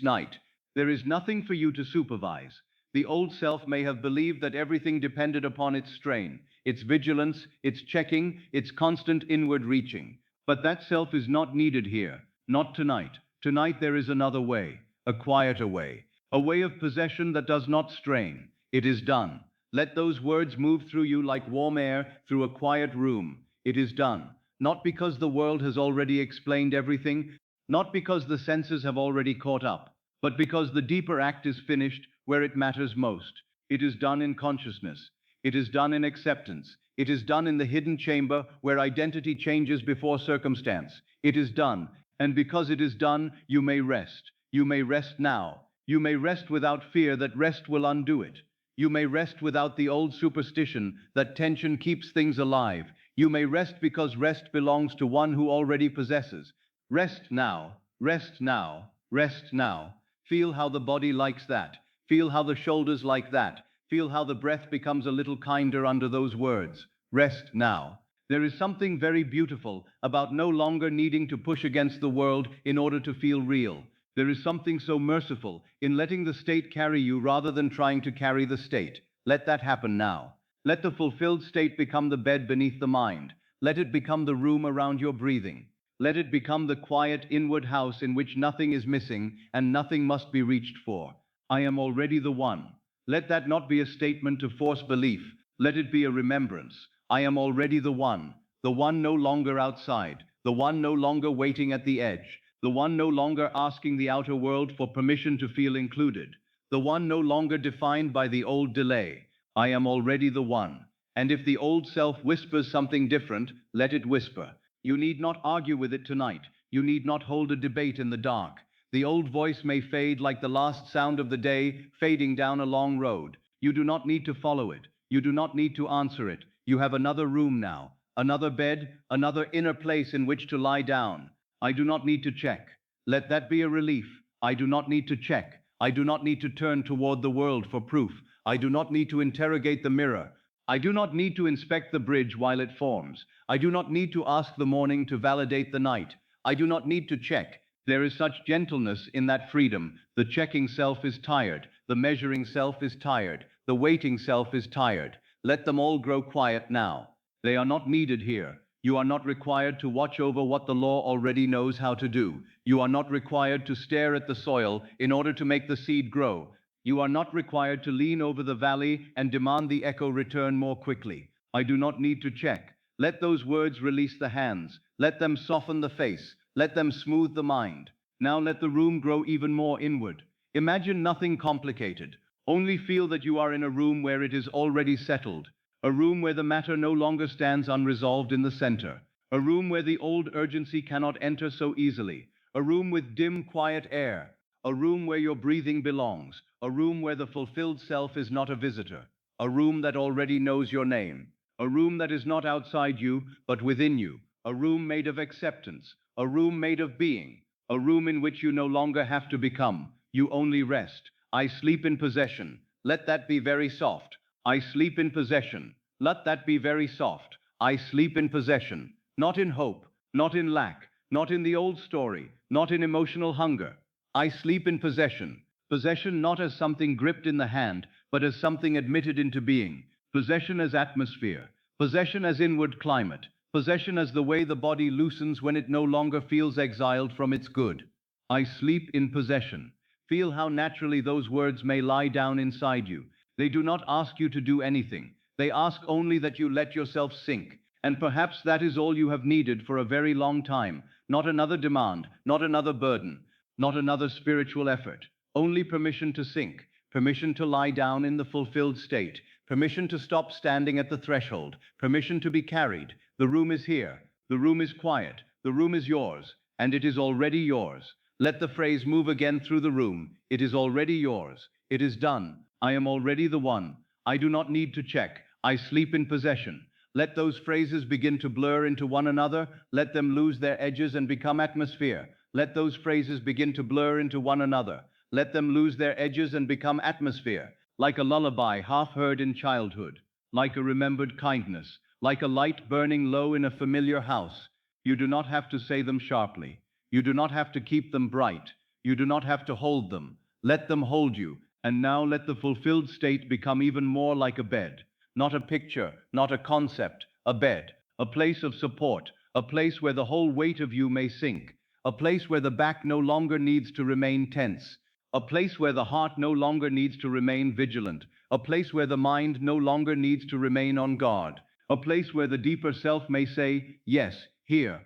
[SPEAKER 1] night. There is nothing for you to supervise. The old self may have believed that everything depended upon its strain, its vigilance, its checking, its constant inward reaching. But that self is not needed here, not tonight. Tonight there is another way, a quieter way, a way of possession that does not strain. It is done. Let those words move through you like warm air through a quiet room. It is done. Not because the world has already explained everything, not because the senses have already caught up, but because the deeper act is finished where it matters most. It is done in consciousness. It is done in acceptance. It is done in the hidden chamber where identity changes before circumstance. It is done, and because it is done, you may rest. You may rest now. You may rest without fear that rest will undo it. You may rest without the old superstition that tension keeps things alive. You may rest because rest belongs to one who already possesses. Rest now, rest now, rest now. Feel how the body likes that. Feel how the shoulders like that. Feel how the breath becomes a little kinder under those words. Rest now. There is something very beautiful about no longer needing to push against the world in order to feel real. There is something so merciful in letting the state carry you rather than trying to carry the state. Let that happen now. Let the fulfilled state become the bed beneath the mind. Let it become the room around your breathing. Let it become the quiet inward house in which nothing is missing and nothing must be reached for. I am already the one. Let that not be a statement to force belief. Let it be a remembrance. I am already the one no longer outside, the one no longer waiting at the edge, the one no longer asking the outer world for permission to feel included, the one no longer defined by the old delay. I am already the one. And if the old self whispers something different, let it whisper. You need not argue with it tonight. You need not hold a debate in the dark. The old voice may fade like the last sound of the day fading down a long road. You do not need to follow it. You do not need to answer it. You have another room now, another bed, another inner place in which to lie down. I do not need to check. Let that be a relief. I do not need to check. I do not need to turn toward the world for proof. I do not need to interrogate the mirror. I do not need to inspect the bridge while it forms. I do not need to ask the morning to validate the night. I do not need to check. There is such gentleness in that freedom. The checking self is tired. The measuring self is tired. The waiting self is tired. Let them all grow quiet now. They are not needed here. You are not required to watch over what the law already knows how to do. You are not required to stare at the soil in order to make the seed grow. You are not required to lean over the valley and demand the echo return more quickly. I do not need to check. Let those words release the hands. Let them soften the face. Let them smooth the mind. Now let the room grow even more inward. Imagine nothing complicated. Only feel that you are in a room where it is already settled. A room where the matter no longer stands unresolved in the center. A room where the old urgency cannot enter so easily. A room with dim, quiet air. A room where your breathing belongs. A room where the fulfilled self is not a visitor. A room that already knows your name. A room that is not outside you, but within you. A room made of acceptance. A room made of being. A room in which you no longer have to become. You only rest. I sleep in possession. Let that be very soft. I sleep in possession. Let that be very soft. I sleep in possession. Not in hope, not in lack, not in the old story, not in emotional hunger. I sleep in possession. Possession not as something gripped in the hand, but as something admitted into being. Possession as atmosphere. Possession as inward climate. Possession as the way the body loosens when it no longer feels exiled from its good. I sleep in possession. Feel how naturally those words may lie down inside you. They do not ask you to do anything. They ask only that you let yourself sink. And perhaps that is all you have needed for a very long time. Not another demand, not another burden, not another spiritual effort. Only permission to sink, permission to lie down in the fulfilled state, permission to stop standing at the threshold, permission to be carried. The room is here. The room is quiet. The room is yours, and it is already yours. Let the phrase move again through the room. It is already yours. It is done. I am already the one. I do not need to check. I sleep in possession. Let those phrases begin to blur into one another. Let them lose their edges and become atmosphere. Let those phrases begin to blur into one another. Let them lose their edges and become atmosphere, like a lullaby half heard in childhood, like a remembered kindness, like a light burning low in a familiar house. You do not have to say them sharply. You do not have to keep them bright. You do not have to hold them. Let them hold you. And now let the fulfilled state become even more like a bed. Not a picture, not a concept, a bed. A place of support. A place where the whole weight of you may sink. A place where the back no longer needs to remain tense. A place where the heart no longer needs to remain vigilant. A place where the mind no longer needs to remain on guard. A place where the deeper self may say, yes, here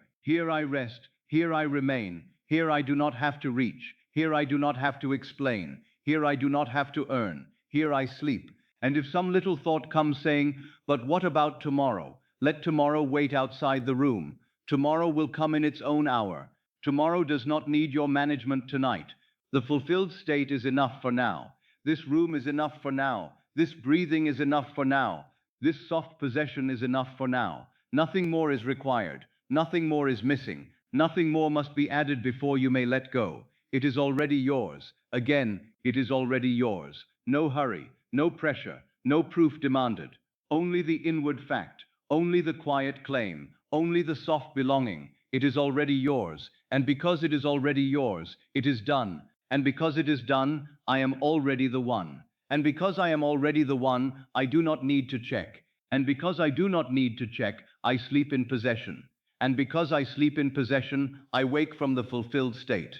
[SPEAKER 1] I rest, here I remain, here I do not have to reach, here I do not have to explain, here I do not have to earn, here I sleep. And if some little thought comes saying, but what about tomorrow? Let tomorrow wait outside the room. Tomorrow will come in its own hour. Tomorrow does not need your management tonight. The fulfilled state is enough for now. This room is enough for now. This breathing is enough for now. This soft possession is enough for now. Nothing more is required. Nothing more is missing. Nothing more must be added before you may let go. It is already yours. Again, it is already yours. No hurry, no pressure, no proof demanded. Only the inward fact, only the quiet claim, only the soft belonging. It is already yours. And because it is already yours, it is done. And because it is done, I am already the one. And because I am already the one, I do not need to check. And because I do not need to check, I sleep in possession. And because I sleep in possession, I wake from the fulfilled state.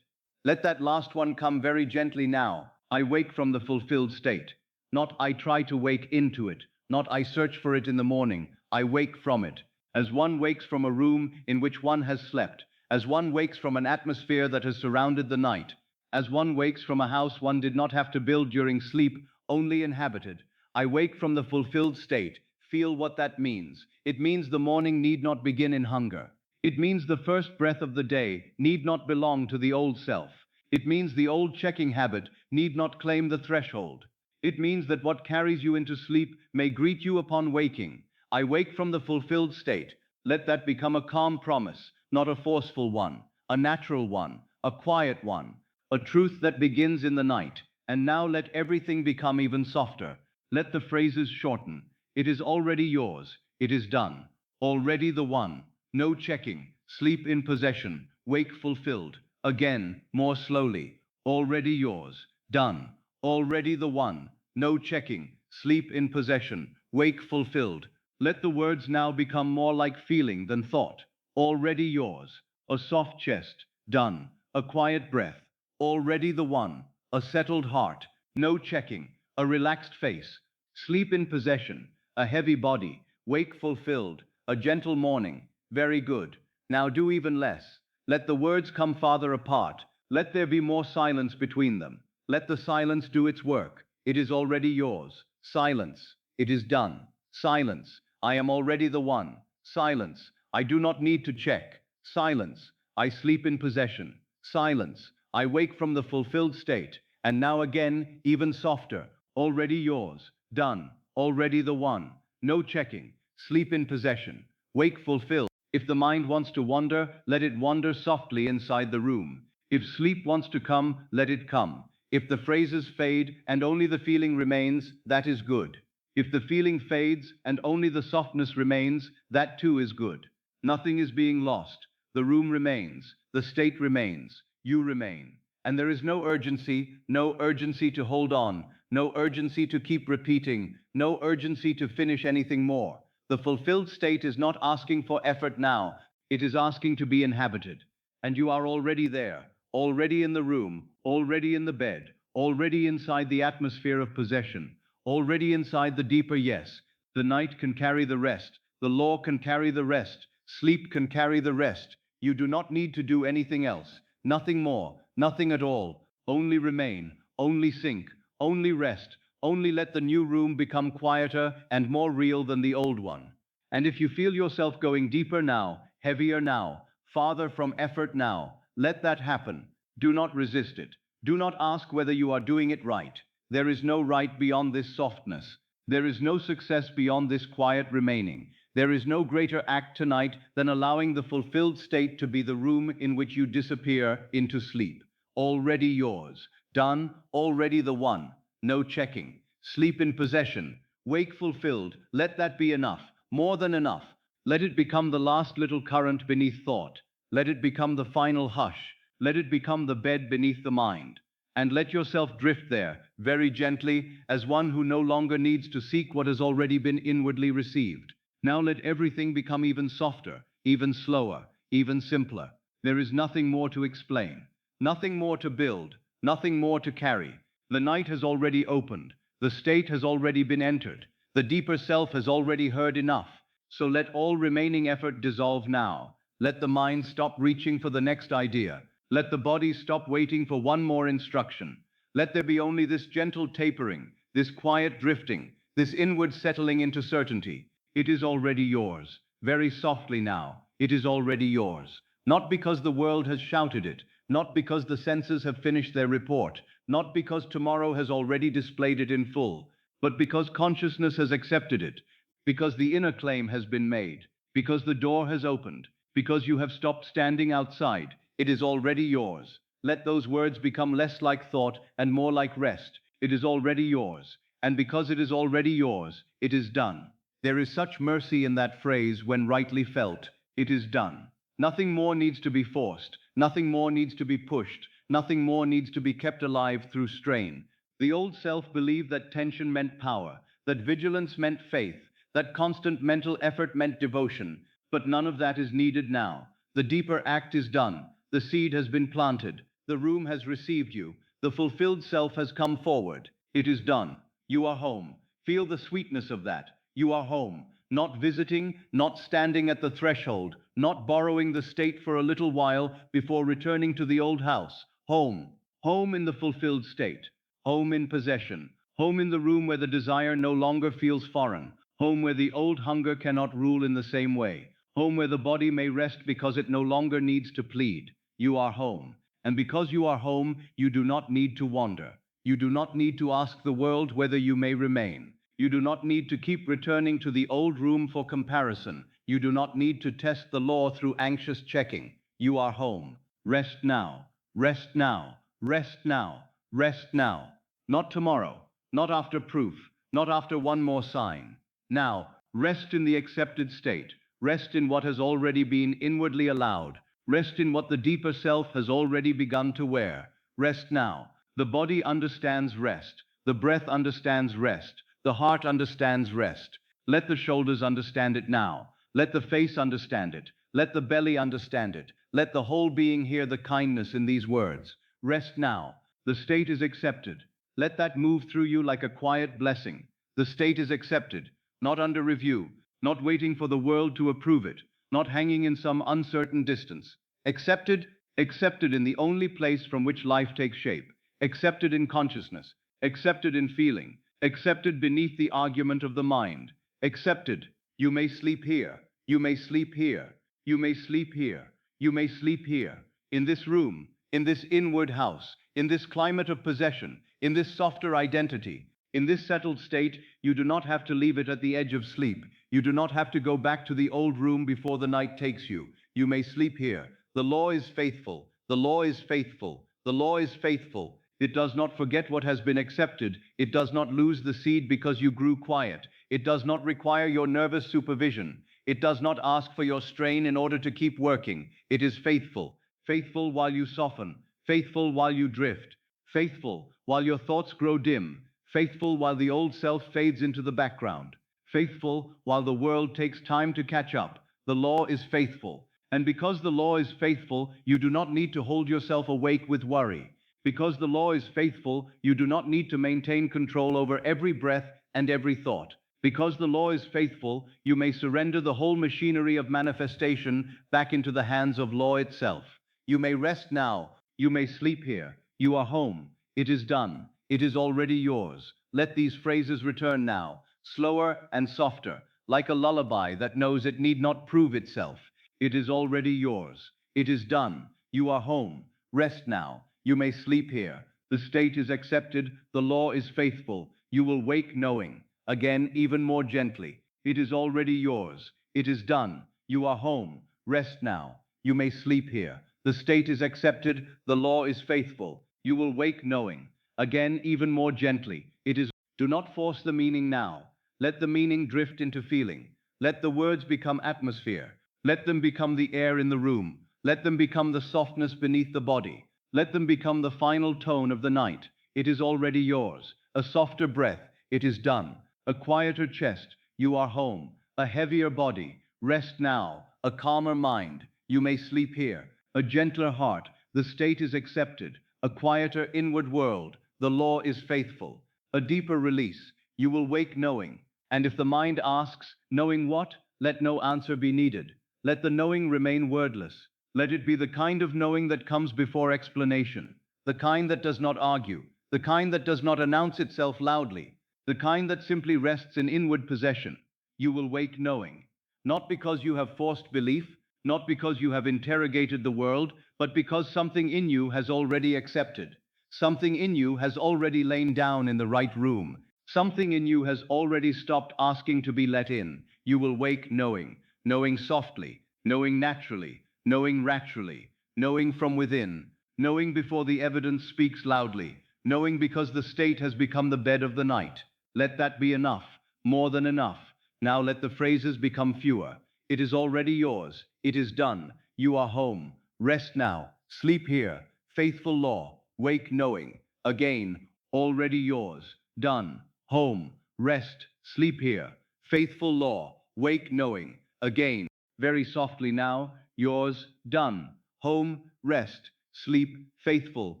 [SPEAKER 1] Let that last one come very gently now. I wake from the fulfilled state. Not I try to wake into it. Not I search for it in the morning. I wake from it. As one wakes from a room in which one has slept. As one wakes from an atmosphere that has surrounded the night. As one wakes from a house one did not have to build during sleep, only inhabited. I wake from the fulfilled state. Feel what that means. It means the morning need not begin in hunger. It means the first breath of the day need not belong to the old self. It means the old checking habit need not claim the threshold. It means that what carries you into sleep may greet you upon waking. I wake from the fulfilled state. Let that become a calm promise, not a forceful one, a natural one, a quiet one, a truth that begins in the night. And now let everything become even softer. Let the phrases shorten. It is already yours. It is done. Already the one. No checking. Sleep in possession. Wake fulfilled. Again, more slowly. Already yours. Done. Already the one. No checking. Sleep in possession. Wake fulfilled. Let the words now become more like feeling than thought. Already yours. A soft chest. Done. A quiet breath. Already the one. A settled heart. No checking. A relaxed face. Sleep in possession. A heavy body. Wake fulfilled. A gentle morning. Very good. Now do even less. Let the words come farther apart. Let there be more silence between them. Let the silence do its work. It is already yours. Silence. It is done. Silence. I am already the one. Silence. I do not need to check. Silence. I sleep in possession. Silence. I wake from the fulfilled state. And now again, even softer. Already yours. Done. Already the one. No checking. Sleep in possession. Wake fulfilled. If the mind wants to wander, let it wander softly inside the room. If sleep wants to come, let it come. If the phrases fade and only the feeling remains, that is good. If the feeling fades and only the softness remains, that too is good. Nothing is being lost. The room remains. The state remains. You remain. And there is no urgency to hold on, no urgency to keep repeating, no urgency to finish anything more. The fulfilled state is not asking for effort now. It is asking to be inhabited. And you are already there, already in the room, already in the bed, already inside the atmosphere of possession, already inside the deeper yes. The night can carry the rest. The law can carry the rest. Sleep can carry the rest. You do not need to do anything else. Nothing more, nothing at all. Only remain, only sink, only rest, only let the new room become quieter and more real than the old one. And if you feel yourself going deeper now, heavier now, farther from effort now, let that happen. Do not resist it. Do not ask whether you are doing it right. There is no right beyond this softness. There is no success beyond this quiet remaining. There is no greater act tonight than allowing the fulfilled state to be the room in which you disappear into sleep. Already yours. Done, already the one. No checking. Sleep in possession. Wake fulfilled. Let that be enough. More than enough. Let it become the last little current beneath thought. Let it become the final hush. Let it become the bed beneath the mind. And let yourself drift there, very gently, as one who no longer needs to seek what has already been inwardly received. Now let everything become even softer, even slower, even simpler. There is nothing more to explain, nothing more to build, nothing more to carry. The night has already opened, the state has already been entered, the deeper self has already heard enough. So let all remaining effort dissolve now. Let the mind stop reaching for the next idea. Let the body stop waiting for one more instruction. Let there be only this gentle tapering, this quiet drifting, this inward settling into certainty. It is already yours. Very softly now, it is already yours. Not because the world has shouted it, not because the senses have finished their report, not because tomorrow has already displayed it in full, but because consciousness has accepted it, because the inner claim has been made, because the door has opened, because you have stopped standing outside. It is already yours. Let those words become less like thought and more like rest. It is already yours. And because it is already yours, it is done. There is such mercy in that phrase when rightly felt. It is done. Nothing more needs to be forced. Nothing more needs to be pushed. Nothing more needs to be kept alive through strain. The old self believed that tension meant power, that vigilance meant faith, that constant mental effort meant devotion. But none of that is needed now. The deeper act is done. The seed has been planted. The room has received you. The fulfilled self has come forward. It is done. You are home. Feel the sweetness of that. You are home. Not visiting, not standing at the threshold, not borrowing the state for a little while before returning to the old house. Home. Home in the fulfilled state. Home in possession. Home in the room where the desire no longer feels foreign. Home where the old hunger cannot rule in the same way. Home where the body may rest because it no longer needs to plead. You are home. And because you are home, you do not need to wander. You do not need to ask the world whether you may remain. You do not need to keep returning to the old room for comparison. You do not need to test the law through anxious checking. You are home. Rest now. Rest now. Rest now. Rest now. Not tomorrow. Not after proof. Not after one more sign. Now, rest in the accepted state. Rest in what has already been inwardly allowed. Rest in what the deeper self has already begun to wear. Rest now. The body understands rest. The breath understands rest. The heart understands rest. Let the shoulders understand it now. Let the face understand it. Let the belly understand it. Let the whole being hear the kindness in these words. Rest now. The state is accepted. Let that move through you like a quiet blessing. The state is accepted, not under review, not waiting for the world to approve it, not hanging in some uncertain distance. Accepted, accepted in the only place from which life takes shape. Accepted in consciousness. Accepted in feeling. Accepted beneath the argument of the mind. Accepted. You may sleep here. You may sleep here. You may sleep here. You may sleep here. In this room. In this inward house. In this climate of possession. In this softer identity. In this settled state, you do not have to leave it at the edge of sleep. You do not have to go back to the old room before the night takes you. You may sleep here. The law is faithful. The law is faithful. The law is faithful. It does not forget what has been accepted. It does not lose the seed because you grew quiet. It does not require your nervous supervision. It does not ask for your strain in order to keep working. It is faithful. Faithful while you soften. Faithful while you drift. Faithful while your thoughts grow dim. Faithful while the old self fades into the background. Faithful while the world takes time to catch up. The law is faithful. And because the law is faithful, you do not need to hold yourself awake with worry. Because the law is faithful, you do not need to maintain control over every breath and every thought. Because the law is faithful, you may surrender the whole machinery of manifestation back into the hands of law itself. You may rest now. You may sleep here. You are home. It is done. It is already yours. Let these phrases return now, slower and softer, like a lullaby that knows it need not prove itself. It is already yours. It is done. You are home. Rest now. You may sleep here. The state is accepted. The law is faithful. You will wake knowing. Again, even more gently. It is already yours. It is done. You are home. Rest now. You may sleep here. The state is accepted. The law is faithful. You will wake knowing. Again, even more gently. It is. Do not force the meaning now. Let the meaning drift into feeling. Let the words become atmosphere. Let them become the air in the room. Let them become the softness beneath the body. Let them become the final tone of the night. It is already yours. A softer breath. It is done. A quieter chest. You are home. A heavier body. Rest now. A calmer mind. You may sleep here. A gentler heart. The state is accepted. A quieter inward world. The law is faithful. A deeper release. You will wake knowing. And if the mind asks, knowing what? Let no answer be needed. Let the knowing remain wordless. Let it be the kind of knowing that comes before explanation. The kind that does not argue. The kind that does not announce itself loudly. The kind that simply rests in inward possession. You will wake knowing. Not because you have forced belief, not because you have interrogated the world, but because something in you has already accepted. Something in you has already lain down in the right room. Something in you has already stopped asking to be let in. You will wake knowing, knowing softly, knowing naturally, knowing naturally, knowing from within, knowing before the evidence speaks loudly, knowing because the state has become the bed of the night. Let that be enough, more than enough. Now let the phrases become fewer. It is already yours. It is done. You are home. Rest now. Sleep here. Faithful law. Wake knowing. Again, already yours. Done. Home. Rest. Sleep here. Faithful law. Wake knowing. Again, very softly now. Yours. Done. Home. Rest. Sleep. Faithful.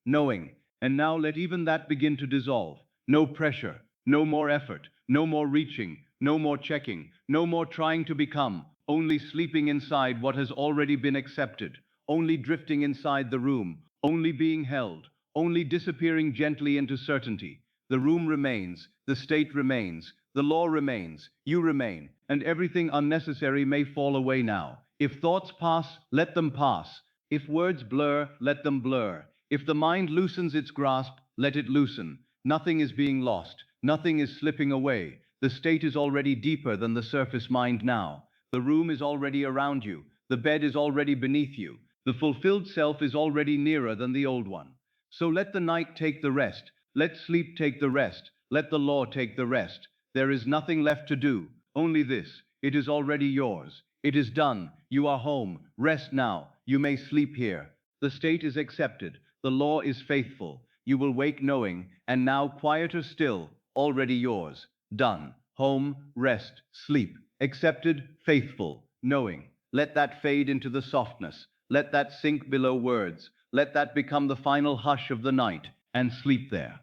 [SPEAKER 1] Knowing. And now let even that begin to dissolve. No pressure. No more effort. No more reaching. No more checking. No more trying to become. Only sleeping inside what has already been accepted. Only drifting inside the room. Only being held. Only disappearing gently into certainty. The room remains. The state remains. The law remains. You remain. And everything unnecessary may fall away now. If thoughts pass, let them pass. If words blur, let them blur. If the mind loosens its grasp, let it loosen. Nothing is being lost. Nothing is slipping away. The state is already deeper than the surface mind now. The room is already around you. The bed is already beneath you. The fulfilled self is already nearer than the old one. So let the night take the rest. Let sleep take the rest. Let the law take the rest. There is nothing left to do. Only this. It is already yours. It is done. You are home. Rest now. You may sleep here. The state is accepted. The law is faithful. You will wake knowing, and now quieter still, already yours. Done. Home, rest, sleep. Accepted, faithful, knowing. Let that fade into the softness. Let that sink below words. Let that become the final hush of the night, and sleep there.